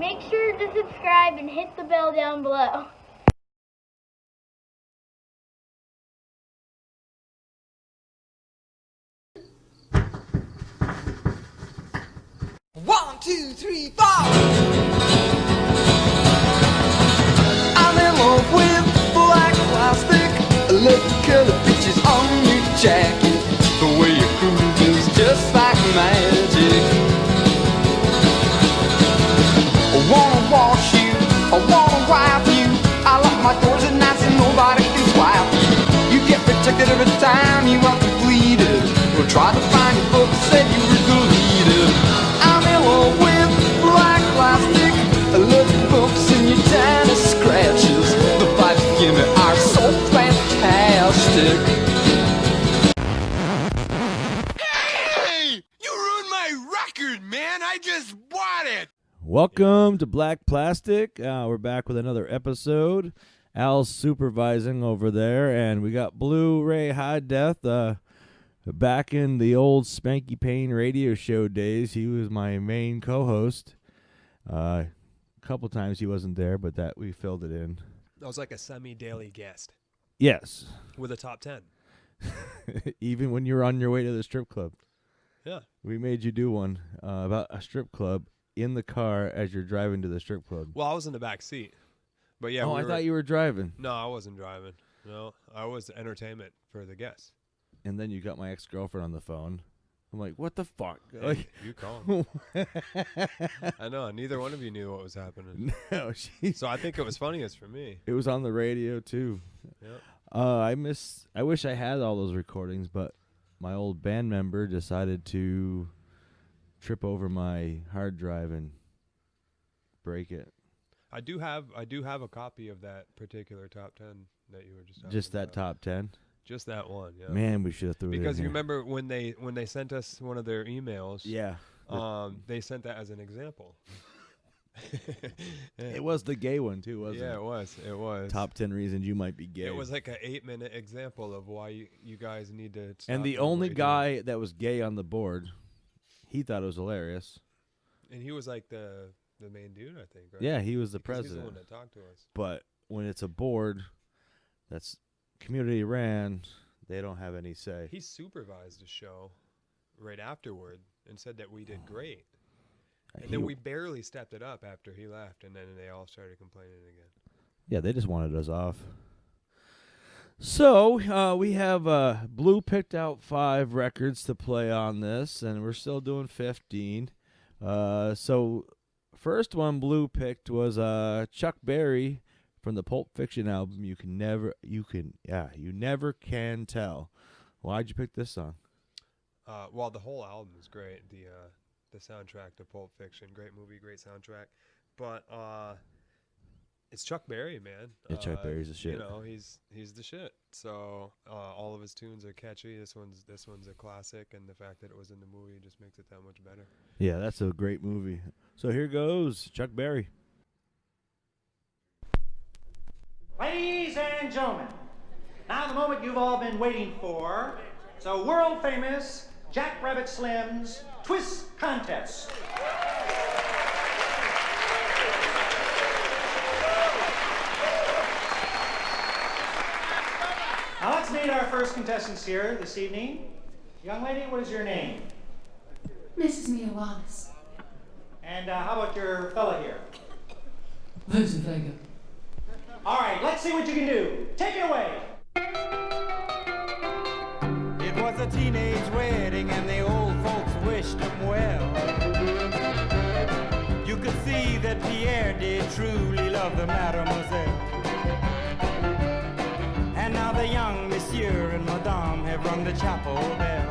Make sure to subscribe and hit the bell down below. One, two, three, four. I'm in love with black plastic. I love the color pictures on your jacket. The way you groove is just like magic. I wanna wash you, I wanna wipe you. I lock my doors at night so nobody can swipe you. You get protected every time you are completed. We'll try to find your book, said you were deleted. I'm in love with black plastic. I love your bumps and your tiny scratches. The vibes you give me are so fantastic. Hey! You ruined my record, man! I just bought it! Welcome to Black Plastic. We're back with another episode. Al's supervising over there, and we got Blu-ray High Def. Back in the old Spanky Payne radio show days, he was my main co-host. A couple times he wasn't there, but that we filled it in. I was like a semi-daily guest Yes. with a top 10. Even when you were on your way to the strip club. Yeah. We made you do one about a strip club in the car as you're driving to the strip club. Well, I was in the back seat. But yeah, I thought you were driving. No, I wasn't driving. No, I was entertainment for the guests. And then you got my ex-girlfriend on the phone. I'm like, what the fuck? Hey, Like, you called. I know. Neither one of you knew what was happening. no, So I think it was funniest for me. it was on the radio too. Yep. I wish I had all those recordings, but my old band member decided to trip over my hard drive and break it. I do have a copy of that particular top 10 that you were just talking Just that about. top 10. Just that one, yeah. Man, we should have threw it in Because you here. remember when they sent us one of their emails. Yeah. They sent that as an example. It was the gay one too, wasn't Yeah, it? it was. It was. Top 10 reasons you might be gay. It was like an 8-minute example of why you guys need to stop and the doing what only you're guy that was gay on the board, he thought it was hilarious. doing. And he was like the main dude, I think, right? Yeah, he was the Because president. He's the one that talked to us. But when it's a board that's community ran, they don't have any say. He supervised the show right afterward and said that we did great. And then we barely stepped it up after he left, and then they all started complaining again. Yeah, they just wanted us off. So we have Blue picked out 5 records to play on this, and we're still doing 15. So first one Blue picked was Chuck Berry from the Pulp Fiction album. You never can tell. Why'd you pick this song? Well, the whole album is great. The soundtrack to Pulp Fiction, great movie, great soundtrack. But it's Chuck Berry, man. Yeah, Chuck Berry's the shit. You know, he's the shit. So all of his tunes are catchy. This one's a classic, and the fact that it was in the movie just makes it that much better. Yeah, that's a great movie. So here goes Chuck Berry. Ladies and gentlemen, now the moment you've all been waiting for. It's a world famous Jack Rabbit Slim's Twist Contest. Now let's meet our first contestants here this evening. Young lady, what is your name? Mrs. Mia Wallace. And how about your fella here? Lucy Vega. All right, let's see what you can do. Take it away. It was a teenage wedding and the old folks wished him well. You could see that Pierre did truly love the mademoiselle. And now the young monsieur and madame have rung the chapel bell.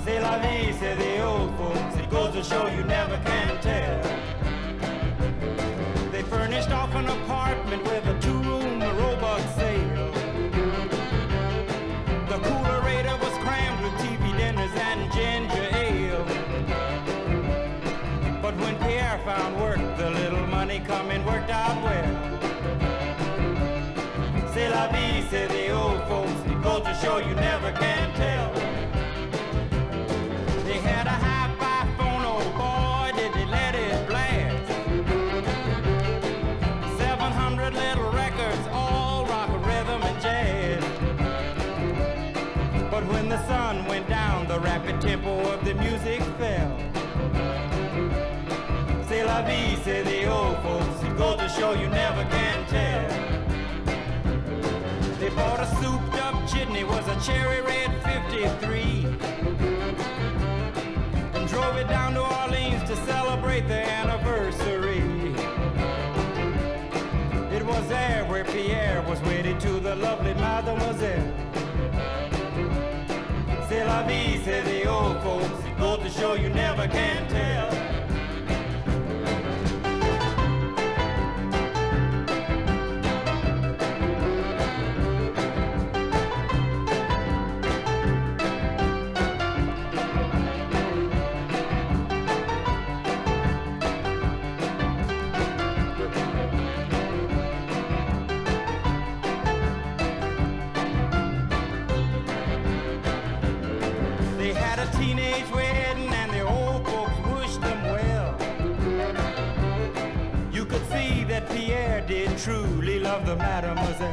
C'est la vie, say the old folks. It goes to show you never can tell. They furnished off an apartment with a 2-room robot sale. The coolerator was crammed with TV dinners and ginger ale. But when Pierre found work, the little money coming worked out well. C'est la vie, say the old folks. It goes to show you never can tell. They had a hi-fi phone, oh boy, did they let it la vie, say the old folks. It goes to show you never can tell. They bought a souped up chitney, was a cherry red 53, and drove it down to Orleans to celebrate their anniversary. It was there where Pierre was wedded to the lovely mademoiselle. C'est la vie, say the old folks. It goes to show you never can tell. They had a teenage wedding and the old folks wished them well. You could see that Pierre did truly love the mademoiselle.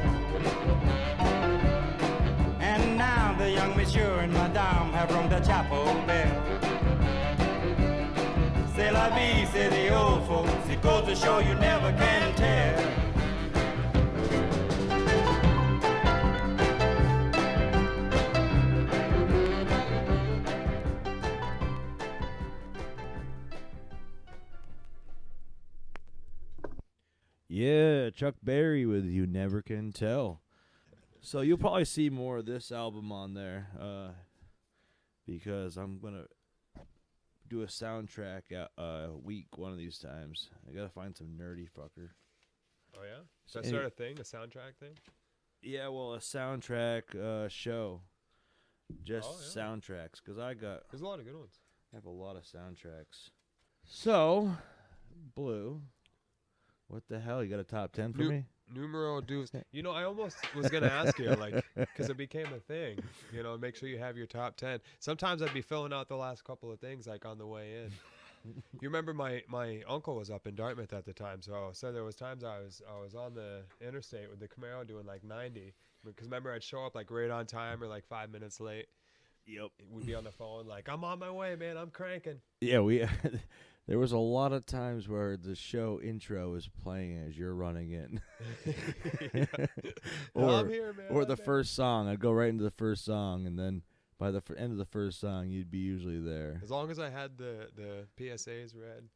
And now the young monsieur and madame have rung the chapel bell. C'est la vie, say the old folks. It goes to show you never can tell. Yeah, Chuck Berry with You Never Can Tell. So you'll probably see more of this album on there because I'm going to do a soundtrack a week one of these times. I got to find some nerdy fucker. Oh, yeah? Is that sort of thing? A soundtrack thing? Yeah, well, a soundtrack show. Just soundtracks because there's a lot of good ones. I have a lot of soundtracks. So, Blue, what the hell? You got a top 10 for me? Numero dos. You know, I almost was going to ask you, like, because it became a thing, you know, make sure you have your top 10. Sometimes I'd be filling out the last couple of things, like, on the way in. You remember my uncle was up in Dartmouth at the time, so there was times I was on the interstate with the Camaro doing, like, 90. Because remember, I'd show up, like, right on time or, like, 5 minutes late. Yep. We'd be on the phone, like, I'm on my way, man. I'm cranking. Yeah, there was a lot of times where the show intro is playing as you're running in. I'm here, man. Or the first song. I'd go right into the first song, and then by the end of the first song, you'd be usually there. As long as I had the PSAs read.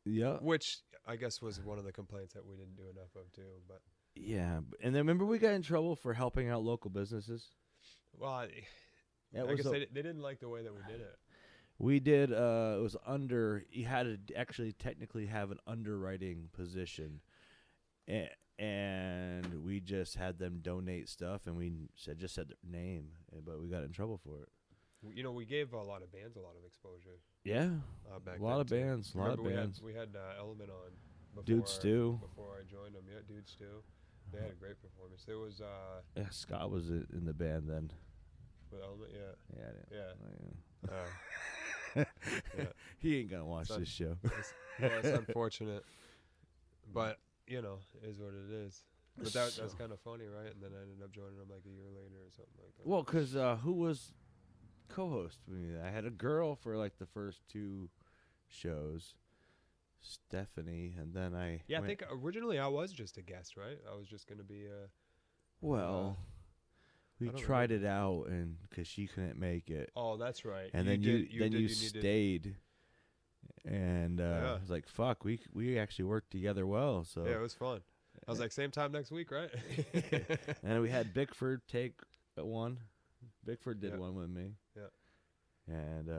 Yeah. Which I guess was one of the complaints that we didn't do enough of, too. But yeah. And then remember we got in trouble for helping out local businesses? Well, I guess they didn't like the way that we did it. We did, it was you had to actually technically have an underwriting position. And we just had them donate stuff, and we just said their name, but we got in trouble for it. You know, we gave a lot of bands a lot of exposure. Yeah, back a lot of bands, a lot of Remember bands. We had Element on before, Dude Stew. Before I joined them. Yeah, Dude Stew. They had a great performance. There was... yeah, Scott was in the band then. With Element, yeah. Yeah. Yeah. Yeah. He ain't gonna watch this show. It's unfortunate, but you know, it is what it is. But that's kind of funny, right? And then I ended up joining them like a year later or something like that. Well, because who was co-host with me? I had a girl for like the first two shows, Stephanie, and then I. Yeah, I think originally I was just a guest, right? I was just gonna be a. Well. We tried it out, and because she couldn't make it. Oh, that's right. And then you stayed, and I was like, "Fuck, we actually worked together well." So yeah, it was fun. I was like, "Same time next week, right?" And we had Bickford take one. Bickford did one with me. Yeah. And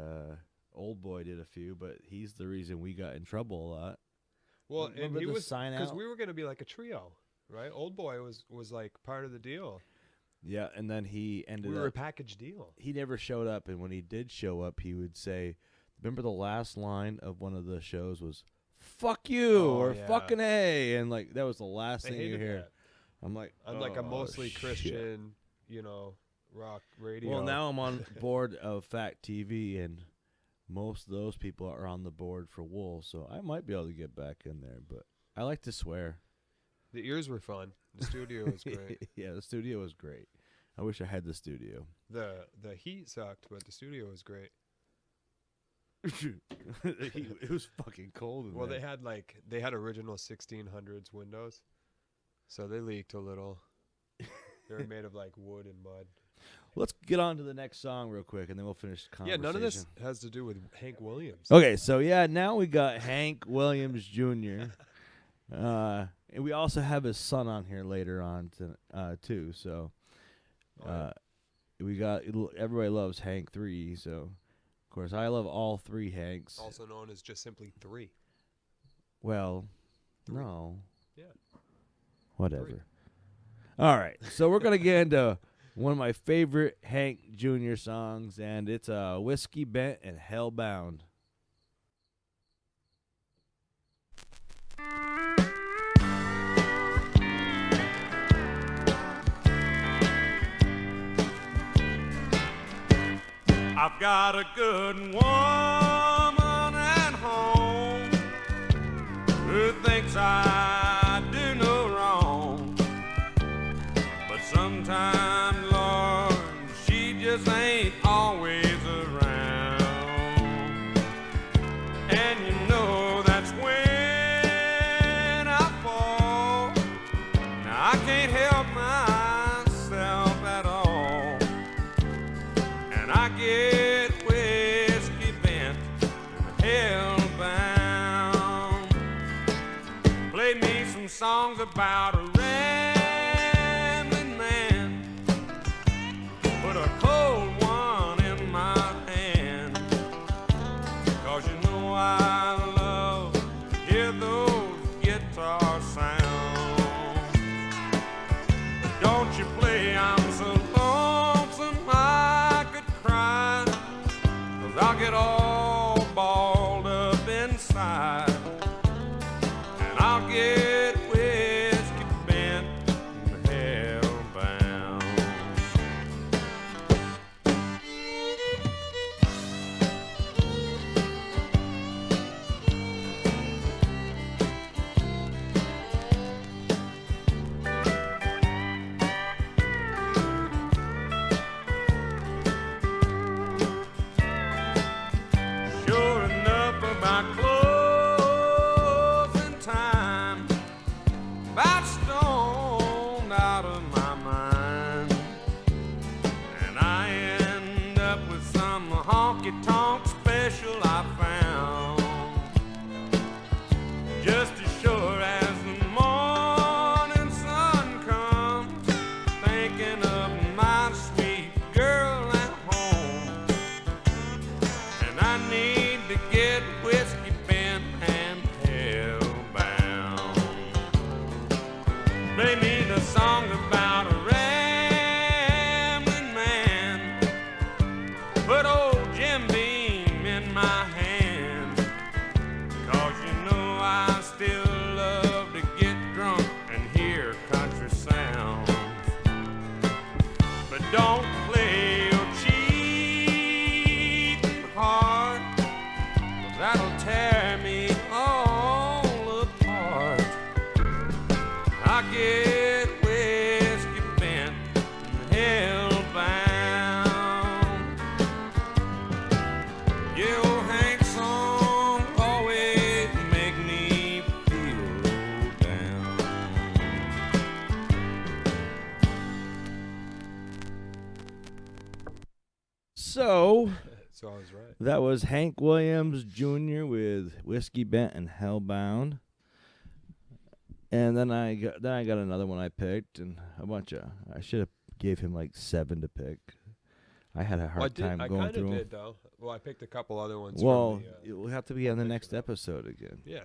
Old Boy did a few, but he's the reason we got in trouble a lot. Well, and he was because we were gonna be like a trio, right? Old Boy was like part of the deal. Yeah, and then he ended up... We were a package deal. He never showed up, and when he did show up, he would say, remember the last line of one of the shows was, "Fuck you," or "Fucking A," and like that was the last thing you hear. That. I'm like, a mostly Christian, you know, rock radio. Well, now I'm on board of Fact TV, and most of those people are on the board for Wool, so I might be able to get back in there, but I like to swear. The ears were fun. The studio was great. Yeah, the studio was great. I wish I had the studio. The heat sucked, but the studio was great. It was fucking cold in Well, there. they had original 1600s windows, so they leaked a little. They were made of like wood and mud. Let's get on to the next song real quick, and then we'll finish the Yeah, conversation. none of this has to do with Hank Williams. Okay, so yeah, now we got Hank Williams Jr. And we also have his son on here later on too. So we got everybody loves Hank 3. So of course I love all 3 Hanks. Also known as just simply 3. Well, 3. no. Yeah. Whatever. 3. All right, so we're gonna get into one of my favorite Hank Jr. songs, and it's Whiskey Bent and Hellbound. I've got a good woman at home who thinks I do no wrong, but sometimes, Lord, she just ain't always around. And you know that's when I fall. Now I can't help myself at all, and I get whiskey bent and hellbound. Play me some songs about a rambling man, put a cold one in my hand, 'cause you know I love to hear those guitar sounds. But don't you play I'm so lonesome I could cry, 'cause I'll get all balled up inside, and I'll get whiskey bent and hellbound. Sure enough, about closing time, about stoned out of my mind, and I end up with some honky-tonk special I found. Just as sure as the morning sun comes, thinking of my sweet girl at home, and I need to get whiskey bent and hellbound. Play me the song about a rambling man, put old Jim Beam in my hand, 'cause you know I still love to get drunk and hear country sounds. But don't play your cheating heart, 'cause that'll tear me all apart. I get whiskey bent and hellbound. Yeah, old Hank song always make me feel low down. So So I was right. that was Hank Williams Jr. with Whiskey Bent and Hellbound. And then I got another one I picked, and a bunch of I should have gave him like 7 to pick. I had a hard time I going kind through of 'em. did though. Well, I picked a couple other ones. Well, from it will have to be on the next episode again. yeah,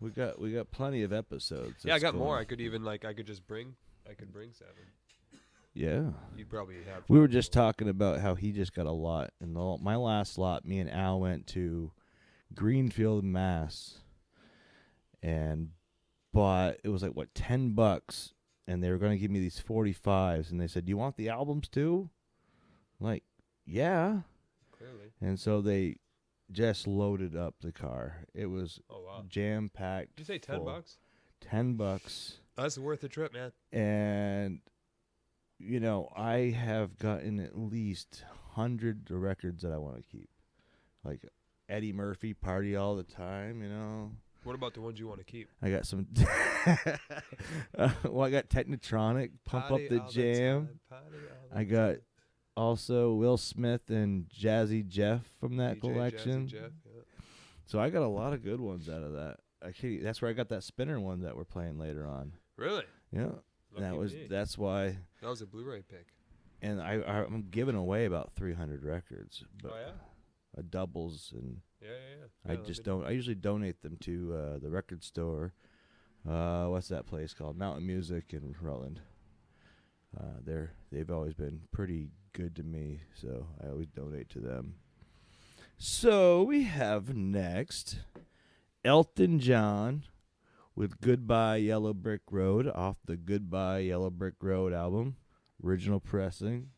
We got plenty of episodes. yeah. I that's got more. going- I could even I could bring 7. Yeah. You'd probably have. We were just talking about how he just got a lot. And my last lot, me and Al went to Greenfield, Mass. And bought, it was like, what, $10. And they were going to give me these 45s. And they said, do you want the albums too? I'm like, yeah. Clearly. And so they just loaded up the car. It was Oh wow. jam-packed. Did you say $10? $10. That's worth the trip, man. And, you know, I have gotten at least 100 records that I want to keep. Like, Eddie Murphy, Party All the Time, you know. What about the ones you want to keep? I got some. Well, I got Technotronic, Pump Party Up the all the Jam. time, party all the I got time. also Will Smith and Jazzy Jeff from that DJ collection. Jazzy Jeff, yeah. So I got a lot of good ones out of that. That's where I got that spinner one that we're playing later on. Really? Yeah, Lucky me. that's why. That was a Blu-ray pick. And I'm giving away about 300 records, but Oh yeah. Doubles, and Yeah. I just don't. I usually donate them to the record store. What's that place called? Mountain Music in Rutland. They've always been pretty good to me, so I always donate to them. So we have next Elton John with Goodbye Yellow Brick Road off the Goodbye Yellow Brick Road album, original pressing.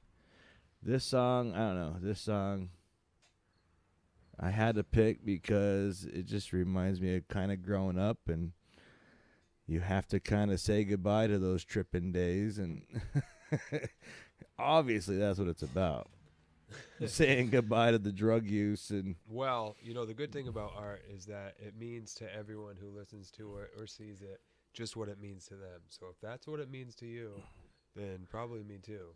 This song, I don't know, this song I had to pick because it just reminds me of kind of growing up, and you have to kind of say goodbye to those tripping days, and obviously that's what it's about. Saying goodbye to the drug use. And Well, you know, the good thing about art is that it means to everyone who listens to it or sees it just what it means to them. So if that's what it means to you, then probably me too.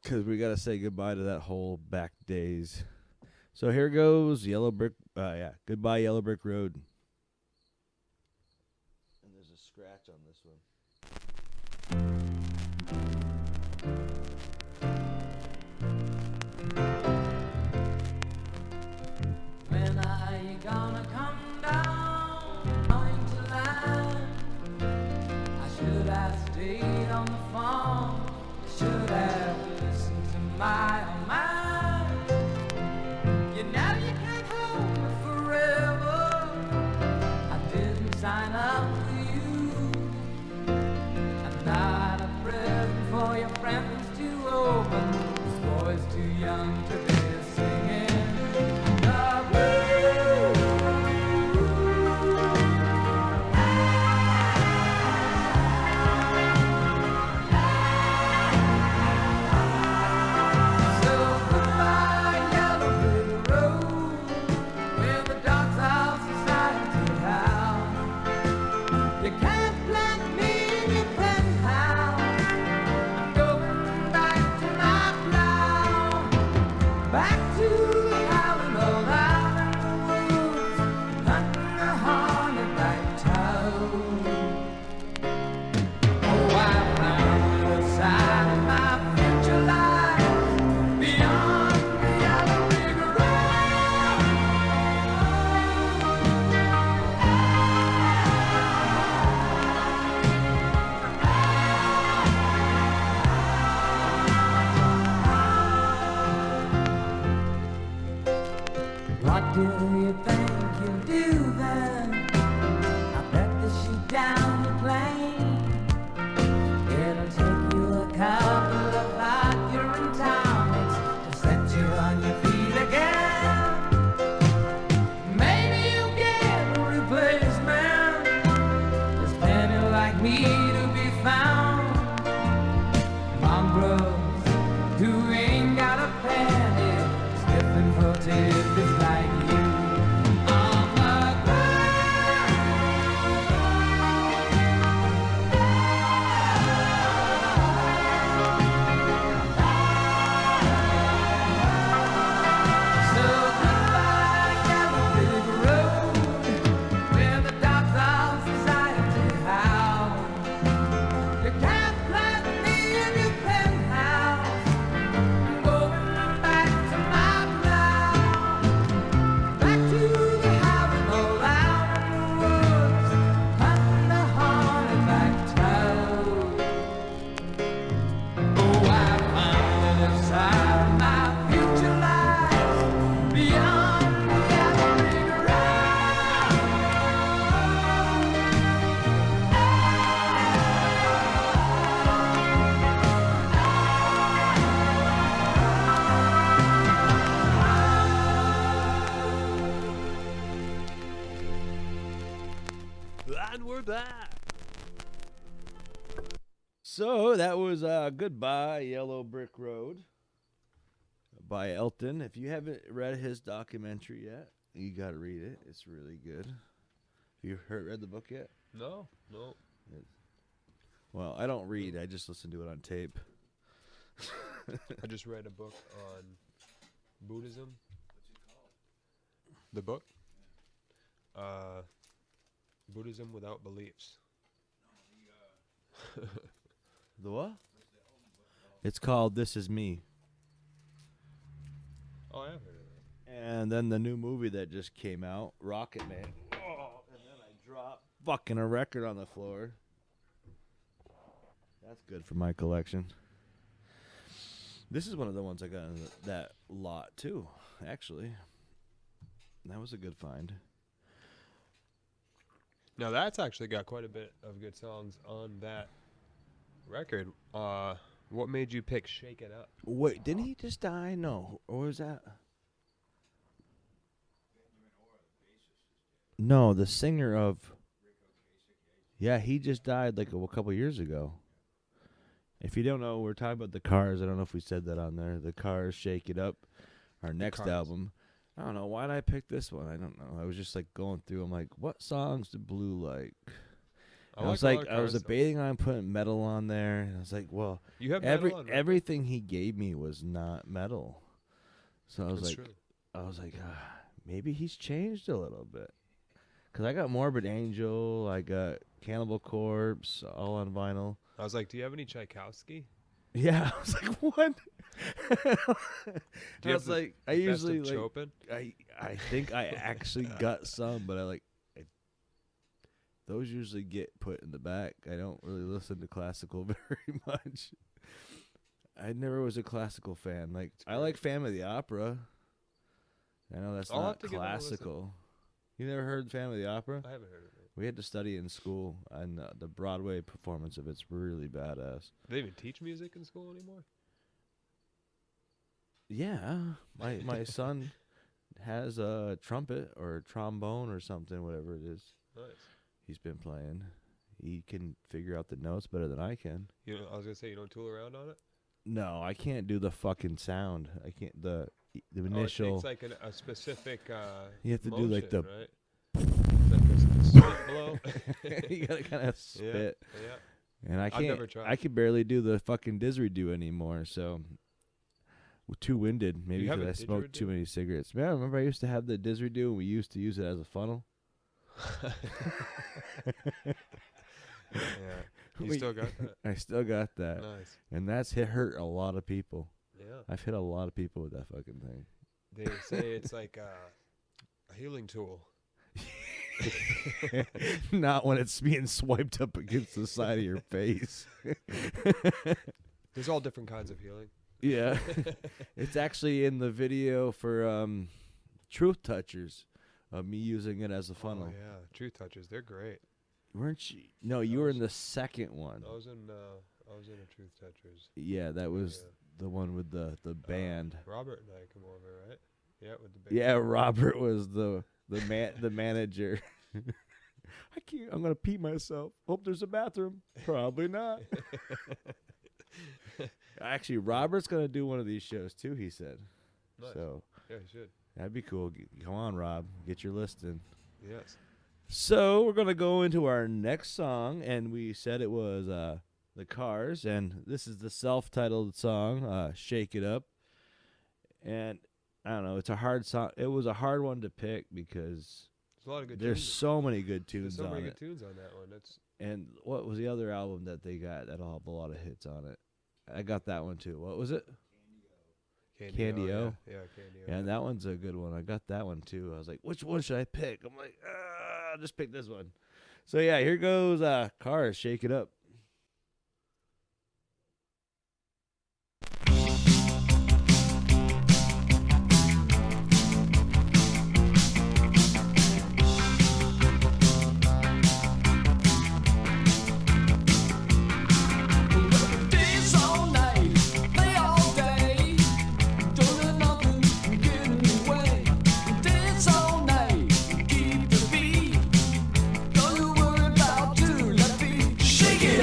because we got to say goodbye to that whole back days. So here goes Goodbye Yellow Brick Road. And there's a scratch on this one. When are you gonna come down? Going to land? I should have stayed on the phone. I should have listened to my own mind. You know you can't hold me forever. I didn't sign up for you. I'm not a present for your friends to open. This boy's too young to be singing. What do you think you'll do then? I bet that she's down the plane. It'll take you a couple of hot urine tonics to set you on your feet again. Maybe you'll get a replacement. There's plenty like me to be found. Mongrels who ain't got a penny, sniffing for tidbits like you. On the So goodbye, Yellow Brick Road, where the dogs of society howl. You can't plant me in your penthouse. I'm going back to my plow, back to the house all out in the woods, hunting the hornback toad. Oh, I found it inside my future lies beyond the Yellow Brick And we're back. So that was Goodbye Yellow Brick Road by Elton. If you haven't read his documentary yet, you got to read it. It's really good. You read the book yet? No. Well, I don't read. I just listen to it on tape. I just read a book on Buddhism. What's it called? The book? Buddhism Without Beliefs. The what? It's called This Is Me. Oh, I have heard of that. And then the new movie that just came out, Rocket Man. Oh, and then I dropped fucking a record on the floor. That's good for my collection. This is one of the ones I got in that lot too, actually. That was a good find. Now that's actually got quite a bit of good songs on that record. What made you pick Shake It Up? Wait, didn't he just die? No. Or was that? No, the singer of... Yeah, he just died like a couple years ago. If you don't know, we're talking about the Cars. I don't know if we said that on there. The Cars, Shake It Up, our next album. I don't know. Why did I pick this one? I don't know. I was just like going through. I'm like, what songs did Blue like? I was debating on putting metal on there. And I was like, well, you have metal on, right? Everything he gave me was not metal. So I was That's like, true. Maybe he's changed a little bit. Because I got Morbid Angel, I got Cannibal Corpse, all on vinyl. I was like, do you have any Tchaikovsky? Yeah, I was like, what? Do you have the I usually best of Chopin? I think I actually got some, but those usually get put in the back. I don't really listen to classical very much. I never was a classical fan. Like I like Phantom of the Opera. I know that's not classical. You never heard Phantom of the Opera? I haven't heard of it. We had to study in school, and the Broadway performance of it's really badass. Do they even teach music in school anymore? Yeah, my son has a trumpet or trombone or something, whatever it is. Nice. He's been playing. He can figure out the notes better than I can. I was gonna say you don't tool around on it. No, I can't do the fucking sound. I can't the initial. It takes like a specific. You have to motion, do like the. Right? Like a spit blow. You gotta kind of spit. Yeah. And I can't. I've never tried. I can barely do the fucking didgeridoo anymore. So. Too winded, maybe because I smoked too many cigarettes. Man, I remember I used to have the didgeridoo, and we used to use it as a funnel. Yeah, you still got that? I still got that. Nice. And that's hurt a lot of people. Yeah. I've hit a lot of people with that fucking thing. They say it's like a healing tool. Not when it's being swiped up against the side of your face. There's all different kinds of healing. Yeah. It's actually in the video for Truth Touchers of me using it as a funnel. Oh, yeah. Truth Touchers. They're great. Weren't you? No, you were in the second one. I was in a Truth Touchers. Yeah, that was the one with the band. Robert and I come over, right? Yeah, with the band. Yeah, Robert was the manager. I'm gonna pee myself. Hope there's a bathroom. Probably not. Actually, Robert's gonna do one of these shows too. He said. Nice. So yeah, he should. That'd be cool. Come on, Rob. Get your list in. Yes. So we're gonna go into our next song, and we said it was the Cars, and this is the self-titled song, "Shake It Up." And I don't know, it's a hard song. It was a hard one to pick because there's a lot of good. There's so many good tunes there's so on many it. good tunes on that one. And what was the other album that they got that'll have a lot of hits on it? I got that one too. What was it? Candy-O. Yeah, Candy-O. Yeah, and that one's a good one. I got that one too. I was like, which one should I pick? I'm like, I'll just pick this one. So yeah, here goes Cars, Shake It Up. Shake it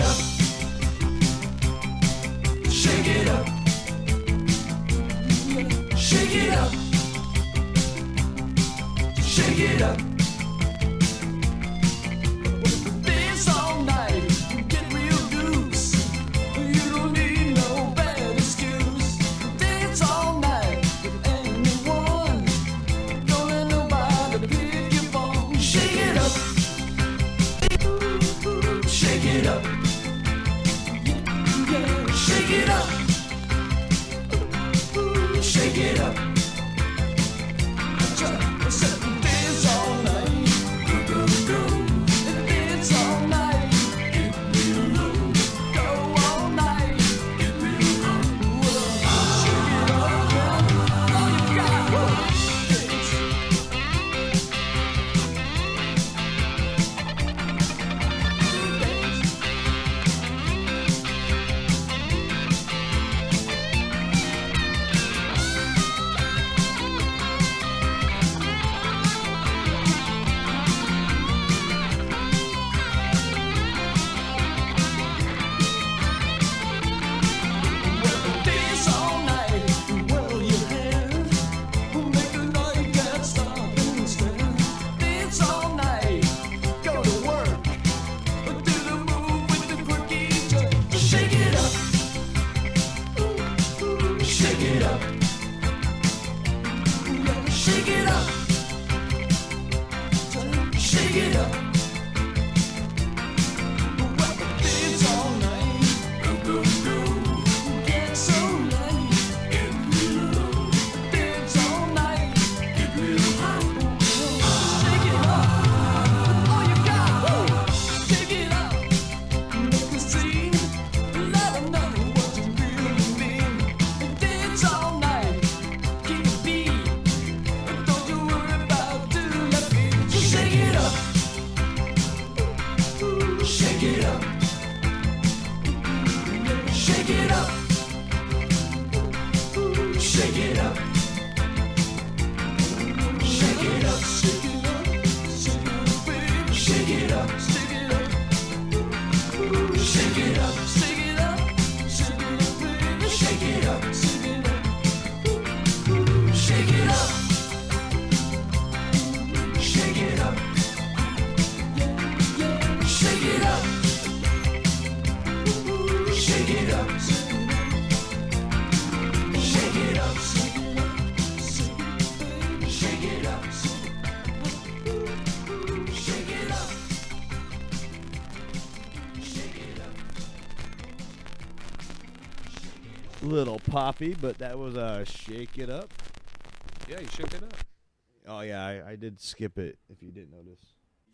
it up. Shake it up. Shake it up. Dance all night. Go, go, go. Dance all night. Get real low. Go all night. Get real low. Shake it up, yeah. All you got. Dance all night, whirl your hand. Make a night can't stop and stand. Dance all night, go to work. Do the move with the quirky jerk. Shake it up, shake it up, shake it up, shake it up. Dance all night, go go go. Get so light, get real low. Dance all night, get real high. Shake it up, all you got. Shake it up, make a scene. Let 'em know what you really mean. Dance all night, keep the beat. Don't you worry about doing your feet. Shake it up, shake it up. Shake it up. Shake it up. Shake it up. Shake it up. Shake it up, baby. Shake it up. Shake it up. Shake it up. Shake it up. Shake it up, baby. Shake it up. Shake it up. Shake it up. Shake it up. Shake it up. Shake it up. Shake it up. Shake it up. Shake it up. Shake it up. Little poppy, but that was Shake It Up. Yeah, you shook it up. Oh yeah, I did skip it if you didn't notice.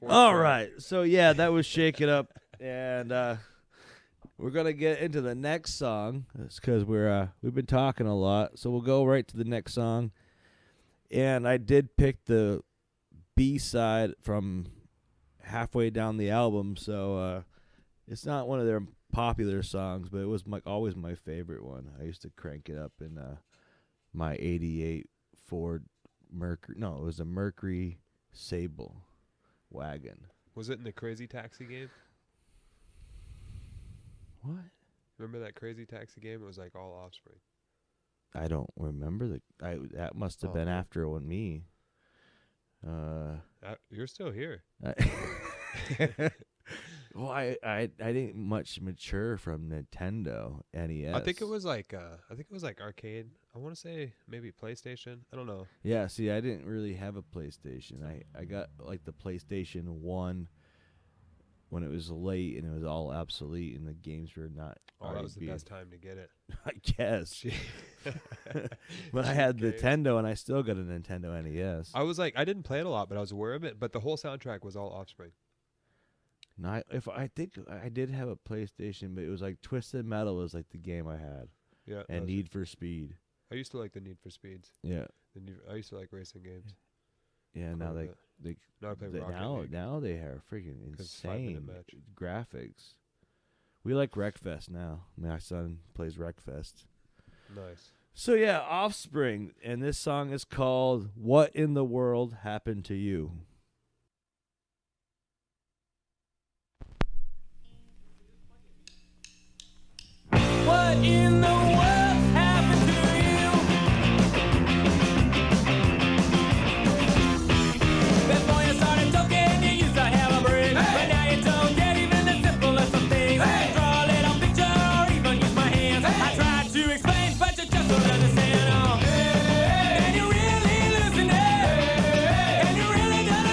Fourth All try. right, so yeah, that was Shake It Up, and we're gonna get into the next song. It's because we've been talking a lot, so we'll go right to the next song. And I did pick the B side from halfway down the album, so it's not one of their popular songs, but it was always my favorite one. I used to crank it up in my '88 Ford Mercury. No, it was a Mercury Sable wagon. Was it in the Crazy Taxi game? What? Remember that Crazy Taxi game? It was like all Offspring. I don't remember that must have Oh, been man. after on me. You're still here. Well, I didn't much mature from Nintendo NES. I think it was like arcade. I want to say maybe PlayStation. I don't know. Yeah, see, I didn't really have a PlayStation. I got like the PlayStation 1 when it was late and it was all obsolete and the games were not. Oh, that was the best time to get it. I guess. But I had Nintendo and I still got a Nintendo NES. I was like, I didn't play it a lot, but I was aware of it. But the whole soundtrack was all Offspring. No, I think I did have a PlayStation, but it was like Twisted Metal was like the game I had. Yeah. And Need for Speed. I used to like the Need for Speeds. Yeah. I used to like racing games. Yeah, now they Now I play Rocket League. now they are freaking 'Cause it's 5-minute insane match. graphics. We like Wreckfest now. My son plays Wreckfest. Nice. So yeah, Offspring, and this song is called "What in the World Happened to You." What in the world happened to you? Before you started talking, you used to have a brain. But now you don't get even the simplest of things. Draw a little picture or even use my hands. I tried to explain, but you just don't understand. And you really listening. And you really don't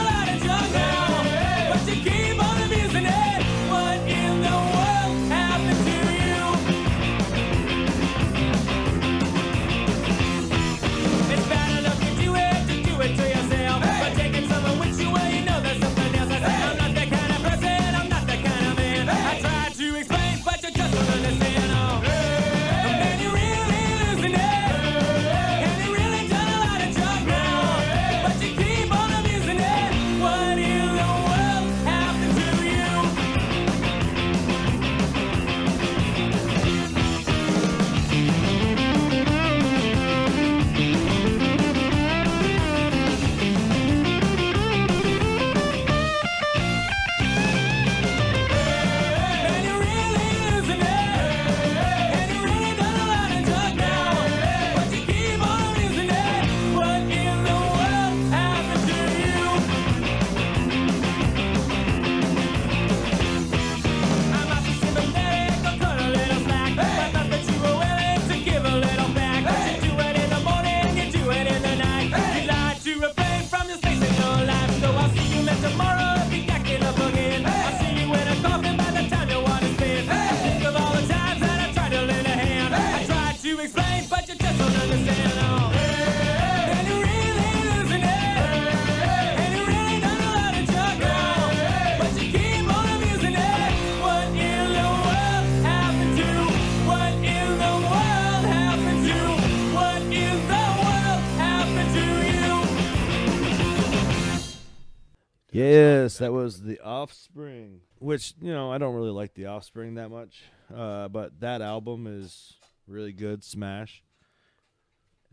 Yes, that was the Offspring, which, you know, I don't really like the Offspring that much, but that album is really good. Smash.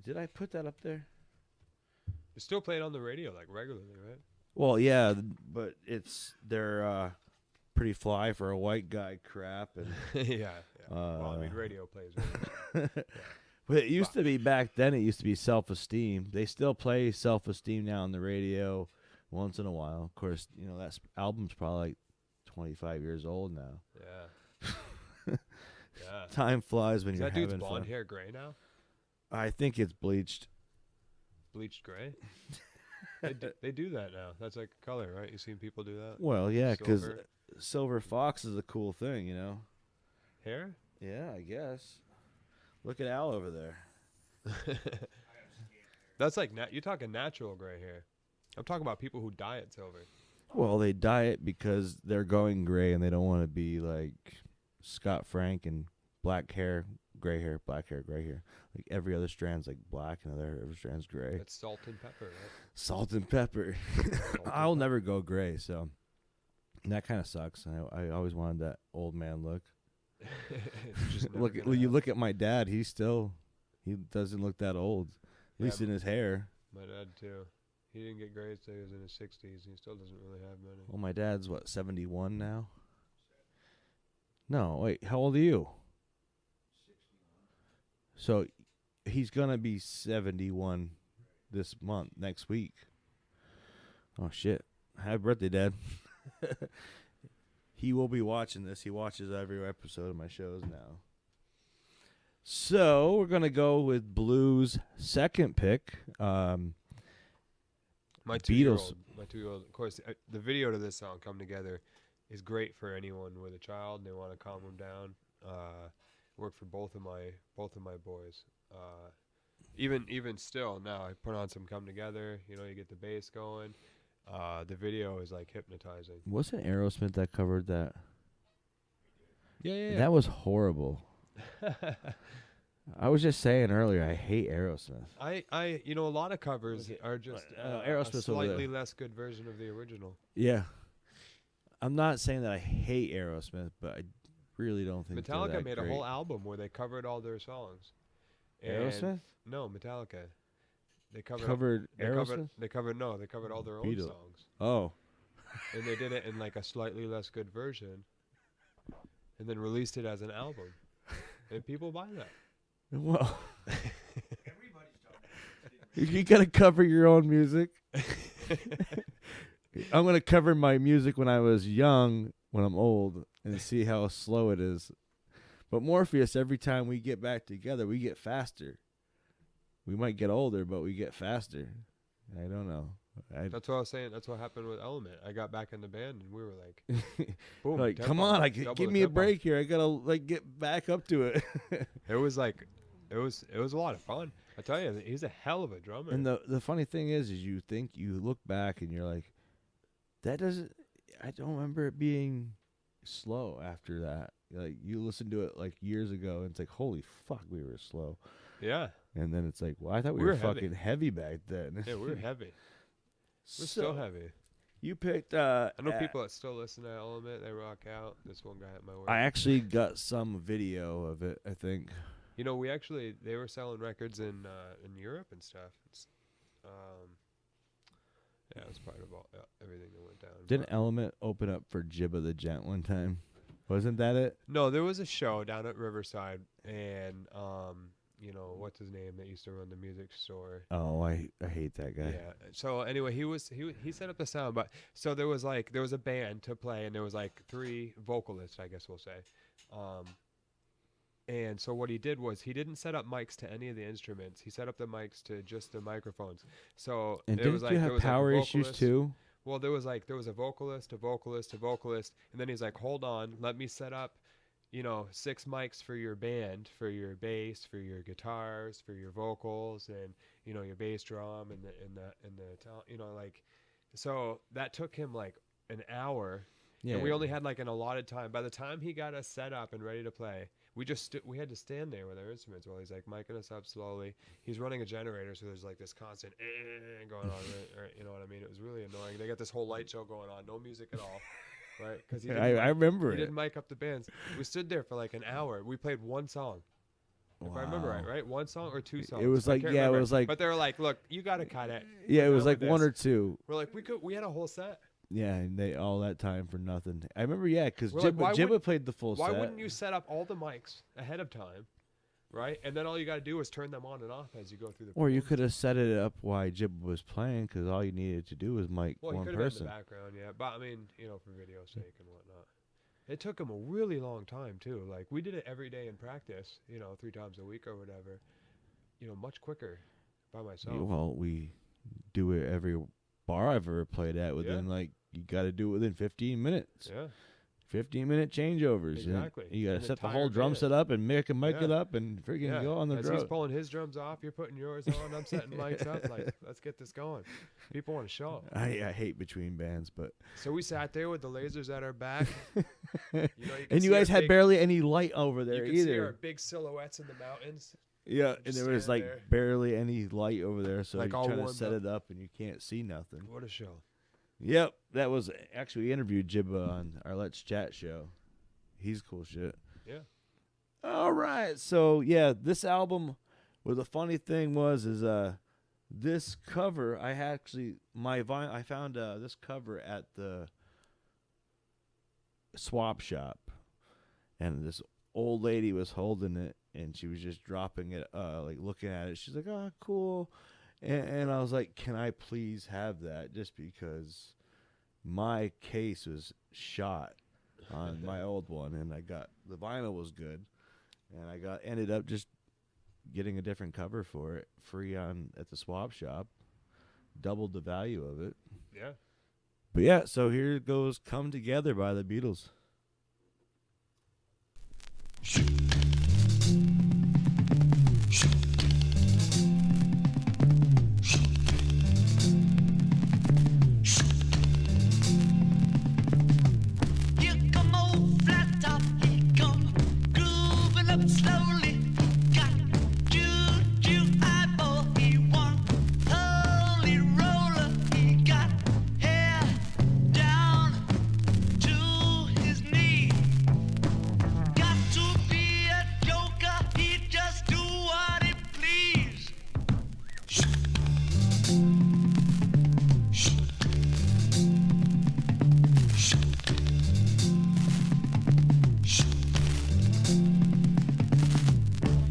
Did I put that up there? You're still playing on the radio like regularly, right? Well, yeah, but they're pretty fly for a white guy crap. And Yeah. Well, I mean, radio plays. But it used to be back then. It used to be Self-Esteem. They still play Self-Esteem now on the radio once in a while. Of course, you know that album's probably like 25 years old now. Yeah. Yeah. Time flies when Is you're that having dude's blonde fun. hair gray now? I think it's bleached. Bleached gray? They do that now. That's like a color, right? You've seen people do that? Well, yeah, because Silver. Silver Fox is a cool thing, you know. Hair? Yeah, I guess. Look at Al over there. That's like, you're talking natural gray hair. I'm talking about people who dye it silver. Well, they dye it because they're going gray and they don't want to be like Scott Frank and black hair, gray hair, black hair, gray hair. Like every other strand's like black and every strand's gray. It's salt and pepper, right? Salt and pepper. I'll never go gray, so that kind of sucks. I always wanted that old man look. You look at my dad. He doesn't look that old, at least in his hair. My dad too. He didn't get gray until he was in his 60s. He still doesn't really have many. Well, my dad's 71 now. No, wait, how old are you? 61. So he's gonna be 71 this month, next week. Oh shit! Happy birthday, Dad. He will be watching this. He watches every episode of my shows now. So we're gonna go with Blue's second pick. My Beatles. two-year-old. Of course, the video to this song, "Come Together," is great for anyone with a child and they want to calm them down. Worked for both of my boys. Even still now, I put on some "Come Together." You know, you get the bass going. The video is like hypnotizing. Wasn't Aerosmith that covered that? Yeah. That was horrible. I was just saying earlier, I hate Aerosmith. A lot of covers are just a Aerosmith's over slightly there. less good version of the original. Yeah. I'm not saying that I hate Aerosmith, but I really don't think they're Metallica that made great. a whole album where they covered all their songs. Aerosmith? No, Metallica. They Covered Aerosmith? They covered all their own Beatles. songs. Oh. And they did it in like a slightly less good version, and then released it as an album, and people buy that. Well, you gotta cover your own music. I'm gonna cover my music when I was young, when I'm old, and see how slow it is. But Morpheus, every time we get back together, we get faster. We might get older, but we get faster. I don't know. That's what I was saying. That's what happened with Element. I got back in the band, and we were like, boom, like, tempo, come on, double give the me a tempo. break here. I gotta get back up to it. It was like, it was a lot of fun. I tell you, he's a hell of a drummer. And the funny thing is you look back and you're like, I don't remember it being slow after that. Like you listen to it like years ago, and it's like, holy fuck, we were slow. Yeah. And then it's like, well, I thought we We were were heavy. fucking heavy back then. Yeah, we were heavy. We're So, still heavy. You picked. I know people that still listen to Element. They rock out. This one guy at my work. I actually got some video of it, I think. You know, they were selling records in Europe and stuff. Yeah, it was part of everything that went down. Didn't Element open up for Jibba the Gent one time? Wasn't that it? No, there was a show down at Riverside, and what's his name that used to run the music store. Oh, I hate that guy. Yeah. So anyway, he set up the sound, but so there was a band to play, and there was like 3 vocalists, I guess we'll say. And so what he did was he didn't set up mics to any of the instruments. He set up the mics to just the microphones. So And there didn't was you like, have there was power like a issues vocalist. too? Well, there was a vocalist, and then he's like, "Hold on, let me set up, 6 mics for your band, for your bass, for your guitars, for your vocals, and your bass drum and the so that took him like an hour." Yeah. And we only had like an allotted time. By the time he got us set up and ready to play, we had to stand there with our instruments while he's like miking us up slowly. He's running a generator, so there's like this constant going on, right? You know what I mean? It was really annoying. They got this whole light show going on, no music at all, right? Because I remember he it. didn't mic up the bands. We stood there for like an hour. We played one song. If I remember right? One song or two songs? It was like, yeah, remember. it was like. But they were like, look, you got to cut it. Yeah, it was like one or two. We're like, we had a whole set. Yeah, and they all that time for nothing. I remember, yeah, because We're like, Jibba played the full set. Why wouldn't you set up all the mics ahead of time, right? And then all you got to do is turn them on and off as you go through the. Or you could have set it up while Jibba was playing, because all you needed to do was mic one one person. person. In the background, yeah. But I mean, you know, for video sake and whatnot. It took him a really long time too. Like we did it every day in practice, you know, 3 times a week or whatever. You know, much quicker by myself. Well, we do it every bar I've ever played at within like you got to do it within 15 minutes. Yeah. 15-minute changeovers. Exactly. You got to An set the entire whole drum band. set up and mic it up and freaking go on the As drum. he's pulling his drums off, you're putting yours on. I'm setting mics up. Like, let's get this going. People want to show up. I hate between bands, but So we sat there with the lasers at our back. You know, and you guys had barely any light over there you could see our either. big silhouettes in the mountains. Yeah, and Just there was like stand there. barely any light over there, so Like you're all trying to warmed set up. it up and you can't see nothing. What a show. Yep, that was actually we interviewed Jibba on our Let's Chat show. He's cool shit. Yeah. All right, so yeah, this album. Well, the funny thing is this cover. I actually I found this cover at the swap shop, and this old lady was holding it, and she was just dropping it, like looking at it. She's like, "Oh, cool," and I was like, "Can I please have that?" Just because my case was shot on my old one, and I got the vinyl was good, and I ended up just getting a different cover for it, free at the swap shop, doubled the value of it. Yeah. But yeah, so here goes "Come Together" by the Beatles. Here come old flat top, he come grooving up slowly. Got juju eyeball, he one holy roller. He got hair down to his knee. Got to be a joker, he just do what he please.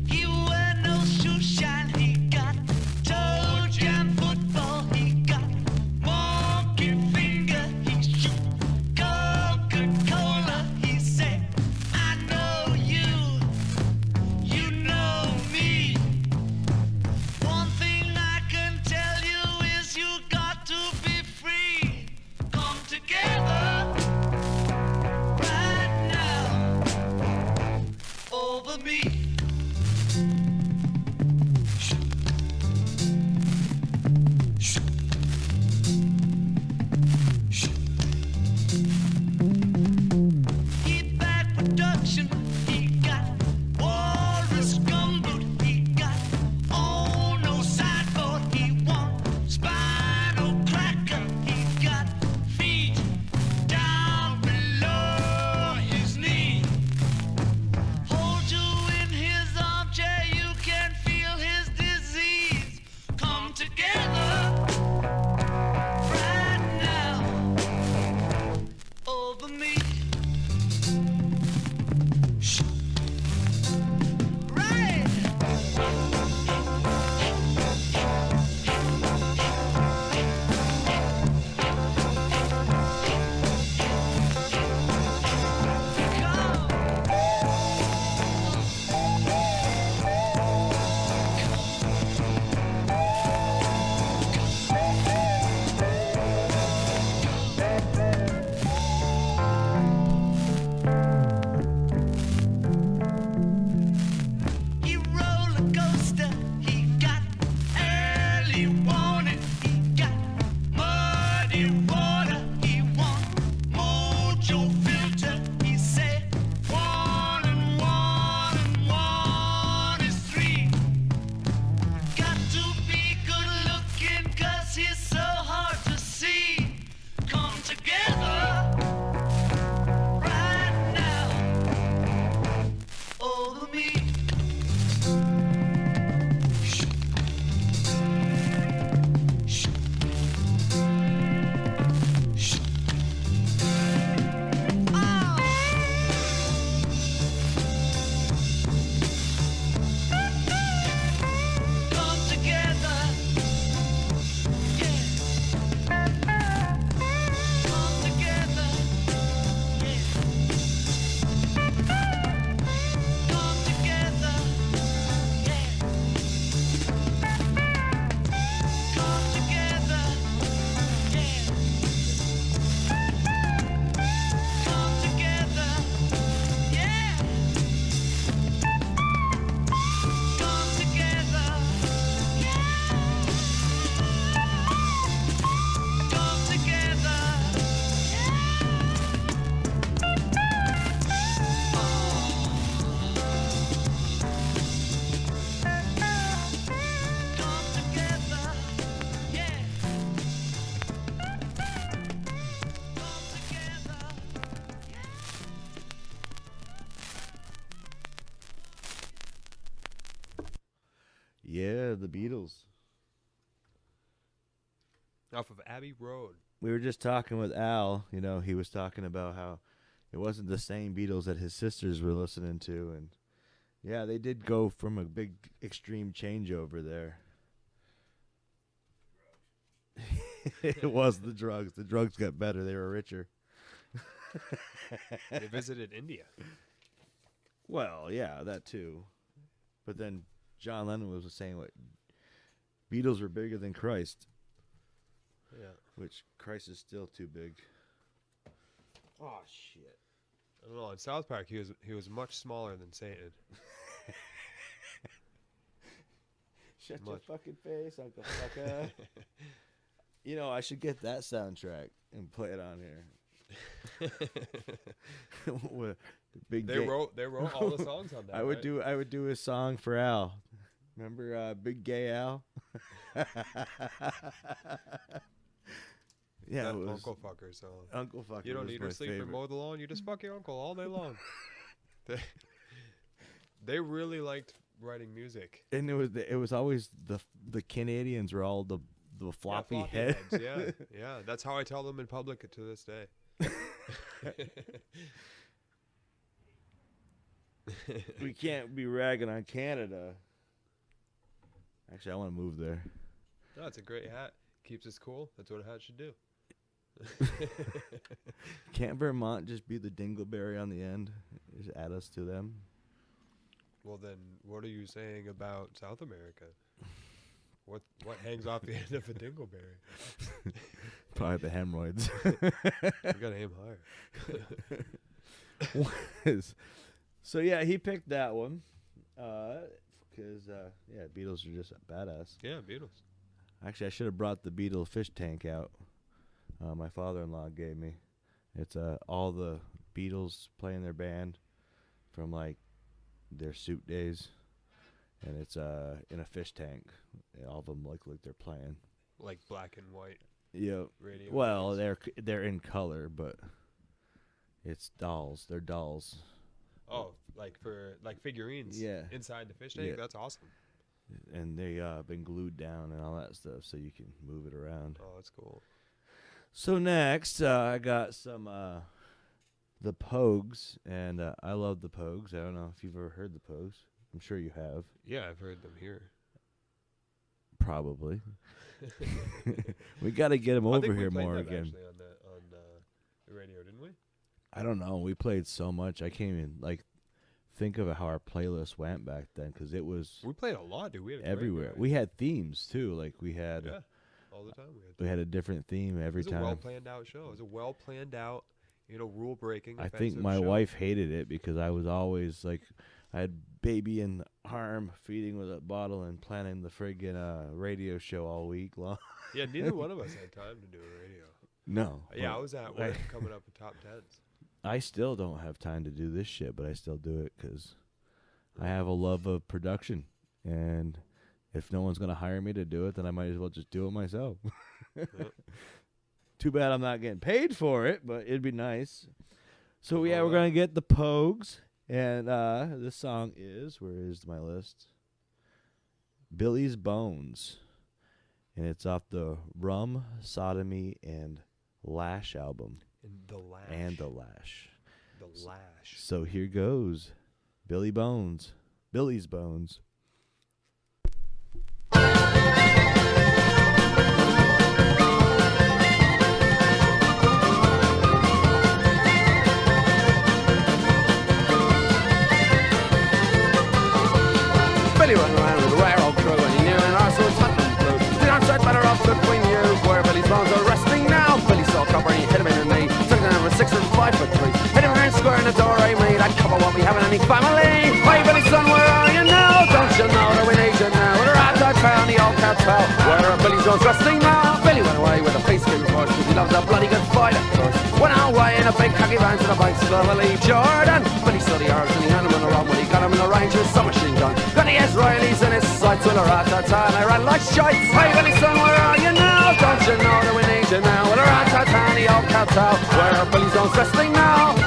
He wear no shoe shine, he got toe jam football, he got monkey finger, he shoot Coca-Cola, he say, I know you, you know me. One thing I can tell you is you got to be free. Come together right now over me. He back production, he got Walrus gumboot, he got on no sideboard, he want spinal cracker, he got feet down below his knee. Hold you in his armchair, you can feel his disease. Come together right now Yeah, the Beatles. Off of Abbey Road. We were just talking with Al. You know, he was talking about how it wasn't the same Beatles that his sisters were listening to, and yeah, they did go from a big extreme changeover there. It was the drugs. The drugs got better. They were richer. They visited India. Well, yeah, that too. But then John Lennon was saying what Beatles were bigger than Christ. Yeah. Which Christ is still too big. Oh shit. I don't know. In South Park, he was much smaller than Satan. Shut your fucking face, Uncle Fucka. You know, I should get that soundtrack and play it on here. With big They wrote all the songs on that. I would do a song for Al. Remember Big Gay Al? Yeah, that it was Uncle Fucker song. Uncle Fucker. You don't was need my to sleep favorite. or mow the lawn. You just fuck your uncle all day long. They really liked writing music. And it was always the Canadians were all the floppy, heads. Yeah, yeah. That's how I tell them in public to this day. We can't be ragging on Canada. Actually, I want to move there. No, it's a great hat. Keeps us cool. That's what a hat should do. Can't Vermont just be the dingleberry on the end? Just add us to them. Well, then, what are you saying about South America? What hangs off the end of a dingleberry? Probably the hemorrhoids. You gotta aim higher. So yeah, he picked that one because yeah, Beatles are just badass. Yeah, Beatles. Actually, I should have brought the Beatle fish tank out. My father-in-law gave me. It's all the Beatles playing their band from like their suit days, and it's in a fish tank. And all of them look like they're playing. Like black and white. Yeah. Radio Well, waves. they're in color, but it's dolls. They're dolls. Oh, like figurines. Yeah. Inside the fish tank. Yeah. That's awesome. And they been glued down and all that stuff, so you can move it around. Oh, that's cool. So next, I got some the Pogues, and I love the Pogues. I don't know if you've ever heard the Pogues. I'm sure you have. Yeah, I've heard them here. Probably. We got to get them I over think we here played more them again. actually on the radio, didn't we? I don't know. We played so much. I can't even think of how our playlist went back then, because it was We played a lot, dude. We had a great everywhere. variety. We had themes too. Like we had all the time. we had a different theme every It was time. a well planned out show. It was a well planned out, rule breaking. I think my wife hated it because I was always like, I had baby in the arm, feeding with a bottle and planning the friggin' radio show all week long. Yeah, neither one of us had time to do a radio. No. Yeah, I was at work coming up with top tens. I still don't have time to do this shit, but I still do it because I have a love of production. And if no one's going to hire me to do it, then I might as well just do it myself. Too bad I'm not getting paid for it, but it'd be nice. So, yeah, we're going to get the Pogues. And this song is, where is my list? Billy's Bones. And it's off the Rum, Sodomy, and Lash album. And the Lash. The Lash. So here goes. Billy's Bones. Billy ran around with a rare old crew and he knew an arsehole's hunting blue. The outside better off good we knew where Billy's bones are resting now. Billy saw copper and he hit him in the knee. Took down over 6 and 5 foot 3. Hit him right square in the door I made. I'd cover what we have in any family. Hey Billy son, where are you now? Don't you know that we need you now? With a rat out town, the old cartel. Where are Billy's bones resting now? Billy went away with a face skin push because he loves a bloody good fight of course. Went away in a big cocky van to the bicycle of Lee Jordan. Billy saw the arms and he had him on the run when he got him in the range with a submachine gun. Got the Israelis in his sights with a rat-tat-tan. I ran like shite. Hey Billy son, where are you now? Don't you know that we need you now? With a rat-tat-tan, the old cartel. Where are Billy's bones resting now?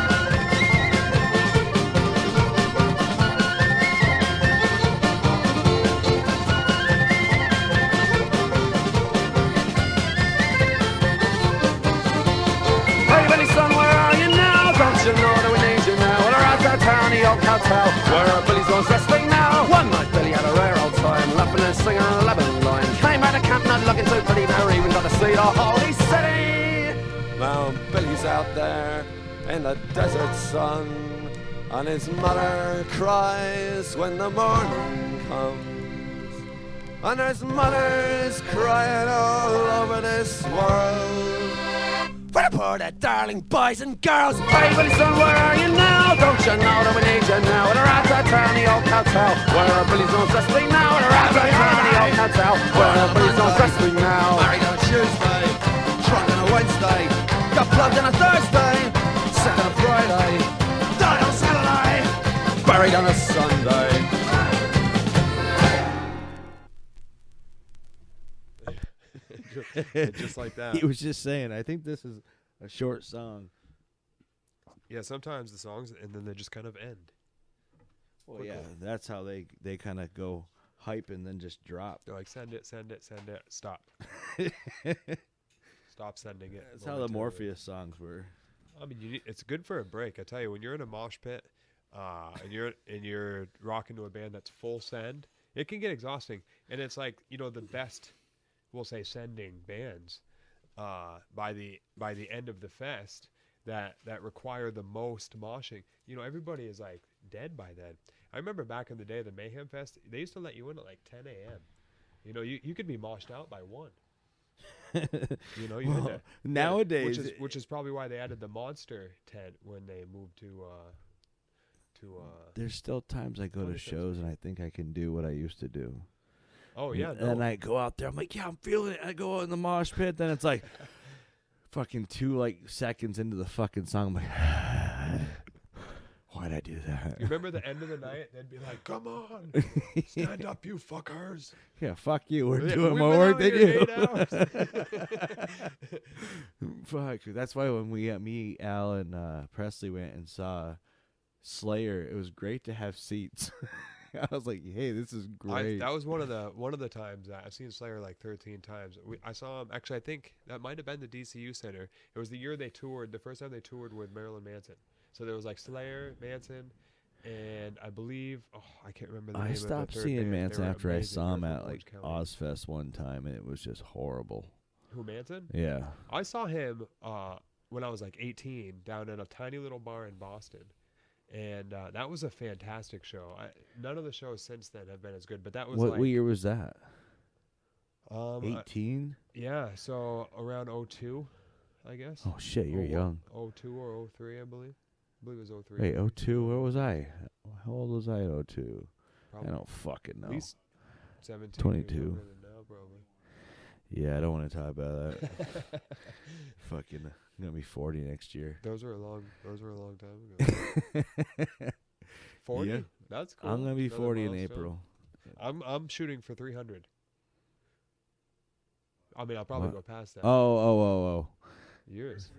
holy city. Now Billy's out there in the desert sun, and his mother cries when the morning comes. And there's mothers crying all over this world. For the poor, that darling boys and girls. Hey, Billy, son, where are you now? Don't you know that we need you now? The rats are turning the old hotel. Where are Billy's on Wrestling now? The rats are turning the old hotel. Where are Billy's on Wrestling now? Married on a Tuesday, drunk on a Wednesday, got plugged on a Thursday, sick on a Friday, died on a Saturday, buried on a Sunday. Just like that. He was just saying, I think this is a short song. Yeah, sometimes the songs, and then they just kind of end. Well, yeah, that's how they kind of go hype and then just drop. They're like, send it, stop. Stop sending it. That's how the Morpheus songs were. I mean, it's good for a break. I tell you, when you're in a mosh pit and you're rocking to a band that's full send, it can get exhausting. And it's like, the best, we'll say, sending bands by the end of the fest that require the most moshing. Everybody is like dead by then. I remember back in the day, the Mayhem Fest, they used to let you in at like 10 a.m. You could be moshed out by 1. You had to, nowadays, which is probably why they added the Monster tent when they moved to. There's still times I go to shows and I think I can do what I used to do. Oh yeah, and I go out there. I'm like, yeah, I'm feeling it. I go in the mosh pit. Then it's like, fucking 2 seconds into the fucking song. I'm like, why'd I do that? You remember the end of the night? They'd be like, "Come on, stand up, you fuckers!" Yeah, fuck you. We're doing more work than you. Fuck. That's why when me, Al, and Presley went and saw Slayer, it was great to have seats. I was like, "Hey, this is great." That was one of the times that I've seen Slayer like 13 times. I saw him. Actually, I think that might have been the DCU Center. It was the year they toured. The first time they toured with Marilyn Manson. So there was like Slayer, Manson, and I believe I can't remember the name of the third I stopped seeing band. Manson after I saw him They're at from like Orange County. Ozfest one time, and it was just horrible. Who, Manson? Yeah. I saw him when I was like 18 down in a tiny little bar in Boston. And that was a fantastic show. None of the shows since then have been as good, but that was what year was that? 18? Yeah, so around 02, I guess. Oh, shit, you're young. 02 or 03, I believe. I believe it was 03. Wait, 02, where was I? How old was I in 02? Probably I don't fucking know. At least 17 22. years younger than now, probably. Yeah, I don't want to talk about that. Fucking, I'm going to be 40 next year. Those were a long time ago. 40? Yeah. That's cool. I'm going to be Another 40 in milestone. April. I'm shooting for 300. I mean, I'll probably go past that. Oh. Years.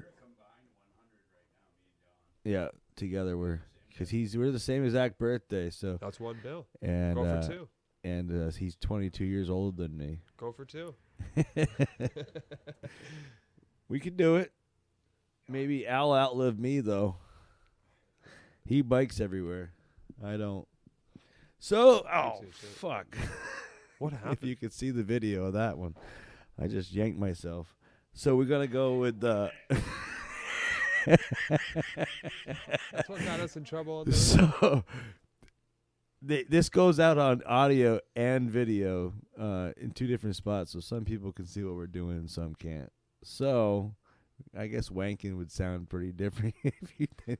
Yeah, together because we're the same exact birthday, so That's one bill. and Go for 2. and he's 22 years older than me. Go for 2. We could do it. Maybe Al outlived me though. He bikes everywhere. I don't. So fuck. What happened? If you could see the video of that one, I just yanked myself. So we're gonna go with the. That's what got us in trouble. On So this goes out on audio and video in 2 different spots, so some people can see what we're doing and some can't. So I guess wanking would sound pretty different if you did.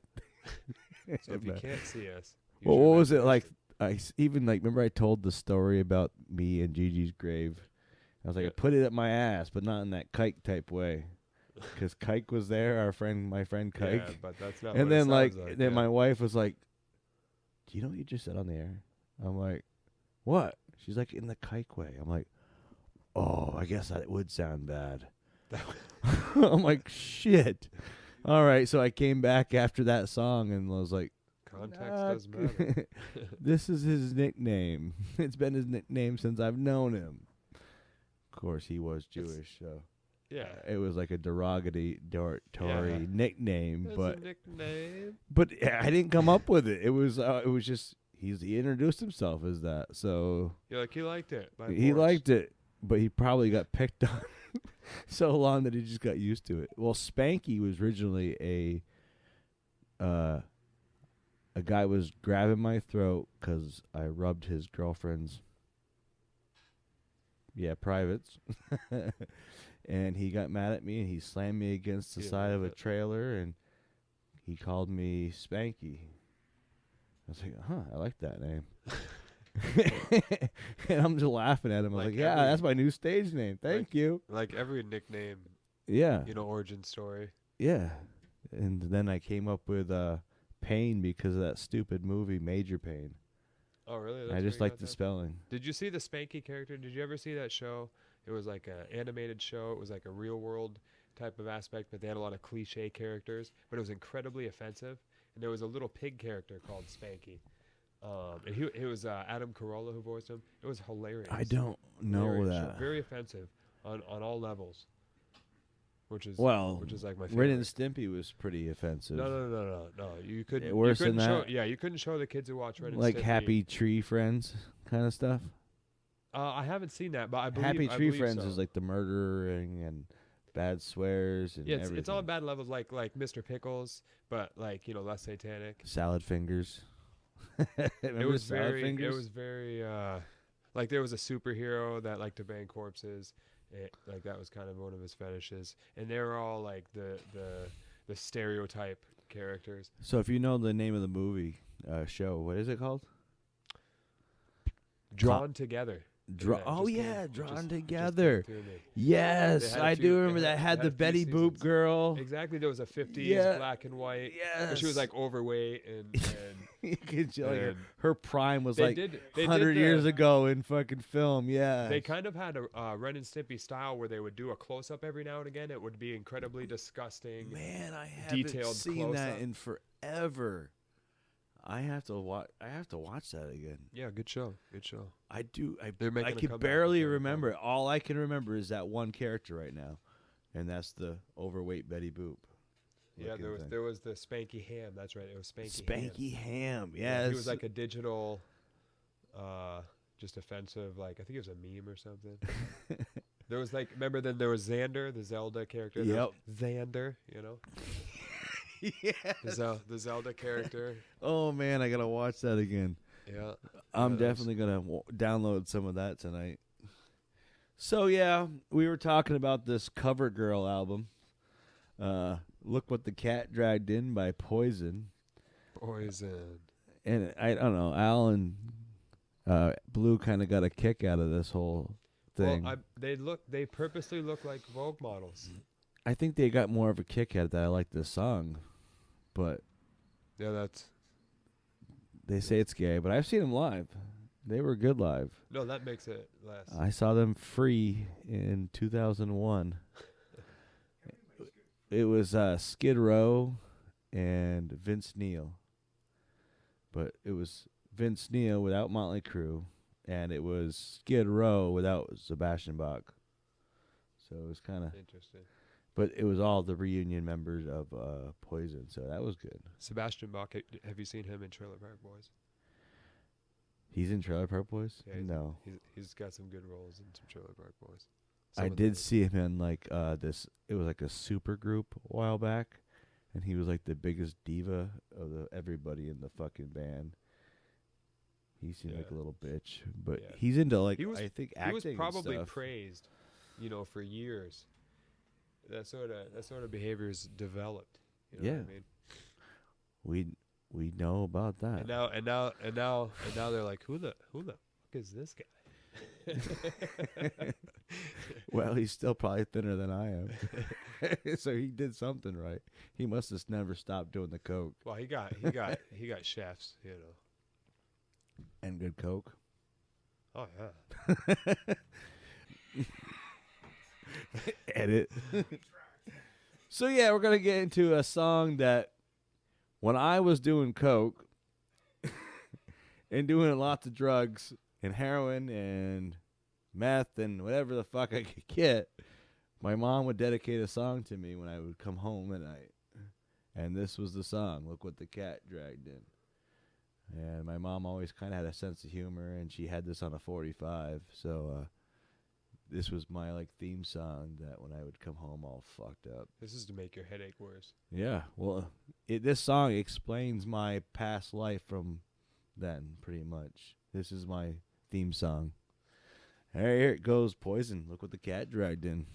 So if you can't see us, well, what was it like? Remember I told the story about me and Gigi's grave. I was like, I put it at my ass, but not in that kike type way. Because Kike was there, my friend Kike. Yeah, but that's not. And what then it sounds like, my wife was like, "Do you know what you just said on the air?" I'm like, "What?" She's like, "In the Kike way." I'm like, "Oh, I guess that would sound bad." I'm like, "Shit." All right, so I came back after that song and was like, Context does matter. This is his nickname. It's been his nickname since I've known him. Of course, he was Jewish, so. Yeah, it was like a derogatory nickname, That's but a nickname. But I didn't come up with it. It was just he introduced himself as that. So You're like, he liked it. He liked it, but he probably got picked on. so long that he just got used to it. Well, Spanky was originally a guy was grabbing my throat because I rubbed his girlfriend's privates. And he got mad at me and he slammed me against the side of a trailer and he called me Spanky. I was like, I like that name. And I'm just laughing at him. I was like, yeah, that's my new stage name. Thank you. Like every nickname. Yeah. Origin story. Yeah. And then I came up with Payne because of that stupid movie, Major Payne. Oh, really? I just like the spelling. Did you see the Spanky character? Did you ever see that show? It was like an animated show. It was like a real world type of aspect, but they had a lot of cliche characters, but it was incredibly offensive. And there was a little pig character called Spanky. And it was Adam Carolla who voiced him. It was hilarious. I don't know that. Very offensive on all levels. Which is like my favorite. Ren and Stimpy was pretty offensive. No. You couldn't. Worse you couldn't than show, that. Yeah, you couldn't show the kids who watch Ren and like Stimpy. Happy Tree Friends kind of stuff. I haven't seen that, but I believe Happy Tree Friends so. is like the murdering and bad swears and everything. It's on bad levels, like Mr. Pickles, but like less satanic. Salad Fingers. It was very like there was a superhero that liked to bang corpses. Like that was kind of one of his fetishes, and they were all like the stereotype characters. So if you know the name of the movie show, what is it called? Drawn Together. Drawn Together. Yes, I do remember that. Had the Betty Boop girl. Exactly, there was a 50s black and white. Yes, she was like overweight and her prime was like 100 years ago in fucking film. Yeah, they kind of had a Ren and Stimpy style where they would do a close up every now and again. It would be incredibly disgusting. Man, I haven't seen that in forever. I have to watch that again. Yeah, good show. I can barely remember it. All I can remember is that one character right now, and that's the overweight Betty Boop. Yeah, there was the Spanky Ham. That's right. It was Spanky Ham. Yes. He was like a digital, just offensive. Like I think it was a meme or something. There was like then there was Xander, the Zelda character. Yep. Xander. Yeah. The Zelda character. Oh man, I gotta watch that again. Yeah. I'm definitely gonna download some of that tonight. So yeah, we were talking about this Cover Girl album. Look What the Cat Dragged In by Poison. And I don't know, Al and Blue kind of got a kick out of this whole thing. Well, they purposely look like Vogue models. I think they got more of a kick out of that. I like this song, but yeah, they say it's gay. But I've seen them live; they were good live. No, that makes it less. I saw them free in 2001. It was Skid Row and Vince Neil, but it was Vince Neil without Motley Crue, and it was Skid Row without Sebastian Bach. So it was kind of interesting. But it was all the reunion members of Poison, so that was good. Sebastian Bach, have you seen him in Trailer Park Boys? He's in Trailer Park Boys? Yeah, no. He's got some good roles in some Trailer Park Boys. I did see him in like this. It was like a super group a while back, and he was like the biggest diva of everybody in the fucking band. He seemed like a little bitch, but he's into like I think acting. He was probably and stuff. Praised, for years. That sort of behavior is developed. You know what I mean? We know about that. And now they're like, who the fuck is this guy? Well, he's still probably thinner than I am, so he did something right. He must have never stopped doing the coke. Well, he got chefs, and good coke. Oh yeah. Edit. So yeah, we're gonna get into a song that when I was doing coke and doing lots of drugs and heroin and meth and whatever the fuck I could get, my mom would dedicate a song to me when I would come home at night. And this was the song, Look What the Cat Dragged In. And my mom always kind of had a sense of humor, and she had this on a 45, so this was my like theme song that when I would come home all fucked up. This is to make your headache worse. Yeah, well, this song explains my past life from then, pretty much. This is my theme song. Hey, here it goes, Poison. Look what the cat dragged in.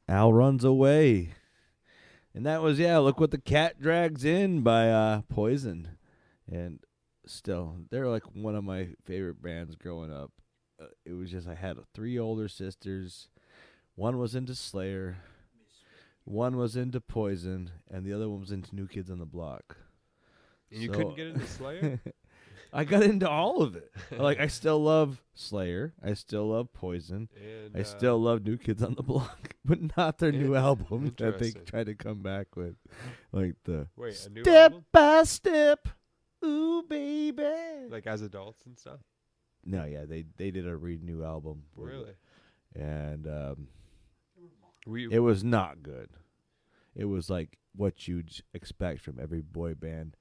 Al Runs Away. And that was, Look What the Cat Drags In by Poison. And still, they're like one of my favorite bands growing up. It was just, I had 3 older sisters. One was into Slayer. One was into Poison. And the other one was into New Kids on the Block. And you couldn't get into Slayer? I got into all of it. Like, I still love Slayer. I still love Poison. And, I still love New Kids on the Block, but not their new album that they tried to come back with. Like the a new Step album? by Step, ooh baby. Like as adults and stuff? No, they did a new album. Really? And it was not good. It was like what you'd expect from every boy band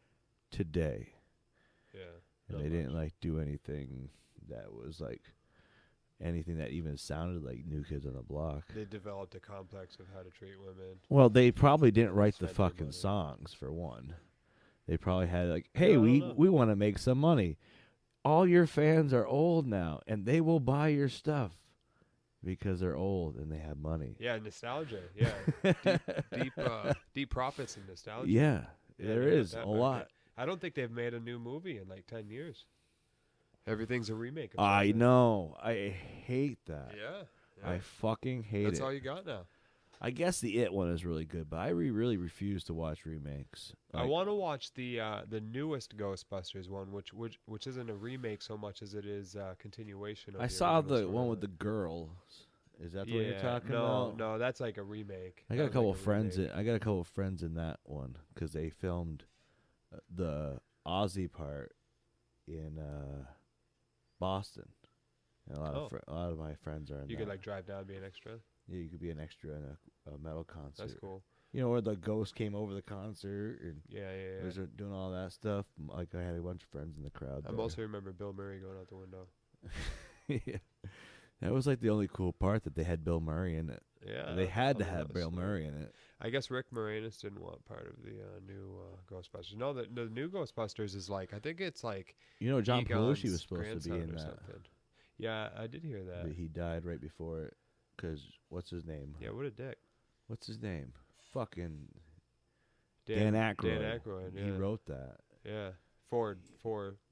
today. Yeah. And they didn't like do anything that was like anything that even sounded like New Kids on the Block. They developed a complex of how to treat women. Well, they probably didn't write the fucking songs, for one. They probably had like, hey, we want to make some money. All your fans are old now, and they will buy your stuff because they're old and they have money. Yeah, nostalgia. Yeah, deep profits in nostalgia. Yeah, there is a lot. I don't think they've made a new movie in like 10 years. Everything's a remake. I know. I hate that. Yeah. I fucking hate it. That's all you got now. I guess the It one is really good, but I really refuse to watch remakes. I want to watch the newest Ghostbusters one, which isn't a remake so much as it is a continuation of I the saw original the one with storyline. the girls. Is that the one you're talking about? No, that's like a remake. I got a couple of friends. I got a couple of friends in that one because they filmed the Aussie part in Boston. And a lot of my friends are in. You that. could like drive down and be an extra. Yeah, you could be an extra in a metal concert. That's cool. You know where the ghost came over the concert and Yeah. was doing all that stuff. Like I had a bunch of friends in the crowd. I mostly remember Bill Murray going out the window. Yeah. That was like the only cool part that they had Bill Murray in it. Yeah, they had to that have was Bill sweet. Murray in it. I guess Rick Moranis didn't want part of the new Ghostbusters. No, the new Ghostbusters is like I think it's like You know, John Egon's Belushi was supposed to be grandson in or that. something. Yeah, I did hear that. But he died right before it. Cause what's his name? Yeah, what a dick. What's his name? Fucking Dan Aykroyd. Dan Aykroyd. Yeah. He wrote that. Yeah, for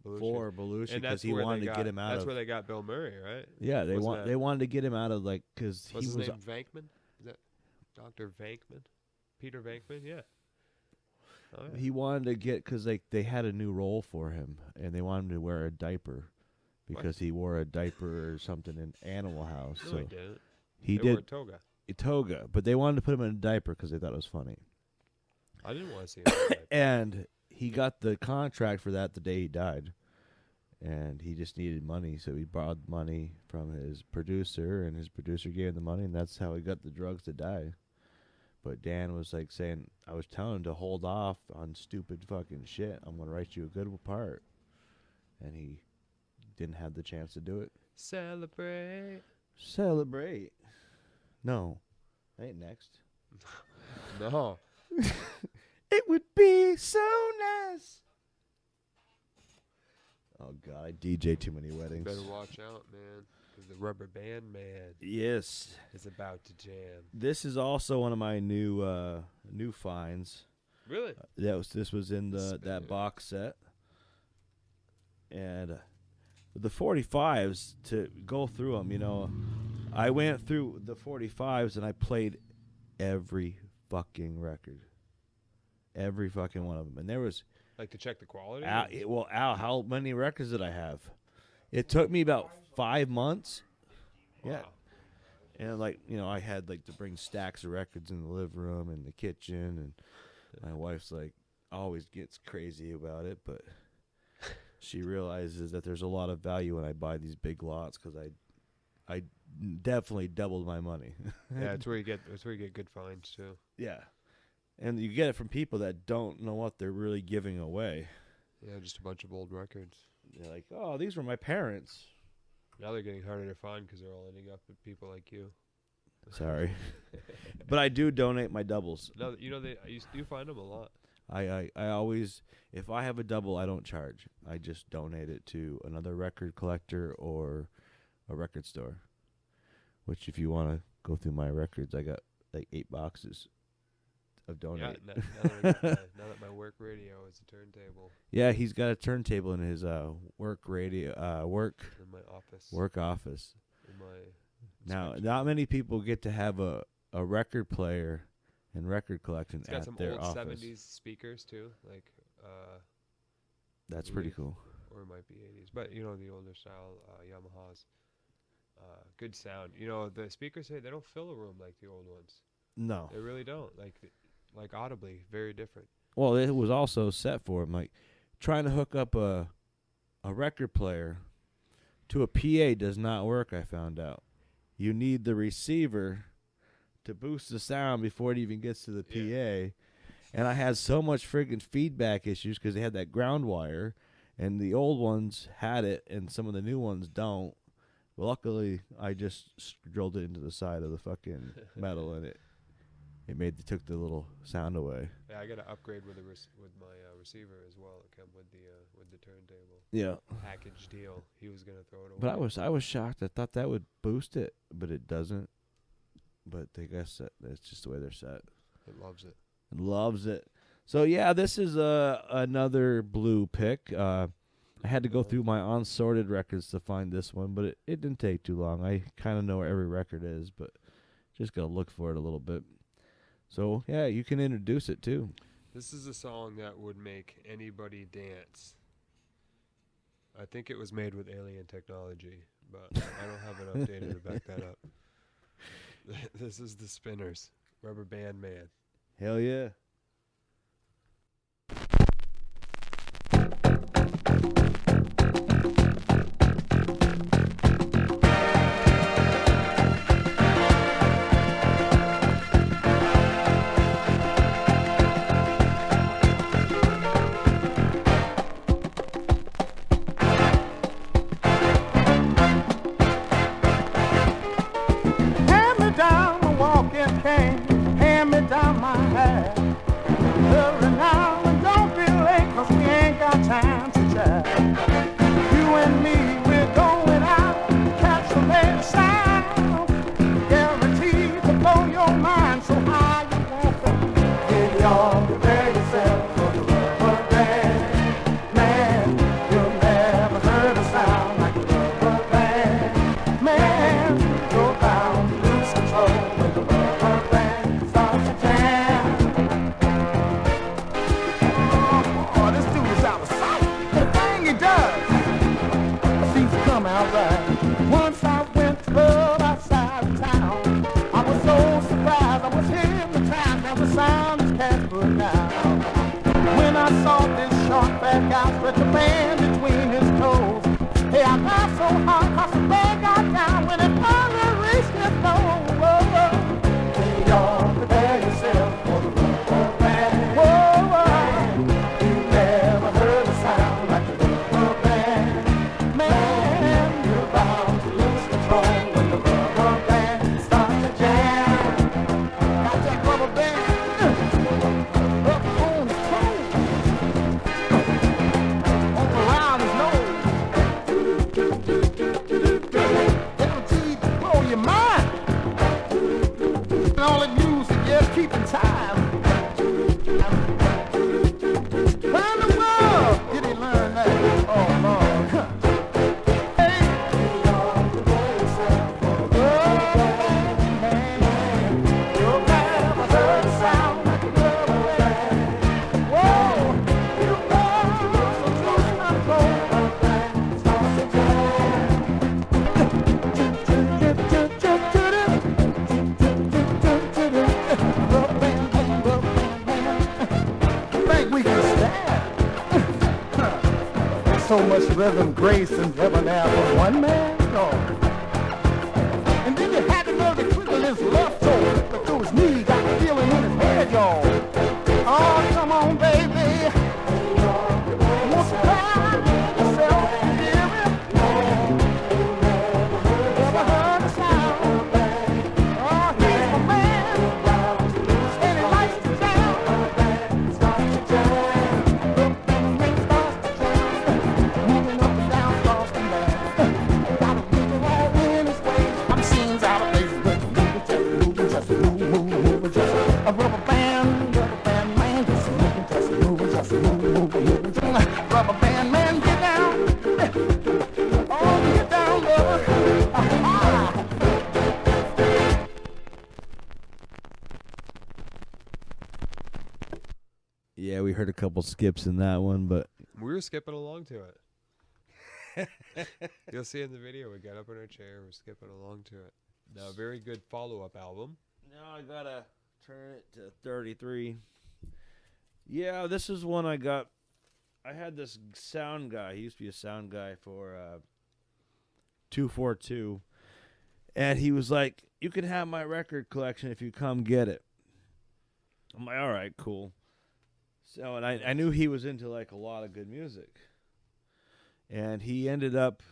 Belushi. For Belushi And because that's he where wanted they to got, get him out That's of. where they got Bill Murray, right? Yeah, they Wasn't that- they wanted to get him out of like because he What's his was. name? Venkman? Is that Dr. Venkman? Peter Venkman? Yeah. Oh, yeah. He wanted to get because they had a new role for him and they wanted him to wear a diaper because he wore a diaper or something in Animal House. No, so he didn't. he They wore a did toga. a toga, but they wanted to put him in a diaper because they thought it was funny. I didn't want to see him. in a diaper. And he got the contract for that the day he died. And he just needed money, so he borrowed money from his producer, and his producer gave him the money, and that's how he got the drugs to die. But Dan was like saying, I was telling him to hold off on stupid fucking shit. I'm going to write you a good part. And he didn't have the chance to do it. Celebrate. Celebrate. No. That ain't next. No. It would be so nice. Oh, God. I DJ too many weddings. Better watch out, man. Because the Rubberband Man Yes. is about to jam. This is also one of my new finds. Really? This was in that box set. And the 45s, to go through them, you know, I went through the 45s and I played every fucking record. Every fucking one of them. And there was... Like to check the quality? Al, how many records did I have? It took me about 5 months. Wow. Yeah. And, like, you know, I had, like, to bring stacks of records in the living room and the kitchen. And my wife's, like, always gets crazy about it. But she realizes that there's a lot of value when I buy these big lots because I definitely doubled my money. Yeah, that's where you get good finds, too. Yeah. And you get it from people that don't know what they're really giving away. Yeah, just a bunch of old records. They're like, oh, these were my parents. Now they're getting harder to find because they're all ending up with people like you. Sorry. But I do donate my doubles. No, you know, you find them a lot. I always, if I have a double, I don't charge. I just donate it to another record collector or a record store. Which, if you want to go through my records, I got like 8 boxes of donate. Yeah, now that my work radio is a turntable. Yeah, he's got a turntable in his work radio In my office. work office. In my Now, not many people get to have a record player and record collection It's got at some their old office. 70s speakers too, like That's pretty cool. Or it might be 80s, but you know the older style Yamahas. Good sound. You know the speakers say they don't fill a room like the old ones. No. They really don't. Like audibly, very different. Well, it was also set for him. Like trying to hook up a record player to a PA does not work. I found out. You need the receiver to boost the sound before it even gets to the PA. And I had so much friggin' feedback issues because they had that ground wire, and the old ones had it, and some of the new ones don't. But luckily, I just drilled it into the side of the fucking metal, and it took the little sound away. Yeah, I got to upgrade with my receiver as well. It came with the turntable. Yeah. Package deal. He was gonna throw it away. But I was shocked. I thought that would boost it, but it doesn't. But I guess that's just the way they're set. It loves it. It loves it. So yeah, this is another blue pick. I had to go through my unsorted records to find this one, but it didn't take too long. I kind of know where every record is, but Just gotta look for it a little bit. So yeah, you can introduce it too. This is a song that would make anybody dance. I think it was made with alien technology, but I don't have enough data to back that up. This is the Spinners, Rubberband Man. Hell yeah. Hand me down my walking cane, hand me down my hat. Hurry now and don't be late, 'cause we ain't got time to chat. You and me, we're going out, catch a late sound. Guaranteed to blow your mind, so high you won't go. Get on, prepare yourself for the Rubberband Man. You'll never heard a sound like the Rubberband Man. Go down, lose control when the Rubberband starts to jam. Oh, this dude is out of sight. The thing he does seems to come out right. Once I went to club outside of town. I was so surprised, I was hypnotized. Now the sound is past good now. When I saw this short fat guy stretch a band between his toes. Hey, I laughed so hard 'cause the band got down when it finally reached his nose. Whoa, whoa. Hey, y'all, prepare yourself for the Rubberband. Whoa, whoa. You never heard a sound like the Rubberband Man. You're bound to lose control when the Rubberband starts to jam. Got that rubber band up on his toes, all around his nose. Guaranteed to blow your mind. And all it used to just keeping time. Where in the world did he learn that? Oh, Lord. Hey. You'll never heard a sound like the Rubberband. Whoa, you know, so close my phone. Starts to think we can stand. So much rhythm, grace, and debonair for one man. Oh. And then you had the nerve to twiddle his left toe, but through his knee, got the feeling in his head, y'all. Oh, come on, baby. Won't you cry yourself, hear it? Never heard a sound. Oh, he's my man. And he likes to jam. Starts to jam. Rubberband starts to jam. Moving up and down, across and down. Got a nigga all in his way. I'm seeing out of place, but move, just move, just a Rubberband man, just move, just move. Rubberband man, get down. Oh, get down, lover. Yeah, we heard a couple skips in that one, but We were skipping along to it. You'll see in the video, we got up in our chair, we're skipping along to it. Now, a very good follow-up album. now I gotta turn it to 33. Yeah, this is one I got. I had this sound guy. He used to be a sound guy for 242. And he was like, you can have my record collection if you come get it. I'm like, all right, cool. So, and I knew he was into like a lot of good music. And he ended up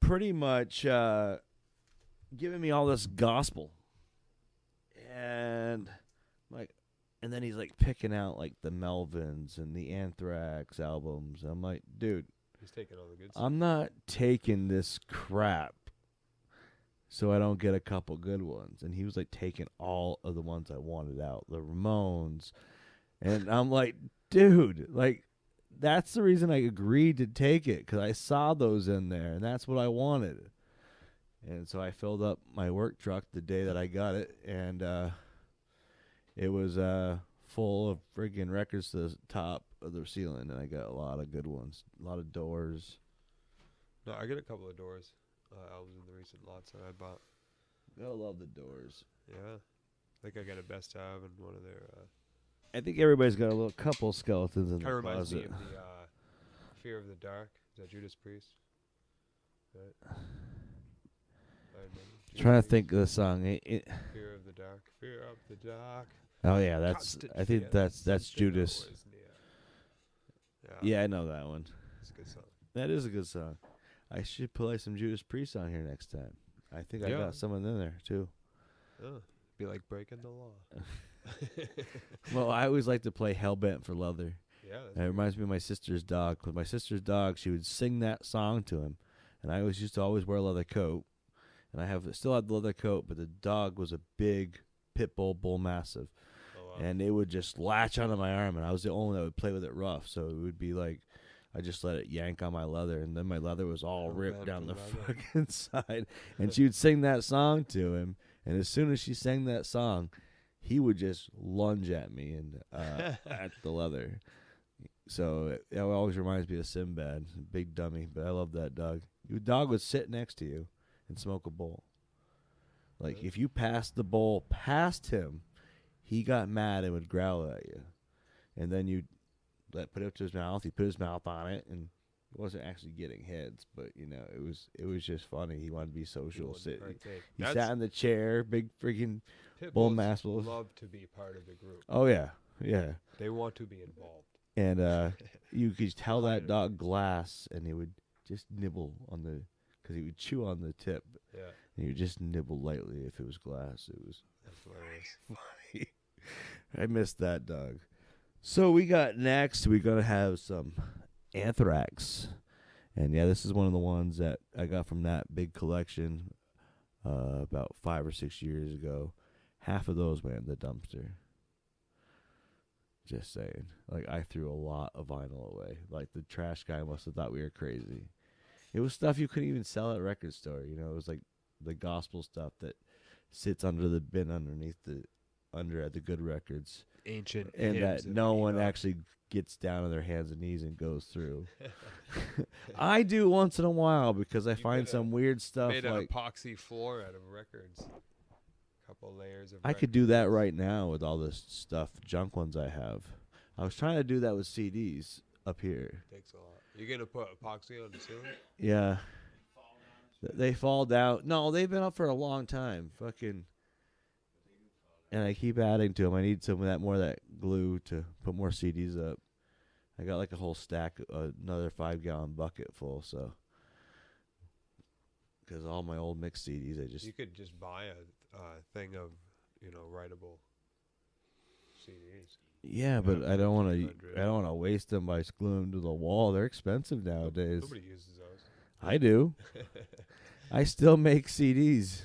pretty much giving me all this gospel. And like, and then he's like picking out like the Melvins and the Anthrax albums. I'm like, dude, He's taking all the good stuff. I'm not taking this crap so I don't get a couple good ones. And he was like taking all of the ones I wanted out, the Ramones. And I'm like, dude, like, that's the reason I agreed to take it, because I saw those in there, and that's what I wanted. And so I filled up my work truck the day that I got it, and it was full of friggin' records to the top of the ceiling, and I got a lot of good ones, a lot of Doors. No, I get a couple of Doors albums in the recent lots that I bought. I love the Doors. Yeah, I think I got a best of and one of their. I think everybody's got a little couple skeletons in Kind their of reminds me closet. of the Fear of the Dark. Is that Judas Priest? Right. Trying to think of the song. Fear of the Dark. Fear of the Dark. Oh yeah, that's. Constant I think fear that's that Judas. always near. Yeah, I know that one. It's a good song. That is a good song. I should play some Judas Priest on here next time. I think I Yeah. got someone in there too. Oh, be like breaking the law. Well, I always like to play Hellbent for Leather. Yeah, that's And it reminds me of my sister's dog. With my sister's dog, she would sing that song to him, and I used to always wear a leather coat, and I still have the leather coat, but the dog was a big pit bull mastiff, and it would just latch onto my arm, and I was the only one that would play with it rough, so it would be like I just let it yank on my leather, and then my leather was all ripped down the fucking side, and she would sing that song to him, and as soon as she sang that song, he would just lunge at me and at the leather. So it always reminds me of Sinbad, big dummy, but I love that dog. Your dog would sit next to you and smoke a bowl. Like, if you passed the bowl past him, he got mad and would growl at you. And then you'd put it up to his mouth. He put his mouth on it, and he wasn't actually getting heads, but, you know, it was just funny. He wanted to be social. He sat in the chair, big freaking bull mastiff. Love to be part of the group. Oh, yeah, yeah. They want to be involved. And you could tell that dog glass, and he would just nibble on because he would chew on the tip. Yeah. And he would just nibble lightly if it was glass. It was hilarious. Funny. I missed that dog. So we're going to have some Anthrax. And yeah, this is one of the ones that I got from that big collection about 5 or 6 years ago. Half of those went in the dumpster. Just saying. Like, I threw a lot of vinyl away. Like, the trash guy must have thought we were crazy. It was stuff you couldn't even sell at a record store. You know, it was like the gospel stuff that sits under the bin under at the good records. Ancient and hymns that no one actually gets down on their hands and knees and goes through. I do once in a while because I find some weird stuff. Made like an epoxy floor out of records. Couple layers of I could do that right now with all this stuff, junk ones I have. I was trying to do that with CDs up here. Takes a lot. You're gonna put epoxy on the ceiling? Yeah. They fall down. No, they've been up for a long time. Fucking. And I keep adding to them. I need some of that more of that glue to put more CDs up. I got like a whole stack, another 5-gallon bucket full. So. Because all my old mixed CDs, You could just buy a thing of, writable CDs. Yeah, but I don't want to waste them by gluing them to the wall. They're expensive nowadays. Nobody uses those. I do. I still make CDs.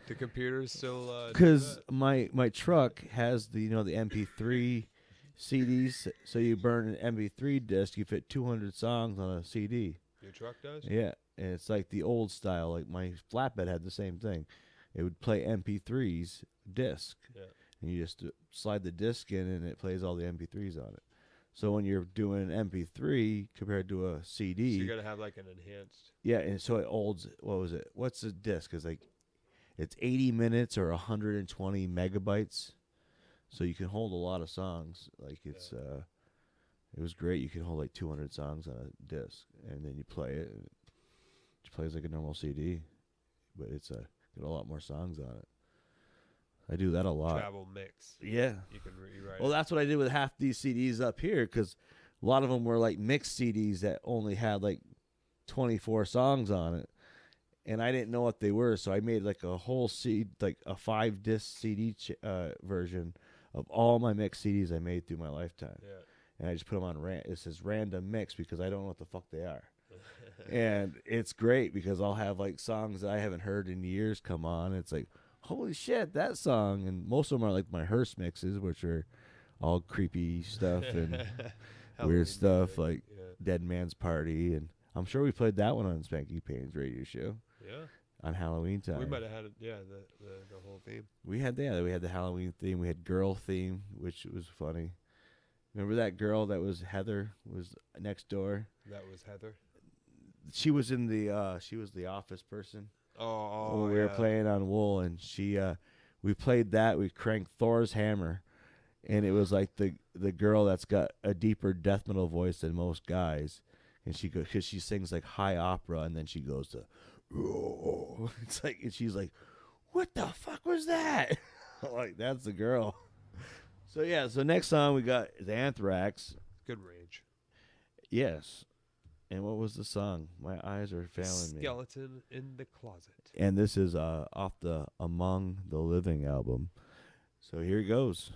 The computers still. Because my truck has the MP3 CDs. So you burn an MP3 disc, you fit 200 songs on a CD. Your truck does? Yeah, and it's like the old style. Like my flatbed had the same thing. It would play MP3s disc. Yeah. And you just slide the disc in, and it plays all the MP3s on it. So when you're doing an MP3 compared to a CD, so you gotta have like an enhanced. Yeah, and so it holds. What was it? What's the disc? It's 80 minutes or 120 megabytes, so you can hold a lot of songs. Like it was great. You can hold like 200 songs on a disc, and then you play it. And it plays like a normal CD, but it's got a lot more songs on it. I do that a lot. Travel mix. Yeah. You can rewrite. Well, that's what I did with half these CDs up here, because a lot of them were like mixed CDs that only had like 24 songs on it, and I didn't know what they were, so I made like a whole CD, like a 5-disc CD version of all my mixed CDs I made through my lifetime. Yeah. And I just put them on it says random mix because I don't know what the fuck they are. And it's great because I'll have like songs that I haven't heard in years come on. It's like, holy shit, that song. And most of them are like my Hearst mixes, which are all creepy stuff and weird stuff like Dead Man's Party. And I'm sure we played that one on Spanky Payne's radio show. Yeah. on Halloween time. We might have had the whole theme. We had the Halloween theme. We had girl theme, which was funny. Remember that girl that was Heather was next door? That was Heather. She was in the she was the office person. Oh, when we were playing on Wool, and she we played that. We cranked Thor's hammer, and it was like the girl that's got a deeper death metal voice than most guys, and she goes because she sings like high opera, and then she goes to, oh. It's like, and she's like, what the fuck was that? Like, that's the girl. So yeah, so next song we got is Anthrax. Good range. Yes. And what was the song? My eyes are failing me. Skeleton in the Closet. And this is off the Among the Living album. So here it goes.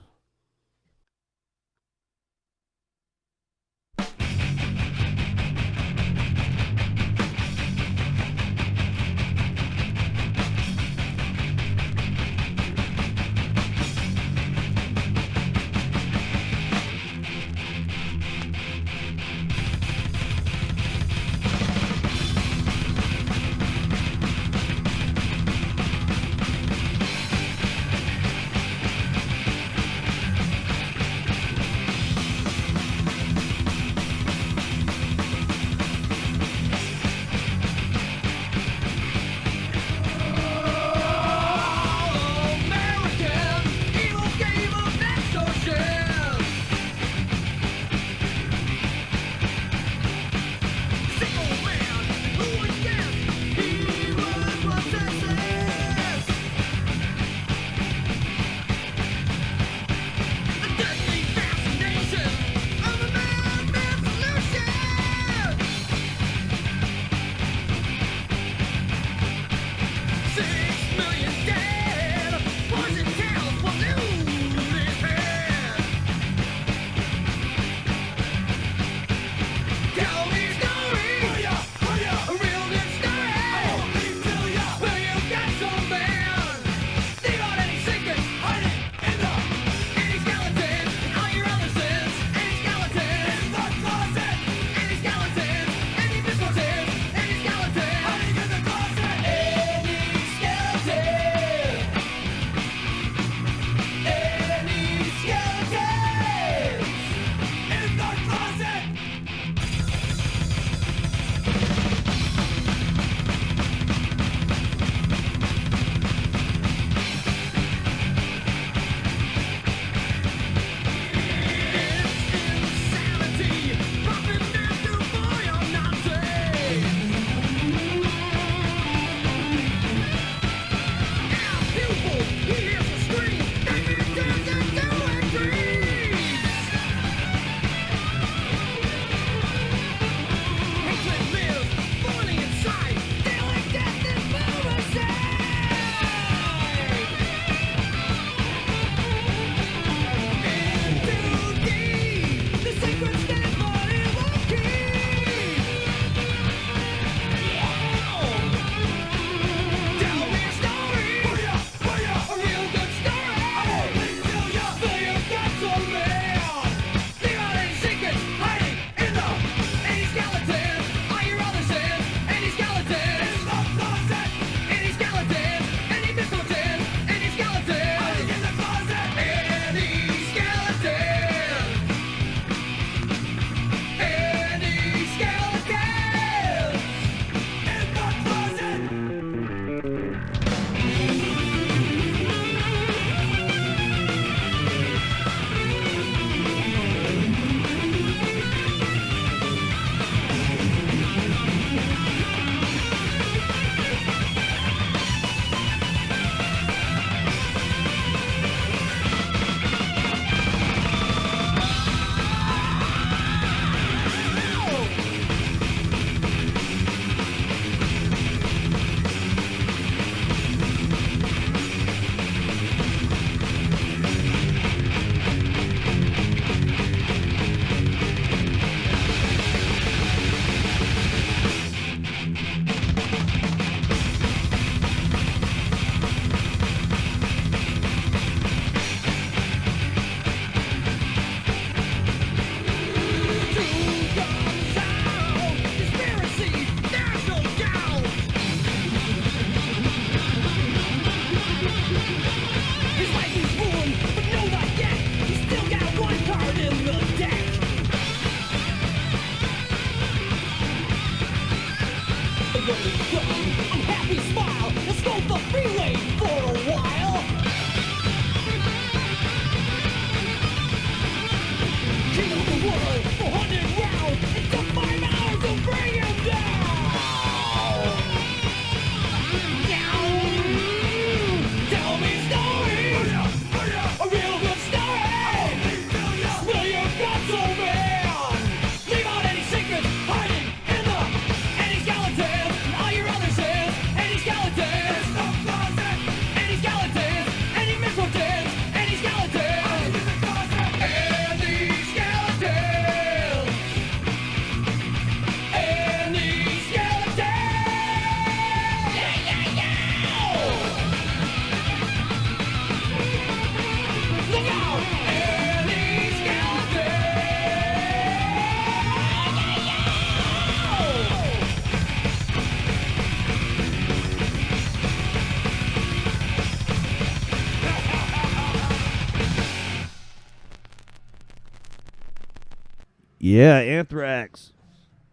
Yeah, Anthrax.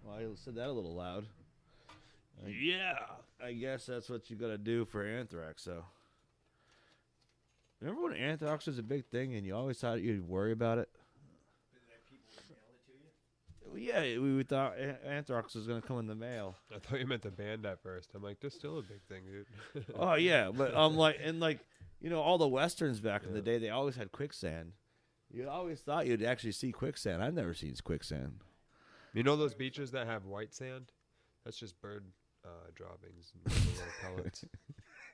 Well, I said that a little loud. Yeah, I guess that's what you got to do for Anthrax, so. Remember when Anthrax was a big thing and you always thought you'd worry about it? Yeah, we thought Anthrax was going to come in the mail. I thought you meant the band at first. I'm like, there's still a big thing, dude. Oh, yeah, but I'm like, and like, you know, all the Westerns back in the day, they always had quicksand. You always thought you'd actually see quicksand. I've never seen quicksand. You know those beaches that have white sand? That's just bird droppings and little pellets.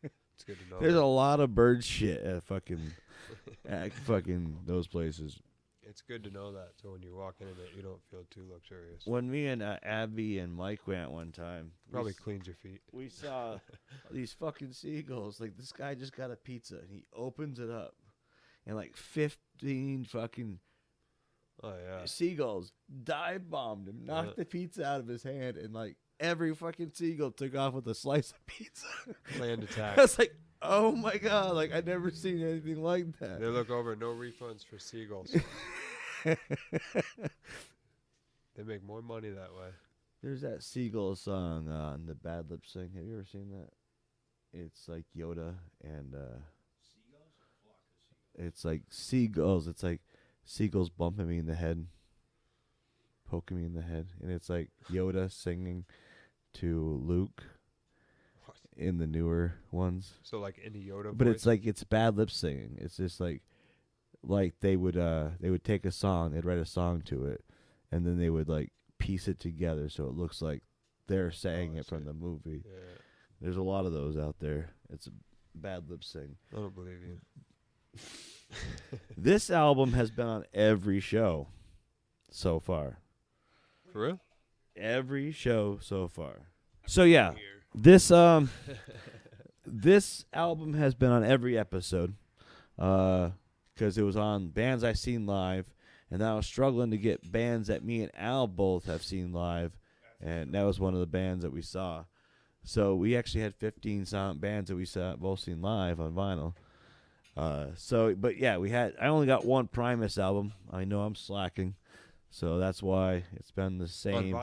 It's good to know. There's a lot of bird shit at fucking those places. It's good to know that, so when you walk into it, you don't feel too luxurious. When me and Abby and Mike went one time, Probably cleans your feet. we saw these fucking seagulls. Like, this guy just got a pizza, and he opens it up, and like 15 fucking seagulls dive bombed him, knocked the pizza out of his hand, and like every fucking seagull took off with a slice of pizza. Land attack. I was like, oh my god, like I'd never seen anything like that. They look over, no refunds for seagulls. They make more money that way. There's that seagull song on the Bad Lip Sing. Have you ever seen that? It's like Yoda and it's like seagulls. It's like seagulls bumping me in the head, poking me in the head, and it's like Yoda singing to Luke in the newer ones. So like in the Yoda But voice? it's like it's bad lip singing. It's just like they would take a song, they'd write a song to it, and then they would like piece it together so it looks like they're saying it from the movie. Yeah. There's a lot of those out there. It's a bad lip sing. I don't believe you. This album has been on every show so far. For real? Every show so far. So yeah, this this album has been on every episode because it was on bands I seen live, and I was struggling to get bands that me and Al both have seen live, and that was one of the bands that we saw. So we actually had 15 silent bands that we both seen live on vinyl. But yeah, I only got one Primus album. I know I'm slacking, so that's why it's been the same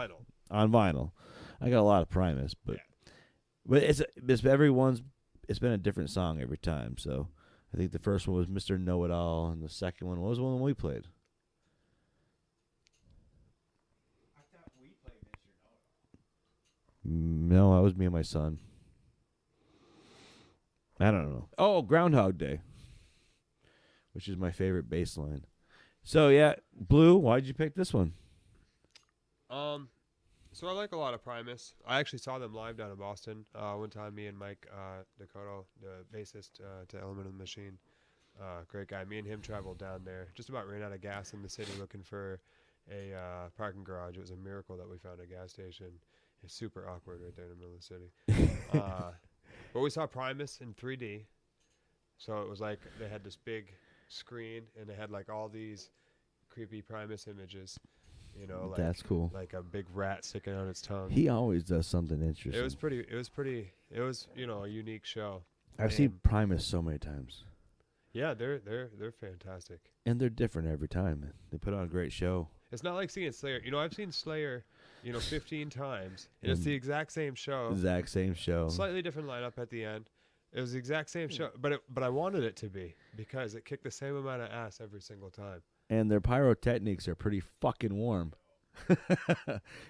on vinyl. I got a lot of Primus, but it's been a different song every time. So I think the first one was Mr. Know-It-All, and the second one was one we played. I thought we played Mr. Know-It-All. No, that was me and my son. I don't know. Oh, Groundhog Day, which is my favorite bass line. So yeah, Blue, why'd you pick this one? So I like a lot of Primus. I actually saw them live down in Boston. One time, me and Mike Dakota, the bassist to Element of the Machine, great guy. Me and him traveled down there. Just about ran out of gas in the city looking for a parking garage. It was a miracle that we found a gas station. It's super awkward right there in the middle of the city. But we saw Primus in 3D. So it was like they had this big screen, and they had like all these creepy Primus images. You know, like, that's cool. Like a big rat sticking out its tongue. He always does something interesting. It was you know, a unique show. I've seen Primus so many times. Yeah, they're fantastic. And they're different every time. They put on a great show. It's not like seeing Slayer. You know, I've seen Slayer, 15 times. And it's the exact same show. Exact same show. Slightly different lineup at the end. It was the exact same show, but I wanted it to be because it kicked the same amount of ass every single time. And their pyrotechnics are pretty fucking warm.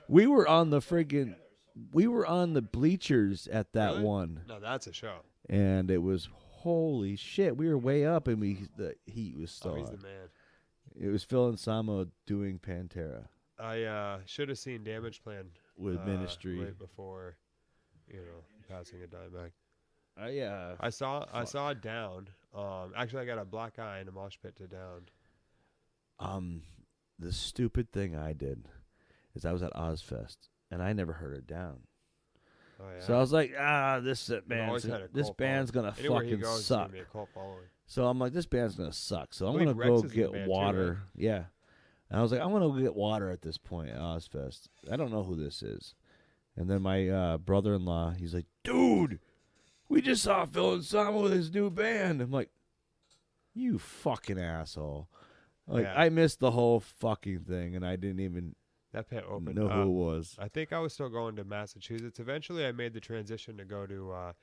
We were on the bleachers at that Really? one. No, that's a show. And it was holy shit. We were way up, and the heat was still Oh, he's on. the man. It was Phil Anselmo doing Pantera. I should have seen Damage Plan With Ministry. right before, passing a dime back. Yeah. I saw Down. Actually, I got a black eye in a mosh pit to Down. The stupid thing I did is I was at Ozfest, and I never heard it Down. Oh, yeah. So I was like, this always had a band's cult gonna following. Anywhere he fucking goes, suck. it's gonna be a cult following. So I'm like, this band's gonna suck. So I'm believe gonna Rex go is in the get band too, water. right? Yeah. And I was like, I'm gonna go get water at this point at Ozfest. I don't know who this is. And then my brother-in-law, he's like, dude, we just saw Phil Anselmo with his new band. I'm like, you fucking asshole. Like Yeah. I missed the whole fucking thing, and I didn't even That pit opened know up. who it was. I think I was still going to Massachusetts. Eventually, I made the transition to go to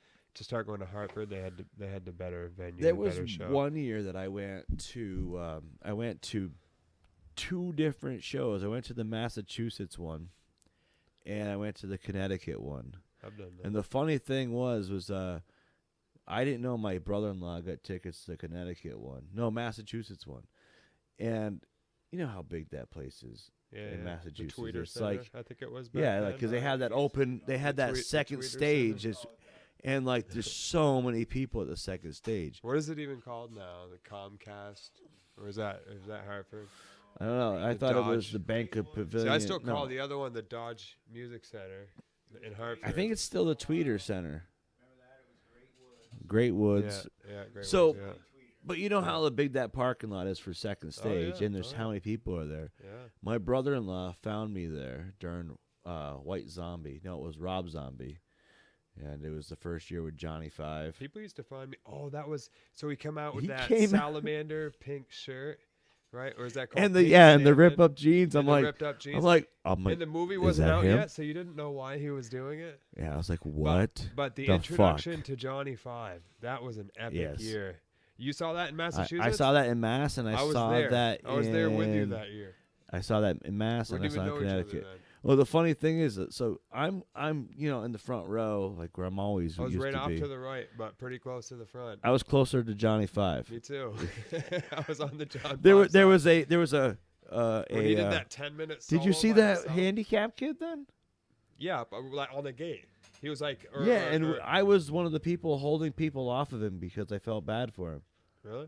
start going to Hartford. They had the better venue. There the was better show. one year that I went to 2 different shows. I went to the Massachusetts one, and I went to the Connecticut one. I've done that. And the funny thing was I didn't know my brother-in-law got tickets to the Connecticut one. No, Massachusetts one. And you know how big that place is in Massachusetts. The Tweeter It's Center, like I think it was. Back yeah, then. like because they had that open. They had that second Tweeter stage. Center. And like there's so many people at the second stage. What is it even called now? The Comcast, or is that Hartford? I don't know. I The thought it was Dodge. the Bank Pavilion. See, I still call No. the other one the Dodge Music Center in Hartford. I think it's still the Tweeter Center. Great Woods. Yeah, Great So, Woods, yeah. but you know how big that parking lot is for second stage, yeah. and there's how many people are there. Yeah. My brother-in-law found me there during White Zombie. No, it was Rob Zombie, and it was the first year with Johnny Five. People used to find me. Oh, that was so he came out with He that came out- salamander pink shirt, right? Or is that called? And the Pink and the Salmon? rip up jeans. And I'm the like, ripped up jeans. I'm like, and the movie is wasn't that out him? yet, so you didn't know why he was doing it. Yeah, I was like, what? But the the introduction fuck? to Johnny Five, that was an epic Yes. year. You saw that in Massachusetts? I saw that in Mass, and I was saw there. that. I was there with you in- that year. I saw that in Mass, We and I didn't saw even it in know each other Connecticut. then. Well, the funny thing is that so I'm in the front row, like where I'm always I was used right to off be. to the right, but pretty close to the front. I was closer to Johnny Five. Me too. I was on the John. There Five was side. there was a when he did that 10-minute. Did you solo see by that himself. handicap kid then? Yeah, but like on the gate. He was like. I was one of the people holding people off of him because I felt bad for him. Really?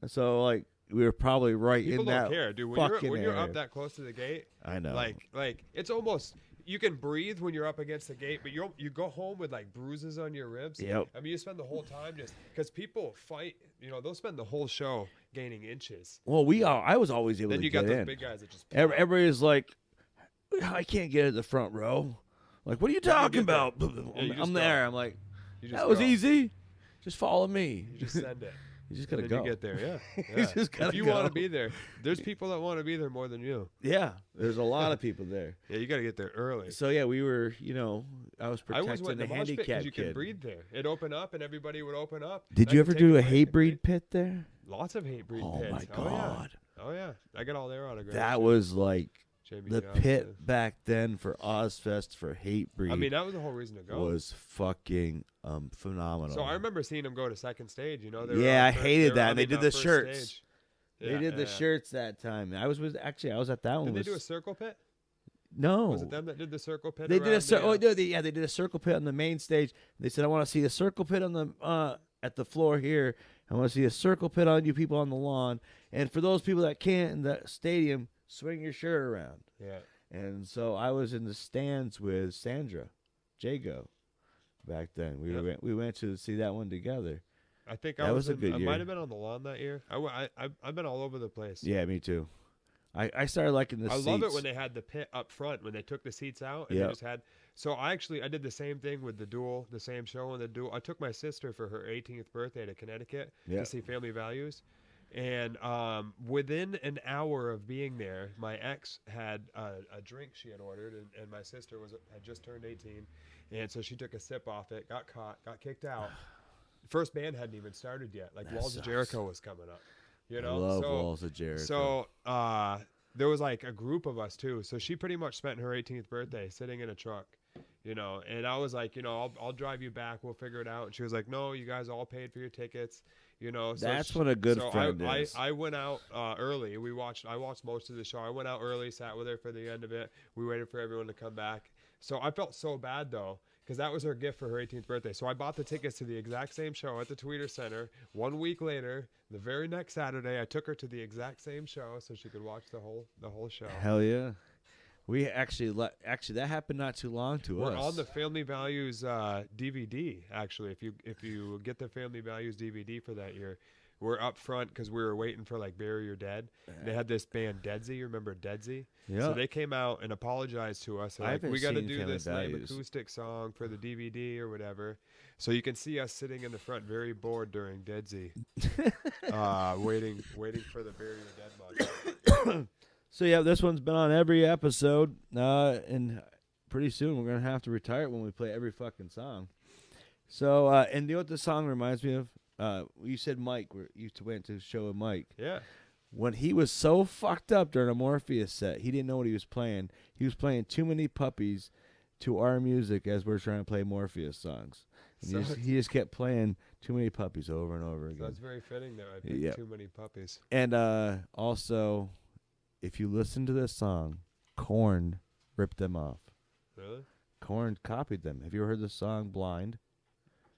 And so like we were probably right People in don't that care, dude. fucking When you're area. up that close to the gate, I know. Like it's almost you can breathe when you're up against the gate, but you go home with like bruises on your ribs. Yep. I mean, you spend the whole time just because people fight. You know, they'll spend the whole show gaining inches. Well, I was always able Then to you get got those in. big guys that just. Everybody's like, I can't get at the front row. Like, what are you talking about? Yeah, you just I'm there. go. I'm like, You just that was go. easy. Just follow me. You just send it. You just And gotta then go. You get there, yeah. You yeah. just gotta if you go. want to be there, there's people that want to be there more than you. Yeah, there's a lot of people there. Yeah, you got to get there early. So yeah, we were, I was I always protecting went the to mosh pit handicap because you kid. can breathe there. It opened up and everybody would open up. Did I you could ever take do a break, hate break. breed pit there? Lots of hate breed Oh pits. my God. Oh yeah. I got all their autographs. That too. was like Jamie the Johnson. pit back then for Ozfest for hate breed. I mean, that was the whole reason to go. was fucking phenomenal. So I remember seeing them go to second stage. You know, they were Yeah, on I first- hated were that. on And they did the first shirts. stage. They Yeah, did the yeah. shirts that time. I was at that one. Did they do a circle pit? No. Was it them that did the circle pit? They did a around circle. the, They did a circle pit on the main stage. They said, "I want to see a circle pit on the at the floor here. I want to see a circle pit on you people on the lawn. And for those people that can't in the stadium, swing your shirt around." Yeah. And so I was in the stands with Sandra Jago back then. We went to see that one together. I think That I was a good I year. might have been on the lawn that year. I've been all over the place. Yeah, me too. I started liking the I seats. love it when they had the pit up front when they took the seats out and Yep. they just had. So I did the same thing with the same show on the Duel. I took my sister for her 18th birthday to Connecticut Yep. to see Family Values, and within an hour of being there, my ex had a drink she had ordered, and my sister had just turned 18, and so she took a sip off it, got caught, got kicked out. First band hadn't even started yet. Like That Walls sucks. of Jericho was coming up. You know, I love so, Walls of Jericho. So there was like a group of us too. So she pretty much spent her 18th birthday sitting in a truck, you know. And I was like, I'll drive you back. We'll figure it out. And she was like, no, you guys all paid for your tickets, you know. So That's what a good friend I, is. I went out early. I watched most of the show. I went out early, sat with her for the end of it. We waited for everyone to come back. So I felt so bad though, because that was her gift for her 18th birthday. So I bought the tickets to the exact same show at the Tweeter Center. 1 week later, the very next Saturday, I took her to the exact same show so she could watch the whole show. Hell yeah. We actually that happened not too long to us. We're on the Family Values DVD. Actually, if you get the Family Values DVD for that year, were up front because we were waiting for like Bury Your Dead. They had this band Deadsy. Remember Deadsy? Yeah. So they came out and apologized to us. Like, haven't we got to seen do Family this lame Values. acoustic song for the DVD or whatever. So you can see us sitting in the front, very bored during Deadsy, waiting for the Bury Your Dead module. So yeah, this one's been on every episode, and pretty soon we're gonna have to retire it when we play every fucking song. So, and you know what this song reminds me of? You said Mike. You went to a show with Mike. Yeah. When he was so fucked up during a Morpheus set, he didn't know what he was playing. He was playing Too Many Puppies to our music as we're trying to play Morpheus songs. And he just kept playing Too Many Puppies over and over again. So that's very fitting that I picked Too Many Puppies. And also, if you listen to this song, Korn ripped them off. Really? Korn copied them. Have you ever heard the song Blind?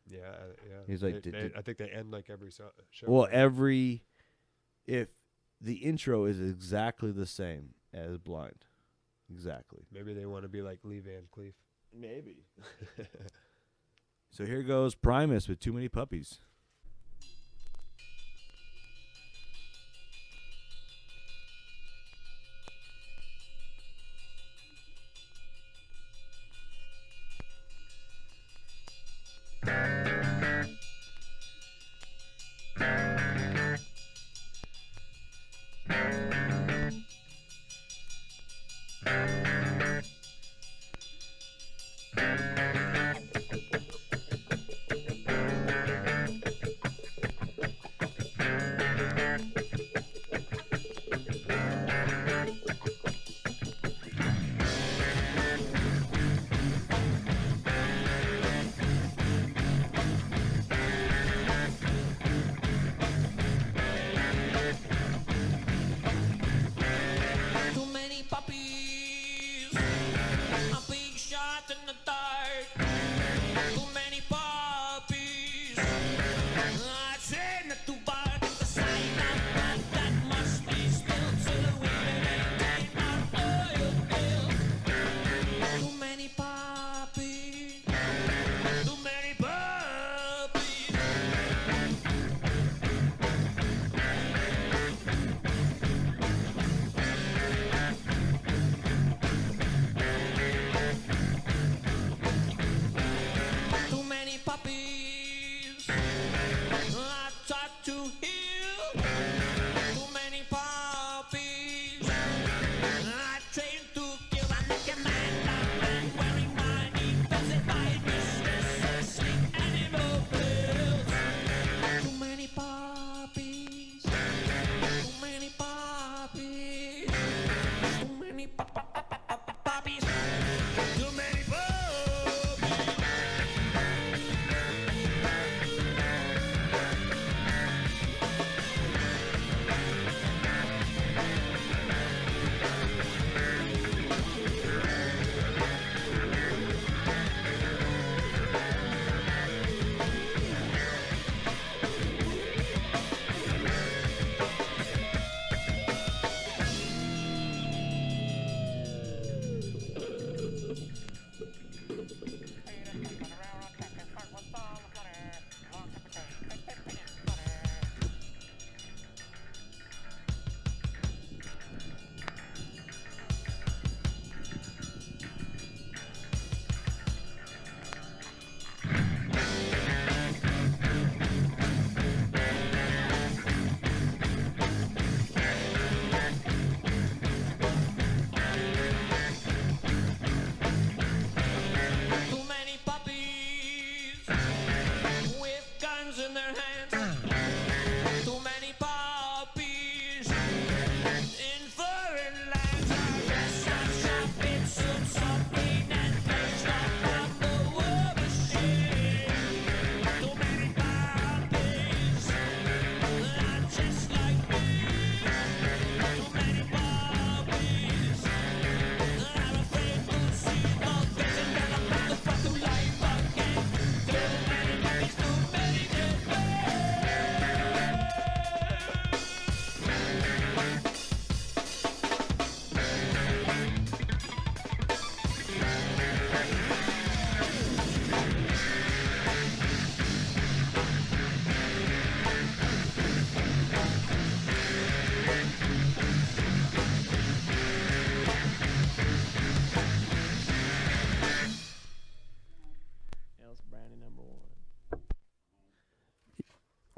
Yeah, yeah. He's like, I think they end like every show. Well, if the intro is exactly the same as Blind. Exactly. Maybe they want to be like Lee Van Cleef. Maybe. So here goes Primus with Too Many Puppies.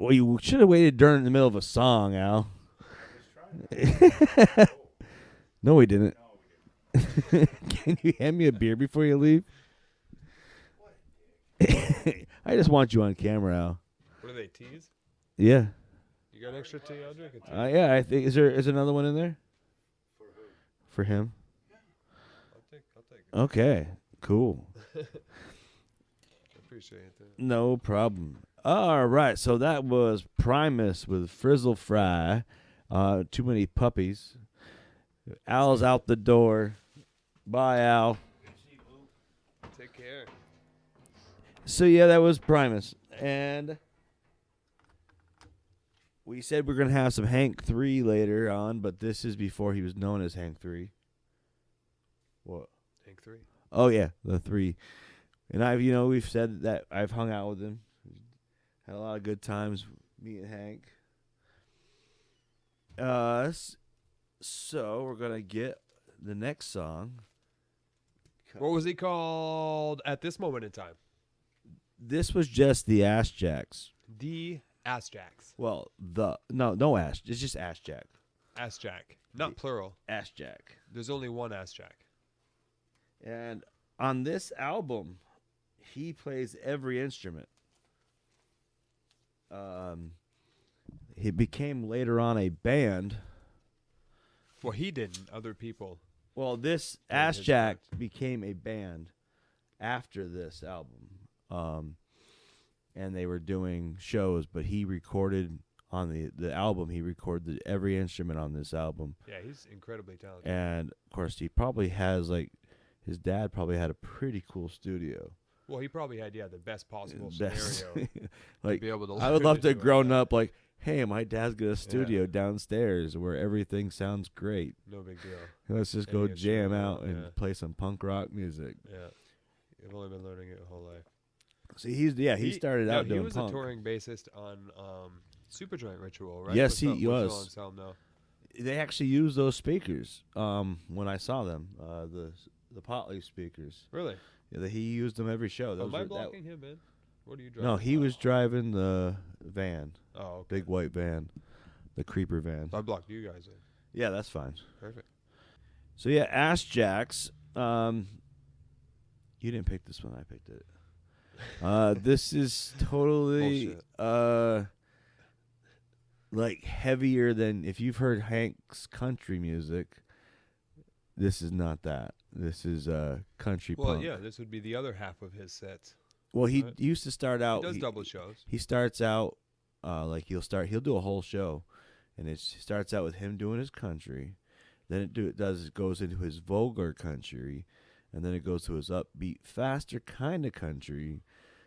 Well, you should have waited during the middle of a song, Al. No, we didn't. Can you hand me a beer before you leave? I just want you on camera, Al. What are they, teas? Yeah. You got extra tea? I'll drink a tea. Yeah, I think is there another one in there? For who? For him. I'll take it. Okay, cool. Appreciate that. No problem. All right, so that was Primus with Frizzle Fry. Too many puppies. Al's out the door. Bye, Al. Take care. So yeah, that was Primus, and we said we're gonna have some Hank 3 later on, but this is before he was known as Hank 3. What? Hank 3. Oh yeah, the 3. And we've said that I've hung out with him, had a lot of good times meeting Hank. So we're gonna get the next song. What was he called at this moment in time? This was just the Assjacks. The Assjacks. Well, no Ass. It's just Assjack. Assjack, not plural. Assjack. There's only one Assjack. And on this album, he plays every instrument. He became later on a band. Well, he didn't. Other people. Well, this Assjack became a band after this album. And they were doing shows, but he recorded on the album. He recorded every instrument on this album. Yeah, he's incredibly talented. And of course, he probably has his dad probably had a pretty cool studio. Well, he probably had the best possible scenario. Like, to be able to I would love to have do grown that. up like, hey, my dad's got a studio downstairs where everything sounds great. No big deal. Let's just go jam out and play some punk rock music. Yeah, I've only been learning it your whole life. See, he started out doing punk. He was punk. a touring bassist on Superjoint Ritual, right? Yes, he With was. Phil Anselmo. They actually used those speakers when I saw them, the Potley speakers. Really? Yeah, he used them every show. Am I blocking him in? What are you driving? No, he was driving the van. Oh, okay. Big white van, the creeper van. So I blocked you guys in. Yeah, that's fine. Perfect. So yeah, Assjacks. You didn't pick this one. I picked it. This is totally like heavier than if you've heard Hank's country music. This is not that. This is country punk. Well, yeah, this would be the other half of his sets. Well, he used to start out. He does double shows. He starts out he'll do a whole show, and it starts out with him doing his country. Then it goes into his vulgar country, and then it goes to his upbeat, faster kind of country.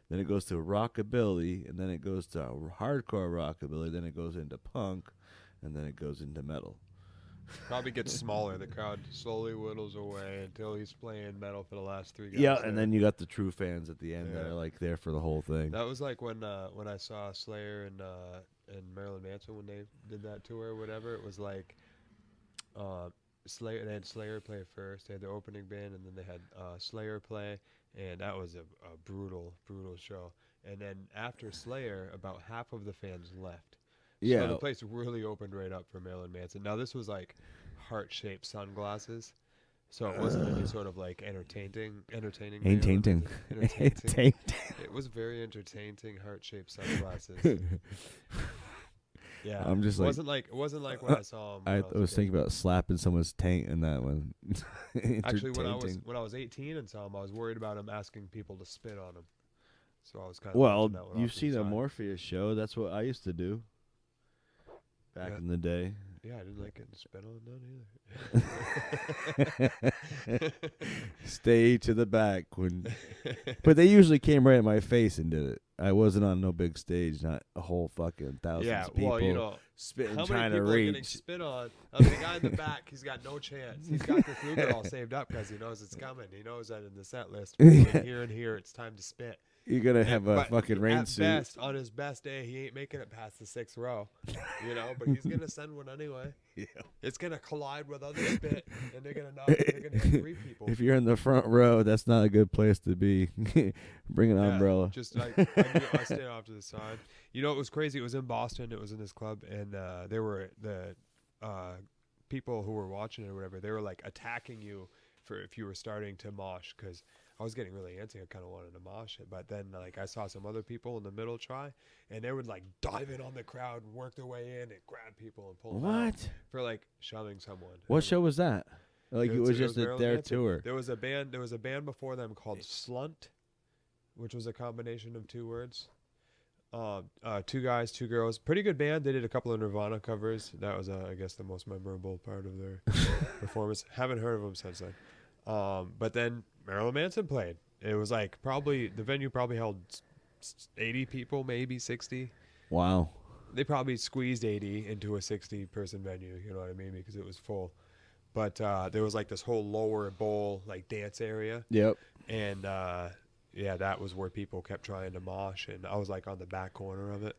Then it goes to rockabilly, and then it goes to hardcore rockabilly. Then it goes into punk, and then it goes into metal. Probably gets smaller. The crowd slowly whittles away until he's playing metal for the last 3 guys. Yeah, and then you got the true fans at the end that are there for the whole thing. That was like when I saw Slayer and Marilyn Manson when they did that tour or whatever. It was like Slayer. They had Slayer play first. They had their opening band, and then they had Slayer play, and that was a brutal show. And then after Slayer, about half of the fans left. Yeah. So the place really opened right up for Marilyn Manson. Now this was like heart-shaped sunglasses, so it wasn't any sort of like entertaining. Entertaining. It was very entertaining heart-shaped sunglasses. Yeah, I'm just it wasn't like when I saw him. I was thinking about slapping someone's taint in that one. Actually, when I was 18 and saw him, I was worried about him asking people to spit on him. So I was kind of you've seen a Morpheus show. That's what I used to do. Back in the day. Yeah, I didn't like getting spit on none either. Stay to the back but they usually came right in my face and did it. I wasn't on no big stage, not a whole fucking thousands of people spitting, trying to reach. How many people are getting spit on? I mean, the guy in the back, he's got no chance. He's got the Luger all saved up because he knows it's coming. He knows that in the set list, here and here, it's time to spit. You're gonna have a But fucking rain at suit. best, on his best day, he ain't making it past the 6th row. But he's gonna send one anyway. Yeah. It's gonna collide with other spit, and they're gonna hit 3 people. If you're in the front row, that's not a good place to be. Bring an umbrella. Just like I stayed off to the side. It was crazy. It was in Boston. It was in this club, and there were the people who were watching it or whatever. They were like attacking you for if you were starting to mosh, because I was getting really antsy. I kind of wanted to mosh it, but then like I saw some other people in the middle try, and they would like dive in on the crowd, work their way in, and grab people and pull them out for like shoving someone. What show was that? Like it was just Marilyn their Manson. tour. There was a band before them called Slunt, which was a combination of 2 words. 2 guys, 2 girls. Pretty good band. They did a couple of Nirvana covers. That was, I guess, the most memorable part of their performance. Haven't heard of them since then. But then Marilyn Manson played. It was like the venue probably held 80 people, maybe 60. Wow. They probably squeezed 80 into a 60-person venue. You know what I mean? Because it was full. But there was like this whole lower bowl like dance area. Yep. And that was where people kept trying to mosh, and I was like on the back corner of it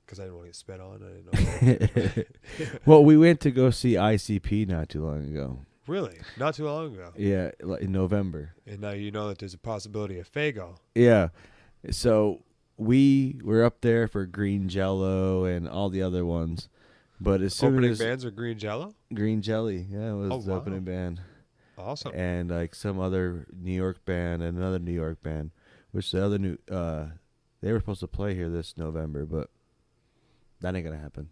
because I didn't want to get spit on. I didn't know. Well, we went to go see ICP not too long ago. Really? Not too long ago. Yeah, like in November. And now you know that there's a possibility of Fago. Yeah. So we were up there for Green Jello and all the other ones. But as soon Opening as bands are Green Jello? Green Jelly, yeah, it was the wow. opening band. Awesome. And like some other New York band and another New York band, which the other they were supposed to play here this November, but that ain't gonna happen.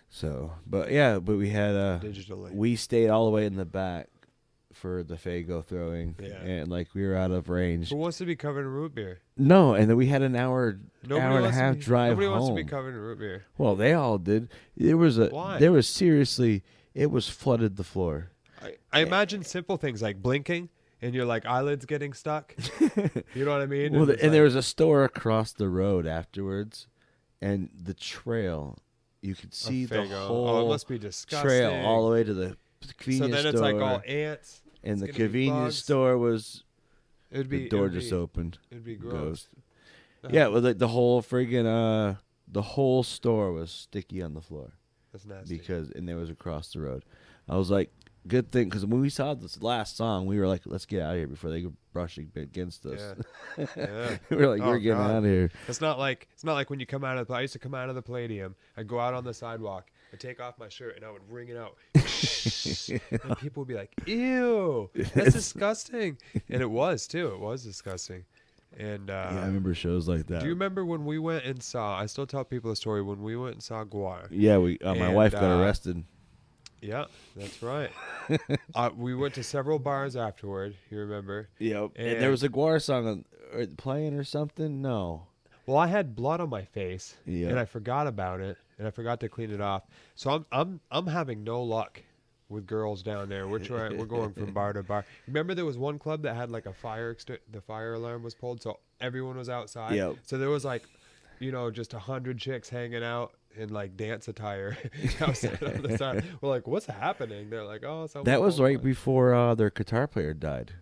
So, but we had digitally. We stayed all the way in the back for the Fago throwing, and like we were out of range. Who wants to be covered in root beer? No, and then we had an hour and a half drive Nobody home. wants to be covered in root beer. Well, they all did. Why? It was flooded the floor. I imagine simple things like blinking and your like eyelids getting stuck. You know what I mean? Well, and there was a store across the road afterwards, and the trail, you could see the whole Oh, it must be disgusting. trail all the way to the convenience store. So then it's like all ants. And the it's gonna be convenience bugs. store was, The door just opened. It'd be gross. Yeah, well, the whole friggin' the whole store was sticky on the floor. That's nasty. And it was across the road. I was like, good thing, because when we saw this last song, we were like, let's get out of here before they go brushing against us. Yeah. We were like, we're getting out of here. It's not like when you come out of I used to come out of the Palladium. I'd go out on the sidewalk. I'd take off my shirt and I would wring it out. And people would be like, ew, that's disgusting. And it was too. It was disgusting. And I remember shows like that. Do you remember when we went and saw, I still tell people the story, when we went and saw Guar. Yeah, my wife got arrested. Yeah, that's right. We went to several bars afterward. You remember? Yep. And there was a Guar song playing or something. No. Well, I had blood on my face, yeah, and I forgot about it, and I forgot to clean it off. So I'm having no luck with girls down there. We're going from bar to bar. Remember, there was one club that had like the fire alarm was pulled, so everyone was outside. Yep. So there was like, just 100 chicks hanging out in like dance attire outside on the side. We're like, what's happening? They're like, oh, that was right before their guitar player died.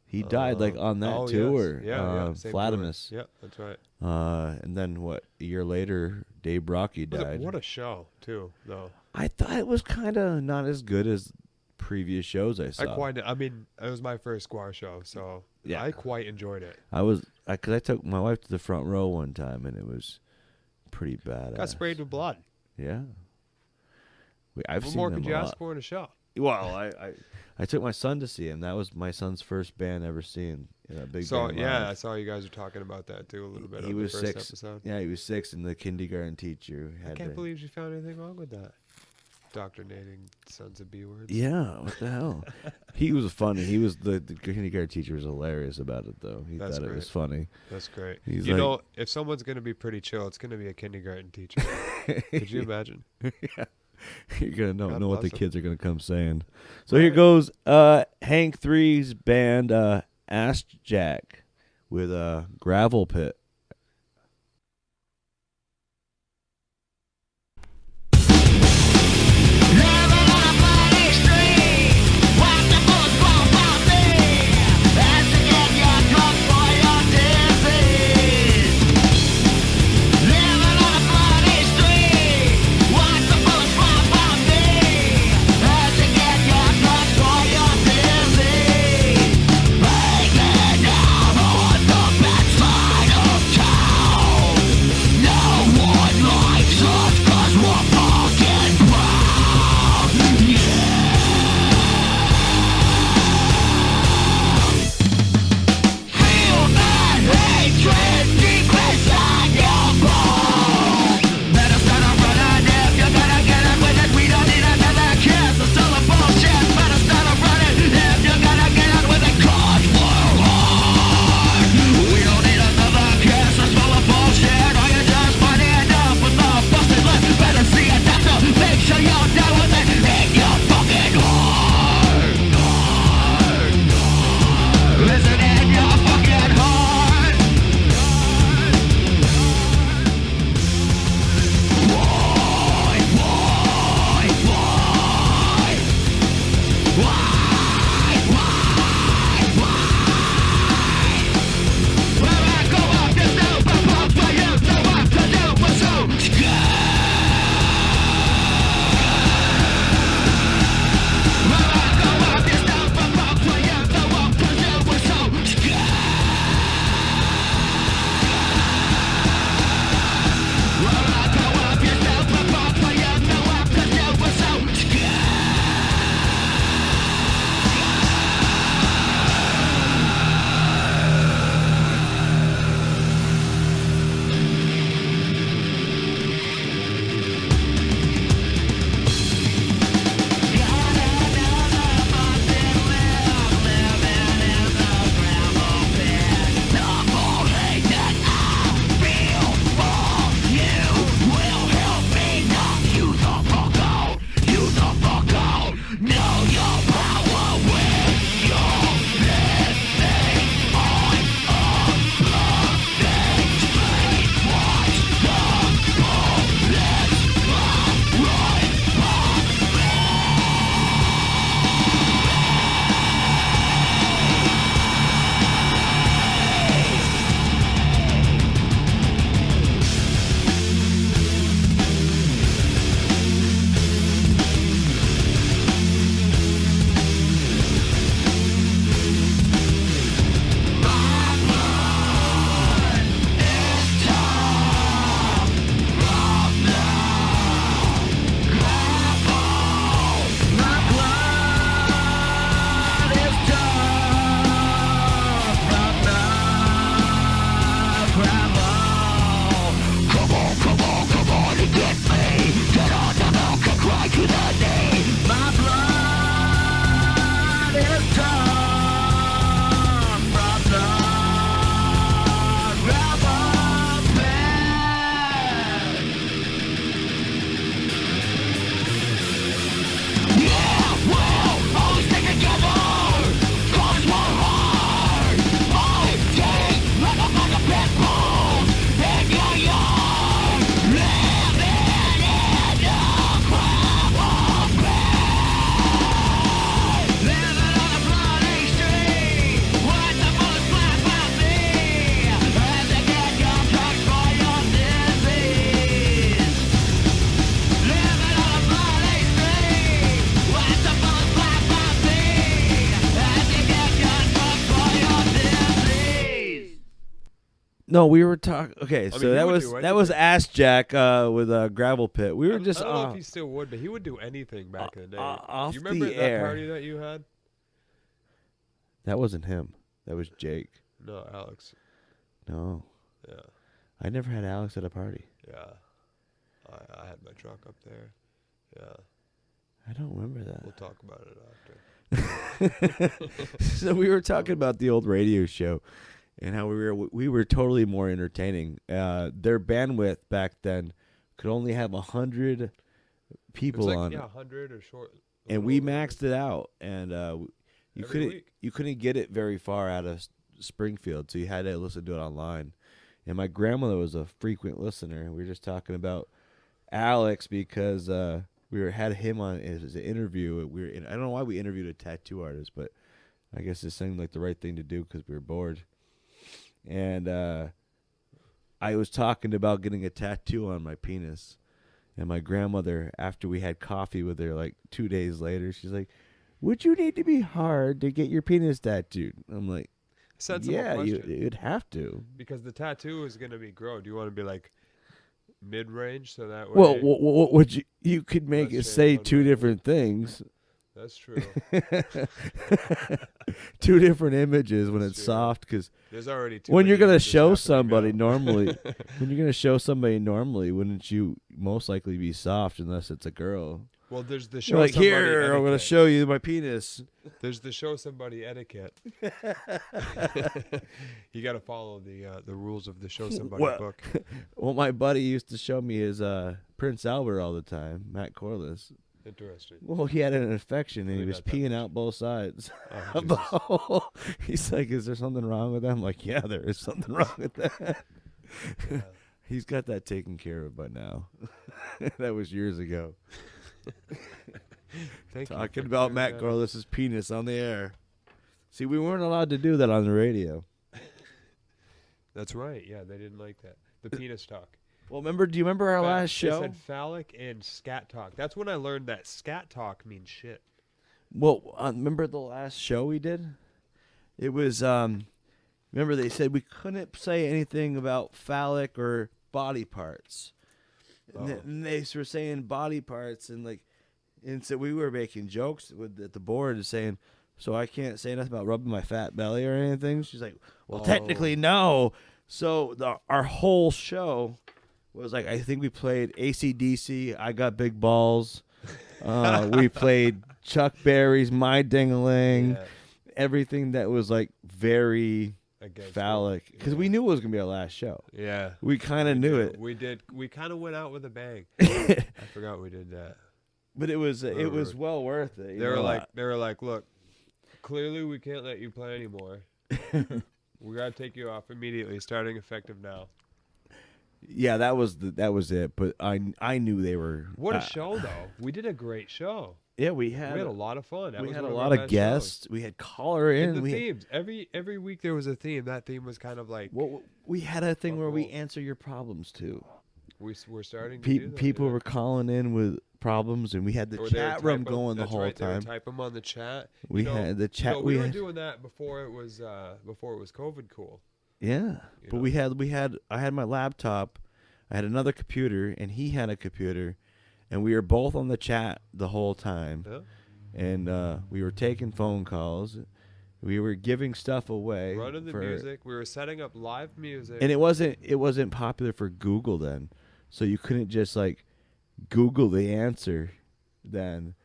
He died like on that tour. Yes. Flatimus. Yeah, that's right. And then a year later, Dave Brocky died. What a show, too, though. I thought it was kind of not as good as previous shows I saw. It was my first Guar show, so yeah, I quite enjoyed it. Because I took my wife to the front row one time, and it was pretty bad. Got sprayed with blood. Yeah. I've seen more them could you a ask lot. for in a show? Well, I took my son to see him. That was my son's first band ever seen in a big band. Yeah, I saw you guys were talking about that too a little bit. He on was the first 6. Episode. Yeah, he was 6, and the kindergarten teacher had. I can't believe you found anything wrong with that. Doctrinating sons of B words. Yeah, what the hell? He was funny. He was the kindergarten teacher was hilarious about it though. He thought it was funny. That's great. He's if someone's gonna be pretty chill, it's gonna be a kindergarten teacher. Could you imagine? Yeah. You're gonna know what the kids are gonna come saying. So here goes Hank 3's band Assjack with Gravel Pit. Watch the bullets bomb out there. As to get your drug for your day. No, we were talking. Okay, mean, so he that would was do that was Assjack with a gravel pit. We were just I don't know if he still would, but he would do anything back in the day. off You remember the that air. party that you had? That wasn't him. That was Jake. No, Alex. No, Yeah, I never had Alex at a party. yeah. I had my truck up there. Yeah, I don't remember that. we'll talk about it after. So we were talking about the old radio show and how we were totally more entertaining. Their bandwidth back then could only have 100 It people was like, on yeah, it, 100 or short. and we maxed it out. And Every you week. couldn't get it very far out of Springfield, so you had to listen to it online. And my grandmother was a frequent listener. We were just talking about Alex because had him on as an interview. I don't know why we interviewed a tattoo artist, but I guess it seemed like the right thing to do because we were bored. And I was talking about getting a tattoo on my penis. And my grandmother, after we had coffee with her like 2 days later, she's like, "Would you need to be hard to get your penis tattooed?" I'm like, Sensible "Yeah, question. you'd have to." Because the tattoo is going to be grow. Do you want to be like mid-range so that way? Well, what would you could make it Let's say change two one different things. That's true. Two different images when it's true. soft, because There's already too when you're many gonna images show happening somebody now. normally, wouldn't you most likely be soft unless it's a girl? Well, there's the show You're like, somebody here, I'm gonna etiquette. show you my penis. There's the show somebody etiquette. You got to follow the rules of the show somebody Well- book. Well, my buddy used to show me his Prince Albert all the time, Matt Corliss. Interesting. Well, he had an infection and he Really was not that peeing out both sides Oh, of the Jesus. hole. He's like, "Is there something wrong with that?" I'm like, "Yeah, there is something wrong with that." Yeah. He's got that taken care of by now. That was years ago. Thank you Talking for about clearing Matt that up. Corliss's penis on the air. See, we weren't allowed to do that on the radio. That's right. Yeah, they didn't like that. The penis talk. Well, do you remember our last They show? said phallic and scat talk. That's when I learned that scat talk means shit. Well, remember the last show we did? It was, remember they said we couldn't say anything about phallic or body parts. And they were saying body parts, and so we were making jokes at the board saying, "So I can't say nothing about rubbing my fat belly or anything?" She's like, "Well, technically, no." So our whole show was like, I think we played AC/DC, I Got Big Balls. We played Chuck Berry's My Ding-a-Ling. Yeah. Everything that was like very Against phallic. Because we knew it was going to be our last show. Yeah. We kind of knew it. We did. We kind of went out with a bang. I forgot we did that. But it was well worth it. They were like, look, clearly we can't let you play anymore. We gotta take you off immediately, starting effective now. Yeah, that was it. But I knew they were. What a show, though! We did a great show. Yeah, we had a lot of fun. That we was had a one lot our of best guests. shows. We had caller in. And the themes. Every week there was a theme. That theme was kind of like. Well, we had a thing where we answer your problems too. We're starting to do that, People yeah. were calling in with problems, and we had the Or they would chat room type 'em- going the that's whole right, They time. would type them on the chat. We had the chat. We were had, doing that before it was COVID cool. yeah, but we had. I had my laptop. I had another computer, and he had a computer, and we were both on the chat the whole time. Yeah. And we were taking phone calls. We were giving stuff away. Running the music. We were setting up live music. And it wasn't popular for Google then, so you couldn't just like Google the answer. Then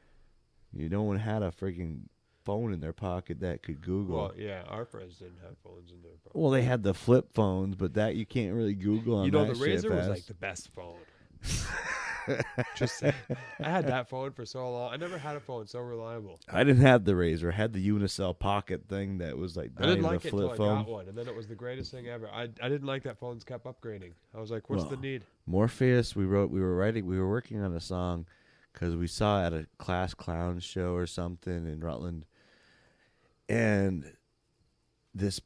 no one had a freaking phone in their pocket that could Google. Well, yeah, our friends didn't have phones in their pocket. Well, they had the flip phones, but that you can't really Google on. You know, that the Razor shit was fast. like the best phone. Just saying. I had that phone for so long. I never had a phone so reliable. I didn't have the Razor. I had the Unicell Pocket thing that was like. I didn't not like even it a until flip I phone. got one, and then it was the greatest thing ever. I didn't like that phones kept upgrading. I was like, what's the need? Morpheus. We were working on a song because we saw at a Class Clown show or something in Rutland, and this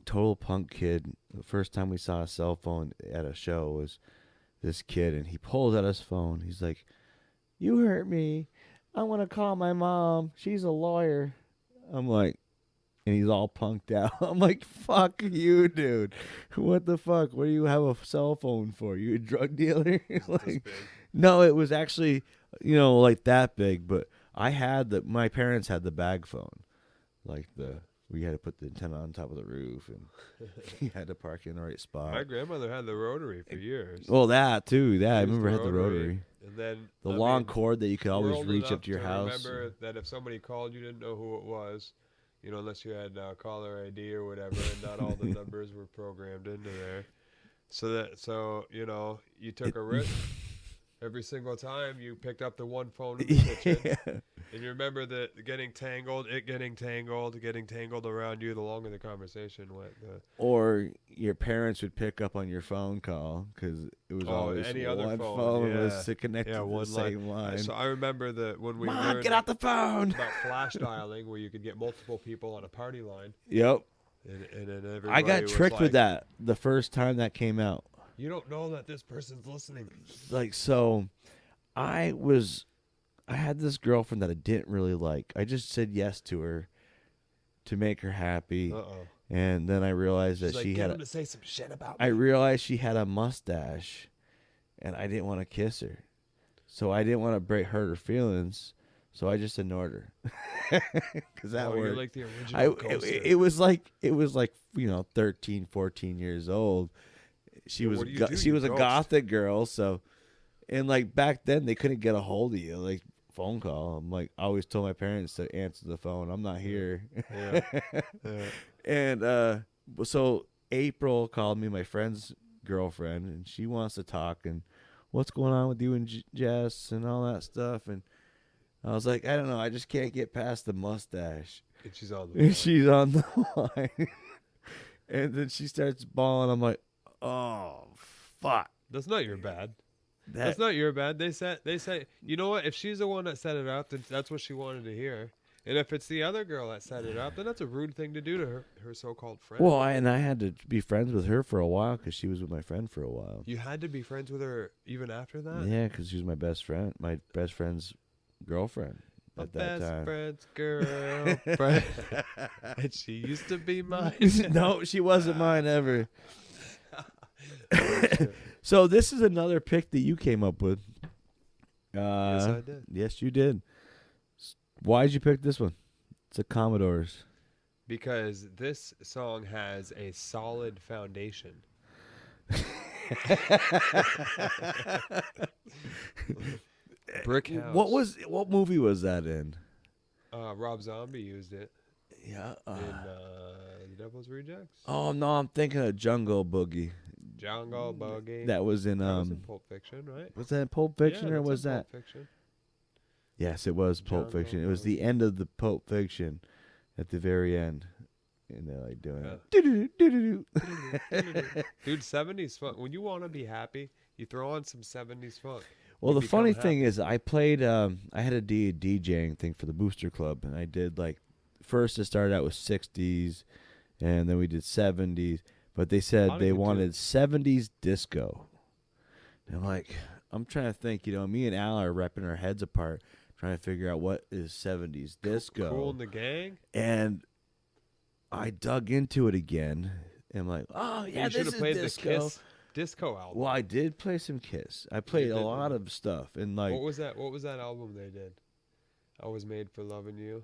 total punk kid. The first time we saw a cell phone at a show was this kid, and he pulls out his phone. He's like, "You hurt me. I want to call my mom. She's a lawyer." I'm like, and he's all punked out. I'm like, fuck you, dude. What the fuck? What do you have a cell phone for? You a drug dealer? Like, no, it was actually, like that big. But my parents had the bag phone, like we had to put the antenna on top of the roof, and you had to park in the right spot. My grandmother had the rotary for years. Well, that too. Yeah, I Used remember I the had the rotary. And then The long cord that you could always reach up to your house. Remember that if somebody called, you didn't know who it was, unless you had caller ID or whatever, and not all the numbers were programmed into there. So you took a risk every single time you picked up the one phone in the kitchen. And you remember that getting tangled around you the longer the conversation went. Or your parents would pick up on your phone call because it was always any one other phone was to connect to one the same line. So I remember that when we Mom, learned get out the phone about flash dialing, where you could get multiple people on a party line. Yep. And then everybody I got was tricked with like, that the first time that came out. You don't know that this person's listening. Like, so I had this girlfriend that I didn't really like. I just said yes to her to make her happy. And then I realized that she had to say some shit about I realized she had a mustache, and I didn't want to kiss her. So I didn't want to hurt her feelings. So I just ignored her. Because that worked. You're like the original ghoster. It was like 13, 14 years old. She was a gothic girl, so, and like back then they couldn't get a hold of you, like phone call. I'm like, I always told my parents to answer the phone. I'm not here. Yeah. And so April called me, my friend's girlfriend, and she wants to talk and what's going on with you and Jess and all that stuff. And I was like, I don't know, I just can't get past the mustache. And she's on the line. She's on the line. And then she starts bawling. I'm like, oh, fuck. That's not your bad. That's not your bad. They say, you know what? If she's the one that set it up, then that's what she wanted to hear. And if it's the other girl that set it up, then that's a rude thing to do to her so-called friend. Well, I had to be friends with her for a while because she was with my friend for a while. You had to be friends with her even after that? Yeah, because she was my best friend's girlfriend at that time. Best friend's girlfriend. And she used to be mine. No, she wasn't mine ever. So this is another pick that you came up with. Yes, I did. Yes, you did. Why'd you pick this one? It's a Commodores. Because this song has a solid foundation. Brick House. What movie was that in? Rob Zombie used it. Yeah. In The Devil's Rejects. Oh no, I'm thinking of Jungle Boogie. Jungle Boogie. That was in Pulp Fiction, right? Was that in Pulp Fiction or was that? Pulp Fiction. Yes, it was Pulp Fiction. It was the end of the Pulp Fiction, at the very end, and they're like doing it. Dude, 70s funk. When you want to be happy, you throw on some 70s funk. Well, the funny thing is, I played. I had a DJing thing for the Booster Club, and I did first it started out with 60s, and then we did 70s. But they said they wanted 70s disco. And I'm trying to think. Me and Al are ripping our heads apart, trying to figure out what is 70s disco. Cool in the Gang. And I dug into it again. And I'm like, oh yeah, this is played disco. The Kiss disco album. Well, I did play some Kiss. I played a lot of stuff. And what was that? What was that album they did? I Was Made for Loving You.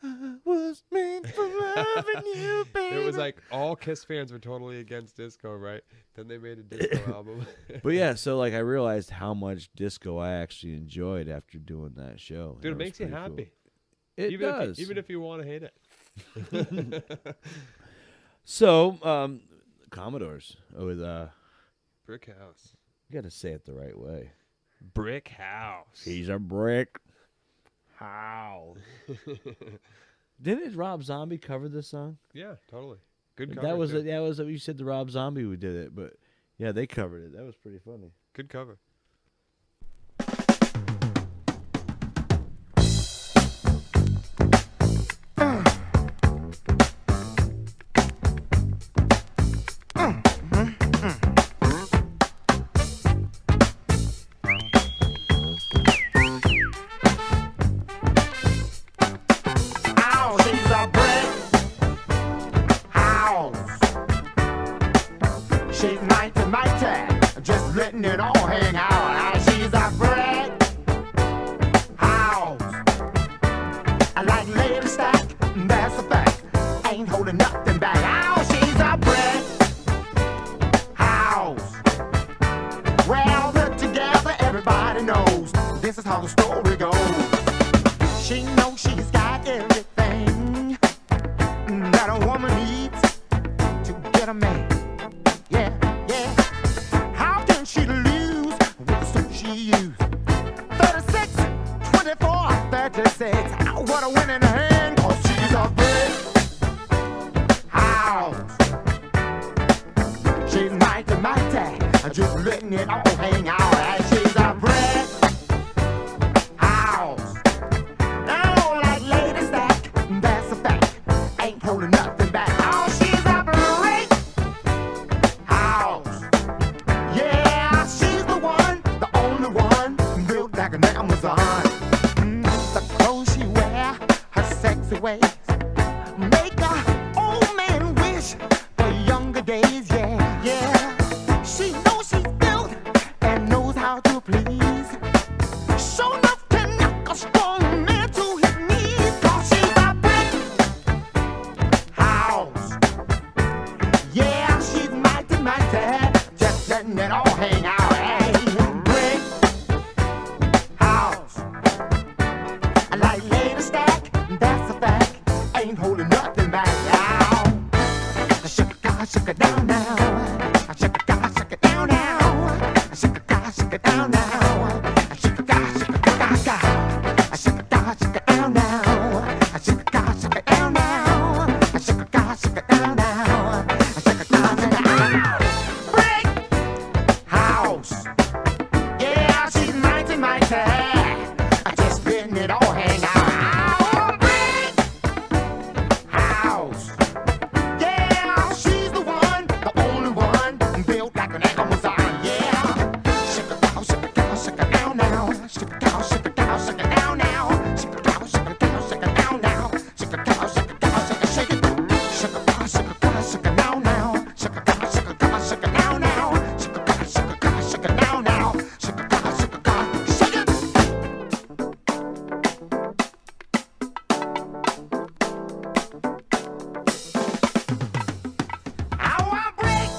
I was made for loving you, baby. It was like all Kiss fans were totally against disco, right? Then they made a disco album. But yeah, so I realized how much disco I actually enjoyed after doing that show. Dude, it makes you happy. Cool. It does. Even if you want to hate it. So, Commodores with Brick House. You got to say it the right way. Brick House. He's a brick house. Didn't Rob Zombie cover this song? Yeah, totally. Good cover. That was you said the Rob Zombie who did it, but yeah, they covered it. That was pretty funny. Good cover. this is how the story goes. She knows she's got everything that a woman needs to get a man. Yeah, yeah. How can she lose with the suit she used? 36, 24, 36. What a winning hand, 'cause she's a big house. She's mighty, mighty, just letting it all hang out. And she's a brick house. Now, like Lady Stack, that's a fact. Ain't holding nothing back. Oh, she's a brick house. Yeah, she's the one, the only one, built like an Amazon. The clothes she wear, her sexy ways, make a old man wish for younger days. Yeah, yeah. She knows she's built and knows how to please. Sure enough can knock a strong man to his knees. 'Cause she's a brick house. Yeah, she's mighty, mighty, just letting it all hang out. Hey, brick house. Like Lady Stack, that's a fact. Ain't holding nothing back now. Shake it down now. Shake it down now. Shake it down now. Shake it down now. Shake it down now. Shake it down now. Shake it down now. Shake it down. Brick house. Yeah, she's mighty, mighty. Just letting it all hang out. Brick house. Yeah, she's the one, the only one, built like an Amazon. Yeah. Shake it down, shake it down, shake it down now. Shake it down, shake it down, shake it down now. Shake it down, shake it down, shake it down now. Shake it down, shake it down, shake it, shake it. Shake it down, shake it down, shake it down now. Shake it down, shake it down, shake it down now. Shake it down, shake it down, shake it down now. Shake it down, shake it down, shake it. I want brick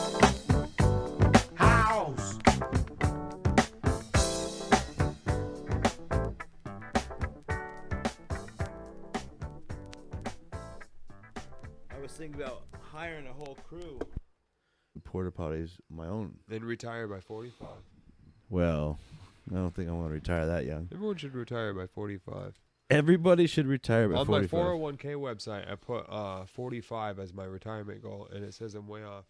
house. I was thinking about hiring a whole crew. Porta potties, my own. Then retire by 45. Well, I don't think I want to retire that young. Everyone should retire by 45. Everybody should retire by On 45. my 401k website, I put 45 as my retirement goal, and it says I'm way off.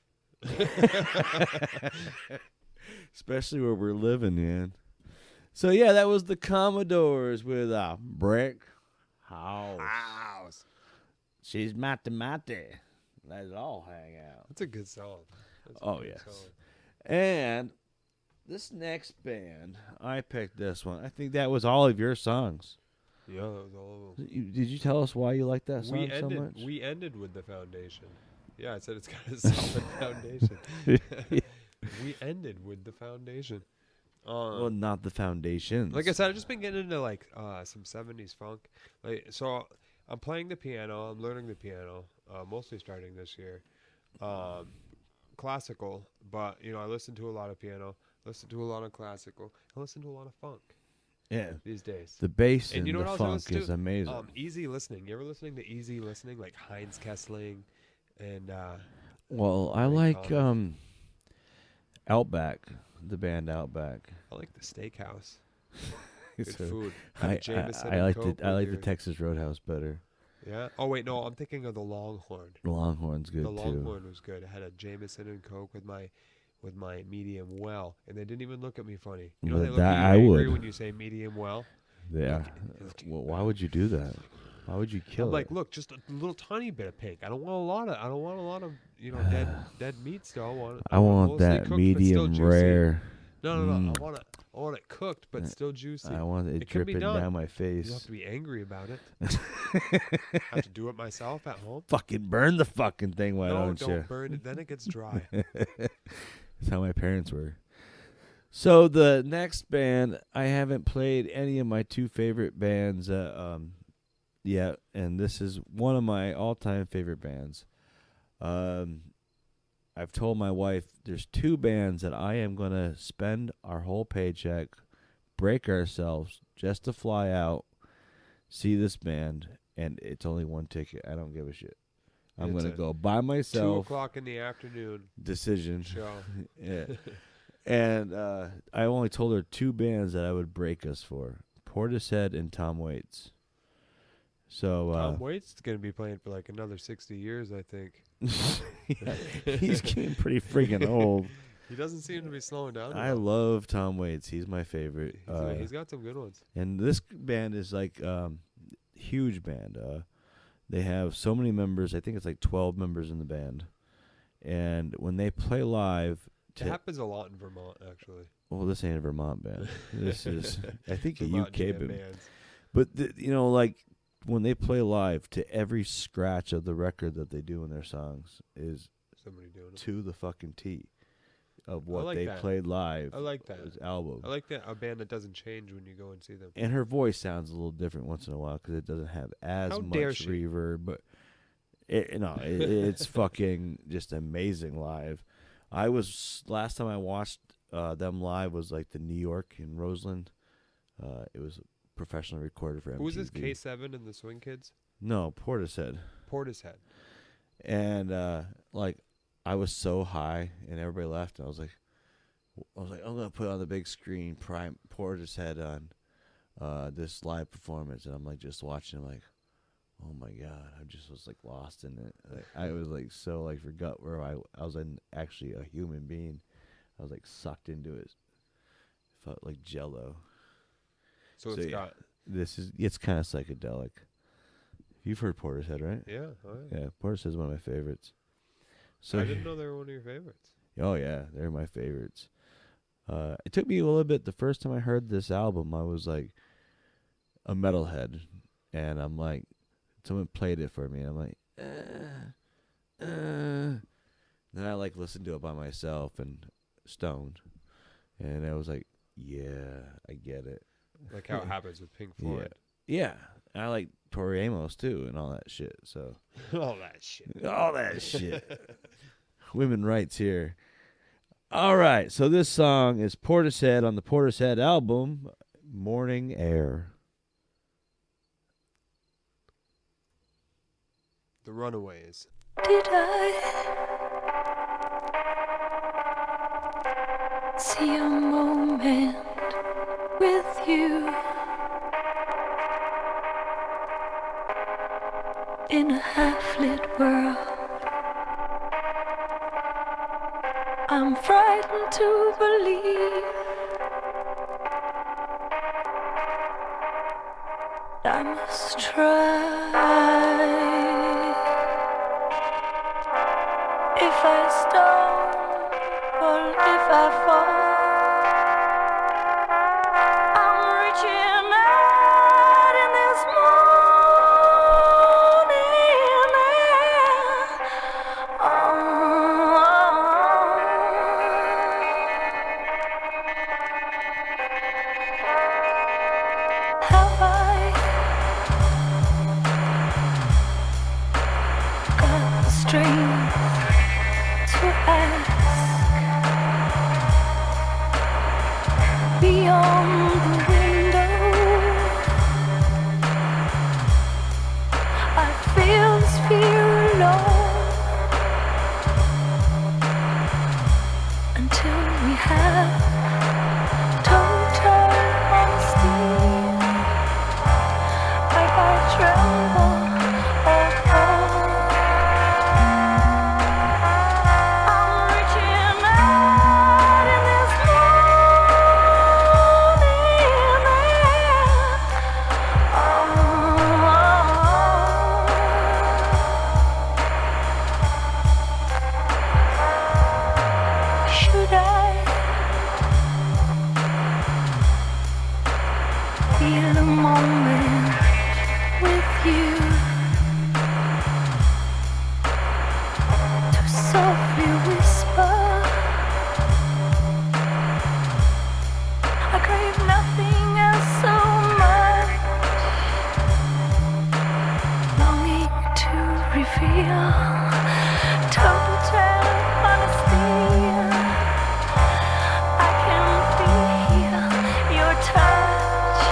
Especially where we're living, man. So, yeah, that was the Commodores with a brick house. She's mighty, mighty. Let it all hang out. That's a good song. That's a Oh, good yes. song. And this next band, I picked this one. I think that was all of your songs. Yeah, that was all of them. Did you tell us why you like that song so much? We ended with the foundation. Yeah, I said it's got a solid foundation. We ended with the foundation. Well, not the foundations. Like I said, I've just been getting into like some 70s funk. Like, so I'm playing the piano. I'm learning the piano, mostly starting this year. Classical, but you know, I listen to a lot of piano, listen to a lot of classical, I listen to a lot of funk. Yeah, these days. The bass and and you know the what else I funk listen is to? amazing. Easy listening. You ever listening to easy listening, like Heinz Kessling, and Well, I like Outback, the band Outback. I like the Steakhouse. Good Good food. I Have a Jameson I and like Coke the I with like the your- Texas Roadhouse better. Yeah. Oh wait, no, I'm thinking of the Longhorn. The Longhorn's good The too. Longhorn was good. I had a Jameson and Coke with my medium well, and they didn't even look at me funny. You know, But they look at that you I angry would. when you say medium well. Yeah. Well, why would you do that? Why would you kill I'm like, it? look, just a little tiny bit of pink. I don't want a lot of you know, dead meat still. I want mostly that cooked, but still medium juicy. rare. No. Mm. I want it cooked, but still juicy. I want it can be dripping done. down my You face. don't have to be angry about it. I have to do it myself at home. Fucking burn the fucking thing, why No, don't you? don't burn it. Then it gets dry. That's how my parents were. So the next band, I haven't played any of my two favorite bands yet, and this is one of my all-time favorite bands. I've told my wife there's two bands that I am going to spend our whole paycheck, break ourselves just to fly out, see this band, and it's only one ticket. I don't give a shit. I'm It's gonna a go by 2 myself. o'clock in the afternoon Decision. show. Yeah. And I only told her 2 bands that I would break us for: Portishead and Tom Waits. So Tom Waits is gonna be playing for like another 60 years, I think. yeah, he's getting pretty freaking old. He doesn't seem to be slowing down. I love Tom Waits. He's my favorite. He's got some good ones. And this band is like huge band. They have so many members. I think it's like 12 members in the band. And when they play live, It happens a lot in Vermont, actually. well, this ain't a Vermont band. This is, I think, a Vermont UK jam band. bands. But you know, like when they play live, to every scratch of the record that they do in their songs is Somebody doing it. to the fucking T of what like they that. played live. I like that. This album. I like that a band that doesn't change when you go and see them. And her voice sounds a little different once in a while because it doesn't have as How much dare she. reverb. But it's fucking just amazing live. Last time I watched them live was like the New York in Roseland. It was professionally recorded for MTV. Who was this, K7 and the Swing Kids? No, Portishead. Portishead. And like I was so high and everybody left. And I was like, I'm gonna put on the big screen Portishead on this live performance, and I'm like just watching. I'm like, oh my god, I just was like lost in it. Like, I was like so like forgot where I was actually a human being. I was like sucked into it. Felt like Jello. So it's got. It's kind of psychedelic. You've heard Portishead, right? Yeah. Oh, yeah. Yeah, Portishead's one of my favorites. So I didn't know they were one of your favorites. Oh yeah, they're my favorites. It took me a little bit. The first time I heard this album, I was like a metalhead, and I'm like, someone played it for me, and I'm like, Then I like listened to it by myself and stoned, and I was like, yeah, I get it. Like how it happens with Pink Floyd. Yeah. I like Tori Amos too, and all that shit. So All that shit. all that shit. Women rights here. All right, so this song is Portishead on the Portishead album, Morning Air. The Runaways. Did I see a moment with you in a half-lit world? I'm frightened to believe I must try. If I stumble, if I fall, I'm reaching out in this Have I got the strength to ask beyond the window? I feel this fear alone until we have total honesty. Like I tremble, I'm reaching out in this should I feel a moment with you to softly whisper? I crave nothing else so much, longing to reveal total honesty. I can feel your touch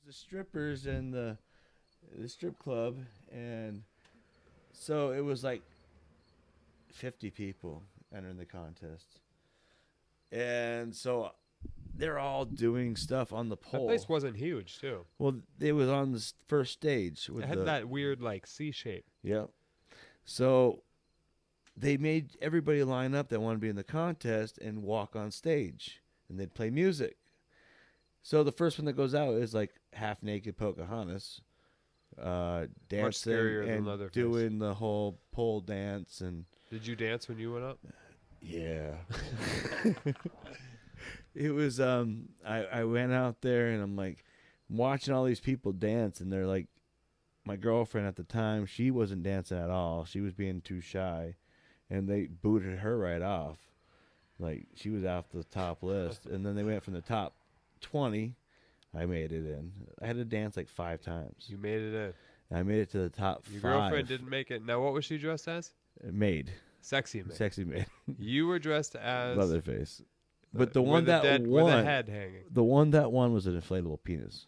the strippers and the strip club, and so it was like 50 people entering the contest, and so they're all doing stuff on the pole. That place wasn't huge, too. Well, it was on the first stage. With It had that weird, like, C shape. Yep. So they made everybody line up that wanted to be in the contest and walk on stage, and they'd play music. So the first one that goes out is like half naked Pocahontas, dancing and doing the whole pole dance. And did you dance when you went up? Yeah. It was I went out there and I'm like watching all these people dance, and they're like, my girlfriend at the time, she wasn't dancing at all. She was being too shy, and they booted her right off. Like, she was off the top list. And then they went from the top 20. I made it in. I had to dance like 5 times. You made it in. I made it to the top 5. Your girlfriend didn't make it. Now, what was she dressed as? Maid. Sexy maid. Sexy maid. You were dressed as Leatherface. But the one that won, with the head hanging. The one that won was an inflatable penis.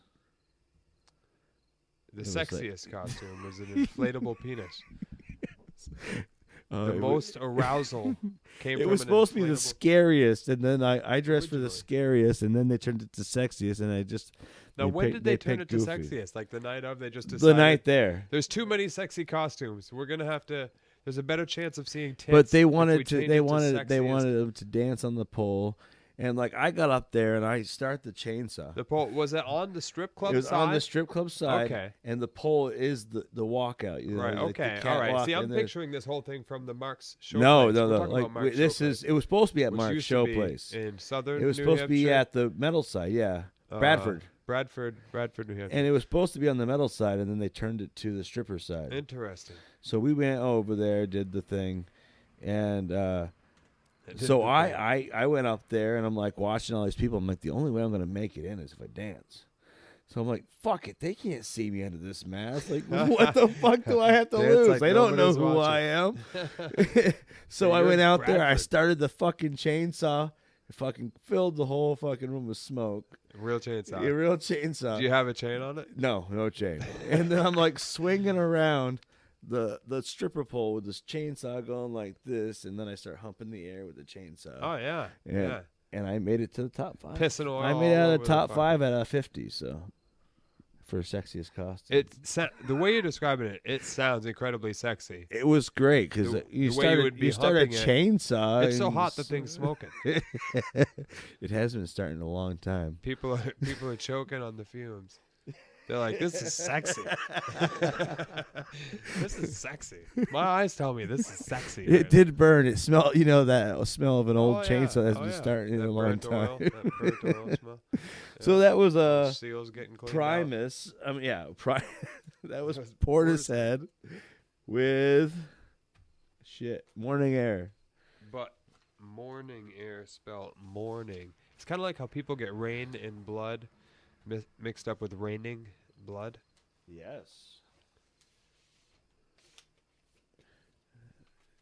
The sexiest costume was an inflatable penis. The most arousal came from it was supposed to be the scariest, and then I dressed for the scariest, and then they turned it to sexiest, and I just... Now, when did they turn it to Goofy. sexiest? Like the night of? They just decided? The night there. There's too many sexy costumes. We're going to have to... There's a better chance of seeing tits. But they if wanted we to. change They it to wanted sexiest. them to dance on the pole, and like I got up there and I start the chainsaw. The pole was it on the strip club It was side? on the strip club side. Okay. And the pole is the walkout. You know, Right. like the Okay. All right. catwalk, See, I'm and there's- picturing this whole thing from the Mark's show. No, place. no, We're no. talking about Like Mark's this show is. place, It was supposed to be at which Mark's used to show be place in southern. It was New supposed to be Hampshire. at the metal side. Yeah, Bradford. Bradford, New Hampshire. And it was supposed to be on the metal side, and then they turned it to the stripper side. Interesting. So we went over there, did the thing, and so I went up there, and I'm like watching all these people. I'm like, the only way I'm going to make it in is if I dance. So I'm like, fuck it, they can't see me under this mask. Like, what the fuck do I have to Dance lose? like They don't know nobody's who watching. I am. So Yeah, I you're went out there, I Bradford. started the fucking chainsaw, fucking filled the whole fucking room with smoke. Real chainsaw. A real chainsaw. Do you have a chain on it? No chain. And then I'm like swinging around the stripper pole with this chainsaw going like this, and then I start humping the air with the chainsaw. Oh yeah. And, Yeah. and I made it to the top 5. Pissing oil I made it all out of over the the top fucking- 5 out of 50. So for sexiest costume, The way you're describing it sounds incredibly sexy. it was great because The you way you would started be you started a humping it. chainsaw. It's so and hot the thing's smoking. It has been starting a long time. People are choking on the fumes. They're like, this is sexy. This is sexy. My eyes tell me this is sexy. It did burn. It smelled, that smell of an old Oh, chainsaw that's yeah. been Oh, yeah. starting in That a long burnt time. oil, that burnt oil smell. So that was Seals getting cleaned Primus. out. That was was Portishead with Morning Air. But morning air spelled morning. It's kind of like how people get rain and blood mixed up with raining blood. Yes.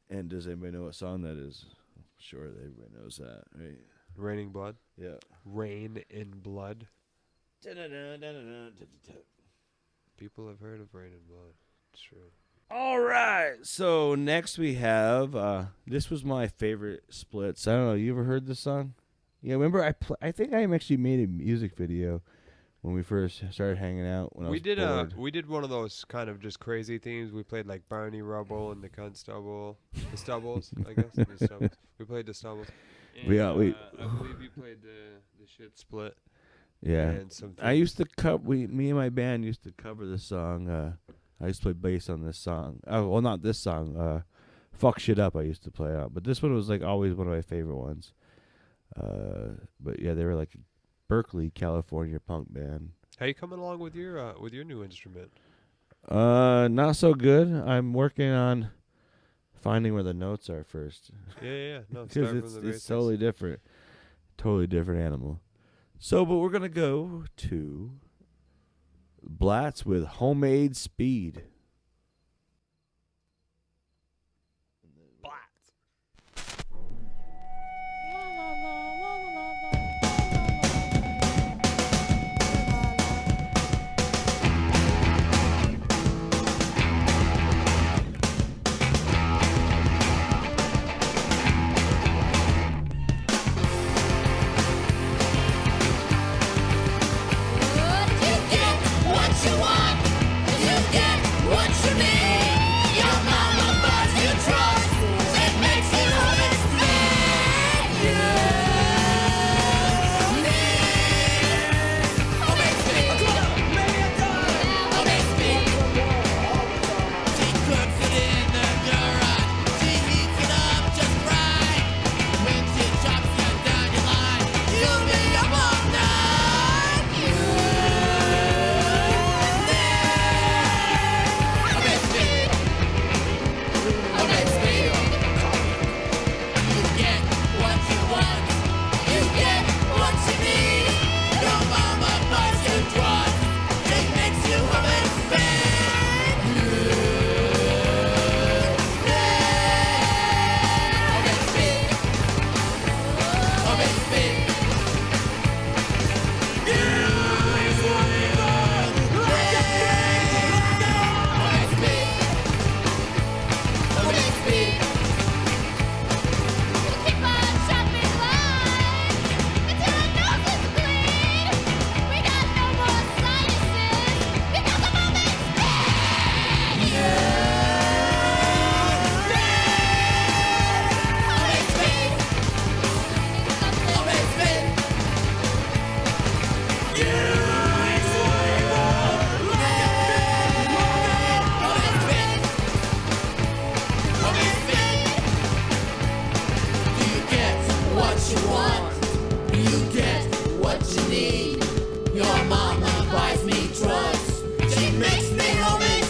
And does anybody know what song that is? I'm sure everybody knows that, right? Raining blood? Yeah. Rain in blood. People have heard of rain and blood. It's true. All right. So next we have this was my favorite splits. I don't know. You ever heard this song? Yeah. Remember I think I actually made a music video when we first started hanging out. When I was bored. We did one of those kind of just crazy themes. We played like Barney Rubble and the Stubbles, I guess. The Stubbles. We played the Stubbles. And, I believe you played the shit split. Yeah. And some I used to me and my band used to cover this song. I used to play bass on this song. Oh, well, not this song. Fuck Shit Up I used to play on. But this one was like always one of my favorite ones. But yeah, they were like a Berkeley, California punk band. How you coming along with your new instrument? Not so good. I'm working on finding where the notes are first. Yeah. No, start Because from it's the basics. totally different. Totally different animal. So, but we're going to go to Blatz with Homemade Speed. you want, you get what you need. Your mama buys me drugs. She makes me homeless.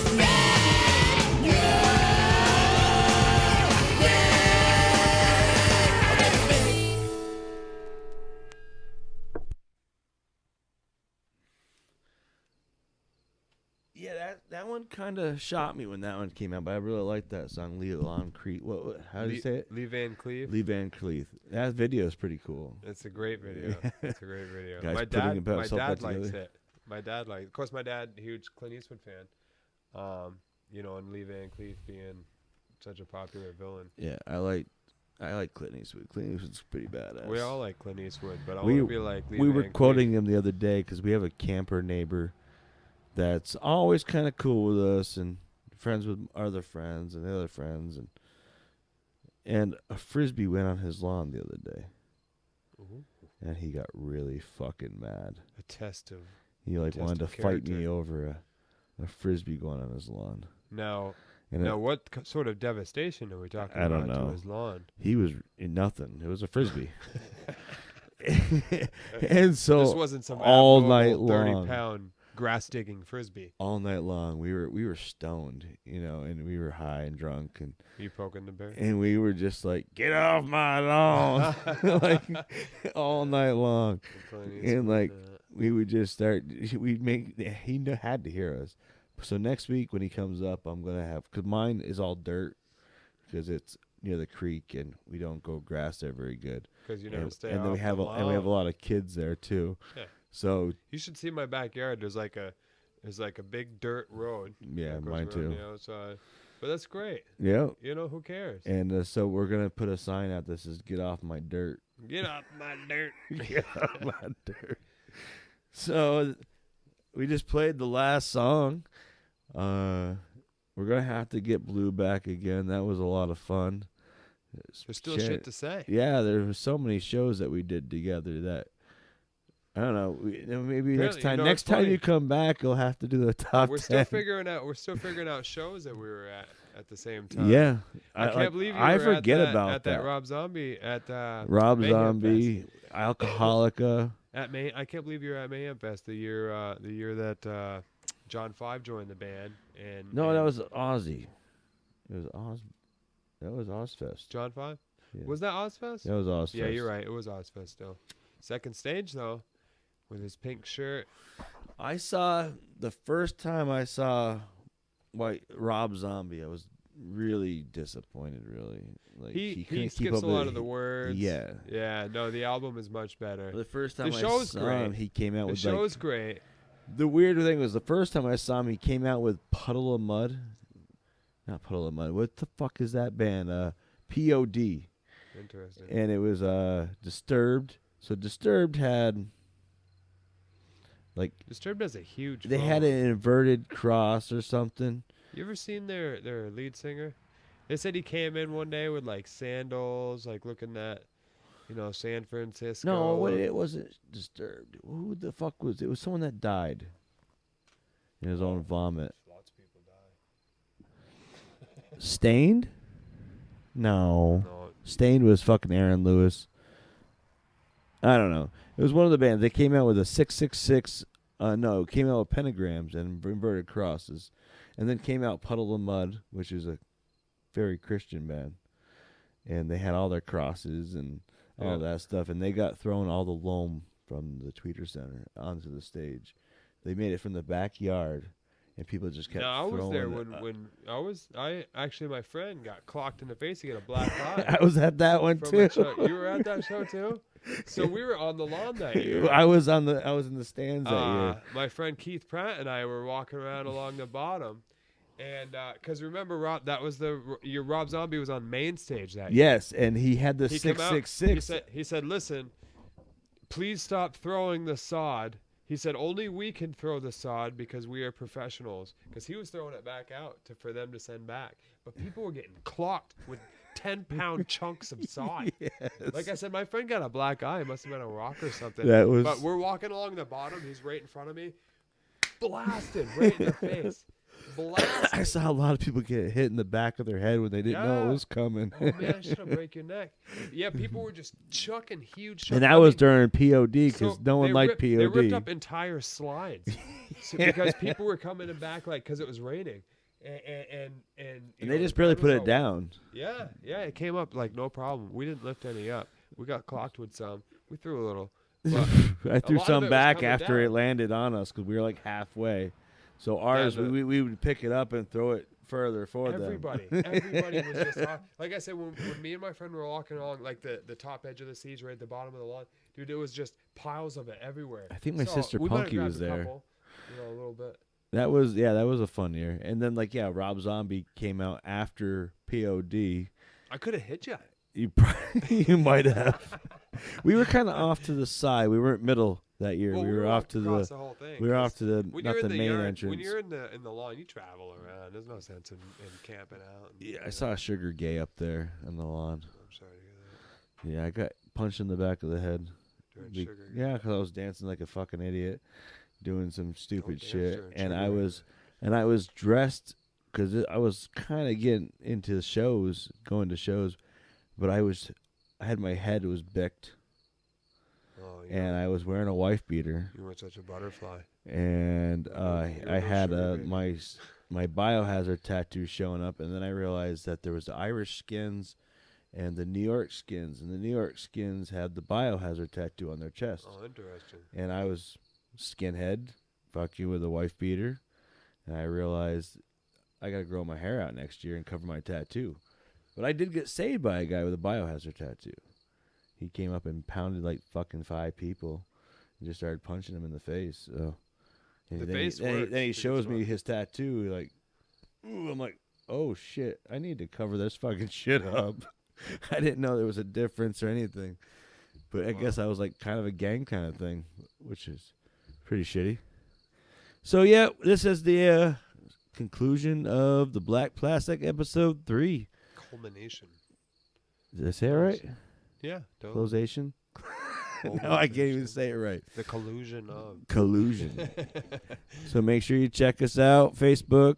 Yeah, that one kind of shot me when that one came out, but I really liked that song, Lee Van Cleef. How do you say it? Lee Van Cleef. Lee Van Cleef. That video is pretty cool. It's a great video. It's a great video. Guys My putting dad himself back likes together. it. My dad likes. Of course, my dad, huge Clint Eastwood fan. You know, and Lee Van Cleef being such a popular villain. Yeah, I like Clint Eastwood. Clint Eastwood's pretty badass. We all like Clint Eastwood, but I want to be like Lee we Van were Cleef. quoting him the other day because we have a camper neighbor that's always kind of cool with us and friends with our other friends and the other friends, and a frisbee went on his lawn the other day. Ooh. And he got really fucking mad. A test of. He like test wanted to of fight me character. over a frisbee going on his lawn. Now, And what sort of devastation are we talking I about don't know. to his lawn? He was nothing. It was a frisbee. And so This wasn't some all abnormal night long, 30-pound grass digging frisbee. all night long, we were stoned, you know, and we were high and drunk, and You poking the bear? and we were just like, get off my lawn, like all night long, and like we would just start. We'd make. He had to hear us. So next week when he comes up, I'm gonna have, because mine is all dirt because it's near the creek and we don't go grass there very good. 'Cause you never and, stay and then we off have the and we have a lawn. lot of kids there too. Yeah. So You should see my backyard. There's like a big dirt road. Yeah, that goes mine around too. the outside. But that's great. yeah, You know, who cares? and so we're gonna put a sign out that says "Get off my dirt." Get off my dirt. Get off my dirt. So we just played the last song. We're gonna have to get Blue back again. That was a lot of fun. There's still shit to say. Yeah, there were so many shows that we did together that I don't know. Maybe next Apparently, time. you know, Next it's time funny. you come back, you'll have to do the top We're 10. still figuring out shows that we were at the same time. Yeah, I can't believe you I were forget at that, about at that Rob Zombie at Rob Mayhem Zombie, Alcoholica. Fest. I can't believe you were at Mayhem Fest the year that John 5 joined the band and No, that was Ozzy. It was Oz. That was Ozfest. John 5? Yeah. Was that Ozfest? That was Ozfest. Yeah, you're right. It was Ozfest still. Second stage though, with his pink shirt. I saw the first time I saw Rob Zombie. I was really disappointed. Really, like He couldn't keep skips up a with lot it. of the words. Yeah. Yeah. No, the album is much better. The first time the I show's saw great. him, he came out the with show's great. The weird thing was the first time I saw him, he came out with Puddle of Mud. Not Puddle of Mud. What the fuck is that band? POD. Interesting. And it was Disturbed. So Disturbed had like Disturbed has a huge. they had an inverted cross or something. You ever seen their lead singer? They said he came in one day with like sandals, like looking at, San Francisco. No, it wasn't Disturbed. Who the fuck was it? It was someone that died in his own vomit. Lots of people die. Stained? No. Stained was fucking Aaron Lewis. I don't know. It was one of the bands. They came out with a 666. No, it came out with pentagrams and inverted crosses. And then came out Puddle of Mud, which is a very Christian band. And they had all their crosses and all that stuff. And they got thrown all the loam from the Tweeter Center onto the stage. They made it from the backyard. And people just kept I was throwing there it. when my friend got clocked in the face. He got a black eye. I was at that one from too. a show. You were at that show too? So we were on the lawn that year. I was in the stands that year. My friend Keith Pratt and I were walking around along the bottom, and because remember, Rob, that was your Rob Zombie was on main stage that year. Yes, and he had the 666. He said, "Listen, please stop throwing the sod." He said, "Only we can throw the sod because we are professionals." Because he was throwing it back out for them to send back, but people were getting clocked with 10-pound chunks of sod. Yes. Like I said, my friend got a black eye. It must have been a rock or something. But we're walking along the bottom. He's right in front of me, blasted right in the face. blasting. I saw a lot of people get hit in the back of their head when they didn't know it was coming. Oh man, should have break your neck. Yeah, people were just chucking huge shots. And that was during POD because no one liked POD. They ripped up entire slides because people were coming in back because it was raining. And they just barely put it down. Yeah, it came up no problem. We didn't lift any up. We got clocked with some. We threw a little. I threw some back after it landed on us because we were halfway. So ours, we would pick it up and throw it further for them. Everybody was just off. Like I said, when me and my friend were walking along the top edge of the seats right at the bottom of the lawn, dude, it was just piles of it everywhere. I think my sister Punky was there. A little bit. That was a fun year. And then Rob Zombie came out after POD. I could have hit you. You might have. We were kind of off to the side. We weren't middle that year. Well, we were off to the whole thing. We were off to the not the main yard, entrance. When you're in the lawn, you travel around. There's no sense in camping out. Yeah, I saw Sugar Gay up there on the lawn. I'm sorry to hear that. Yeah, I got punched in the back of the head. Yeah, because I was dancing like a fucking idiot, doing some stupid shit, and I was dressed because I was kind of getting into going to shows, but I had my head was bicked. Oh, yeah. And I was wearing a wife beater. You were such a butterfly. And I had my Biohazard tattoo showing up, and then I realized that there was the Irish Skins and the New York Skins, and the New York Skins had the Biohazard tattoo on their chest. Oh, interesting. And I was skinhead, fucking with a wife beater, and I realized I gotta grow my hair out next year and cover my tattoo. But I did get saved by a guy with a Biohazard tattoo. He came up and pounded fucking 5 people and just started punching them in the face. So then he shows me his tattoo. Ooh, I'm like, oh shit, I need to cover this fucking shit up. I didn't know there was a difference or anything. But I guess I was kind of a gang kind of thing, which is pretty shitty. So yeah, this is the conclusion of the Black Plastic episode 3. Culmination. Did I say it right? Yeah. Totally. Closation? No, I can't even say it right. The collusion of. Collusion. So make sure you check us out. Facebook,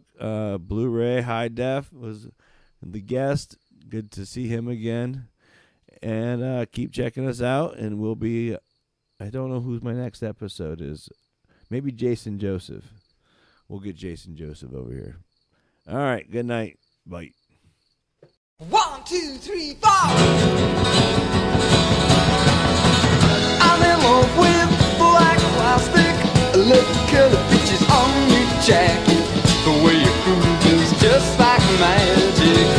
Blu-ray, High Def was the guest. Good to see him again. And keep checking us out. And we'll be, I don't know who my next episode is. Maybe Jason Joseph. We'll get Jason Joseph over here. All right. Good night. Bye. 1, 2, 3, 4. I'm in love with black plastic. I love the color pictures on your jacket. The way you groove is just like magic.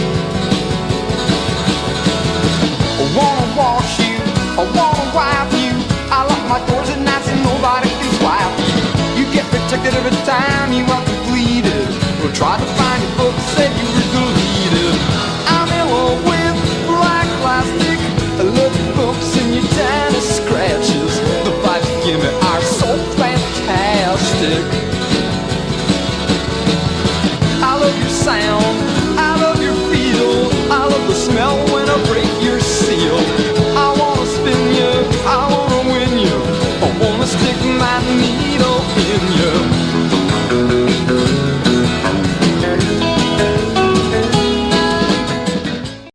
I wanna wash you, I wanna wipe you. I lock my doors at night so nobody can swipe you. You get protected every time you are completed. We'll try to find your book, said you were deleted. I'm in love with black plastic. I love your bumps and your tiny scratches. The vibes you give me are so fantastic. I love your sound, I love your feel, I love the smell when I break your seal. I wanna spin you, I wanna win you, I wanna stick my needle in you.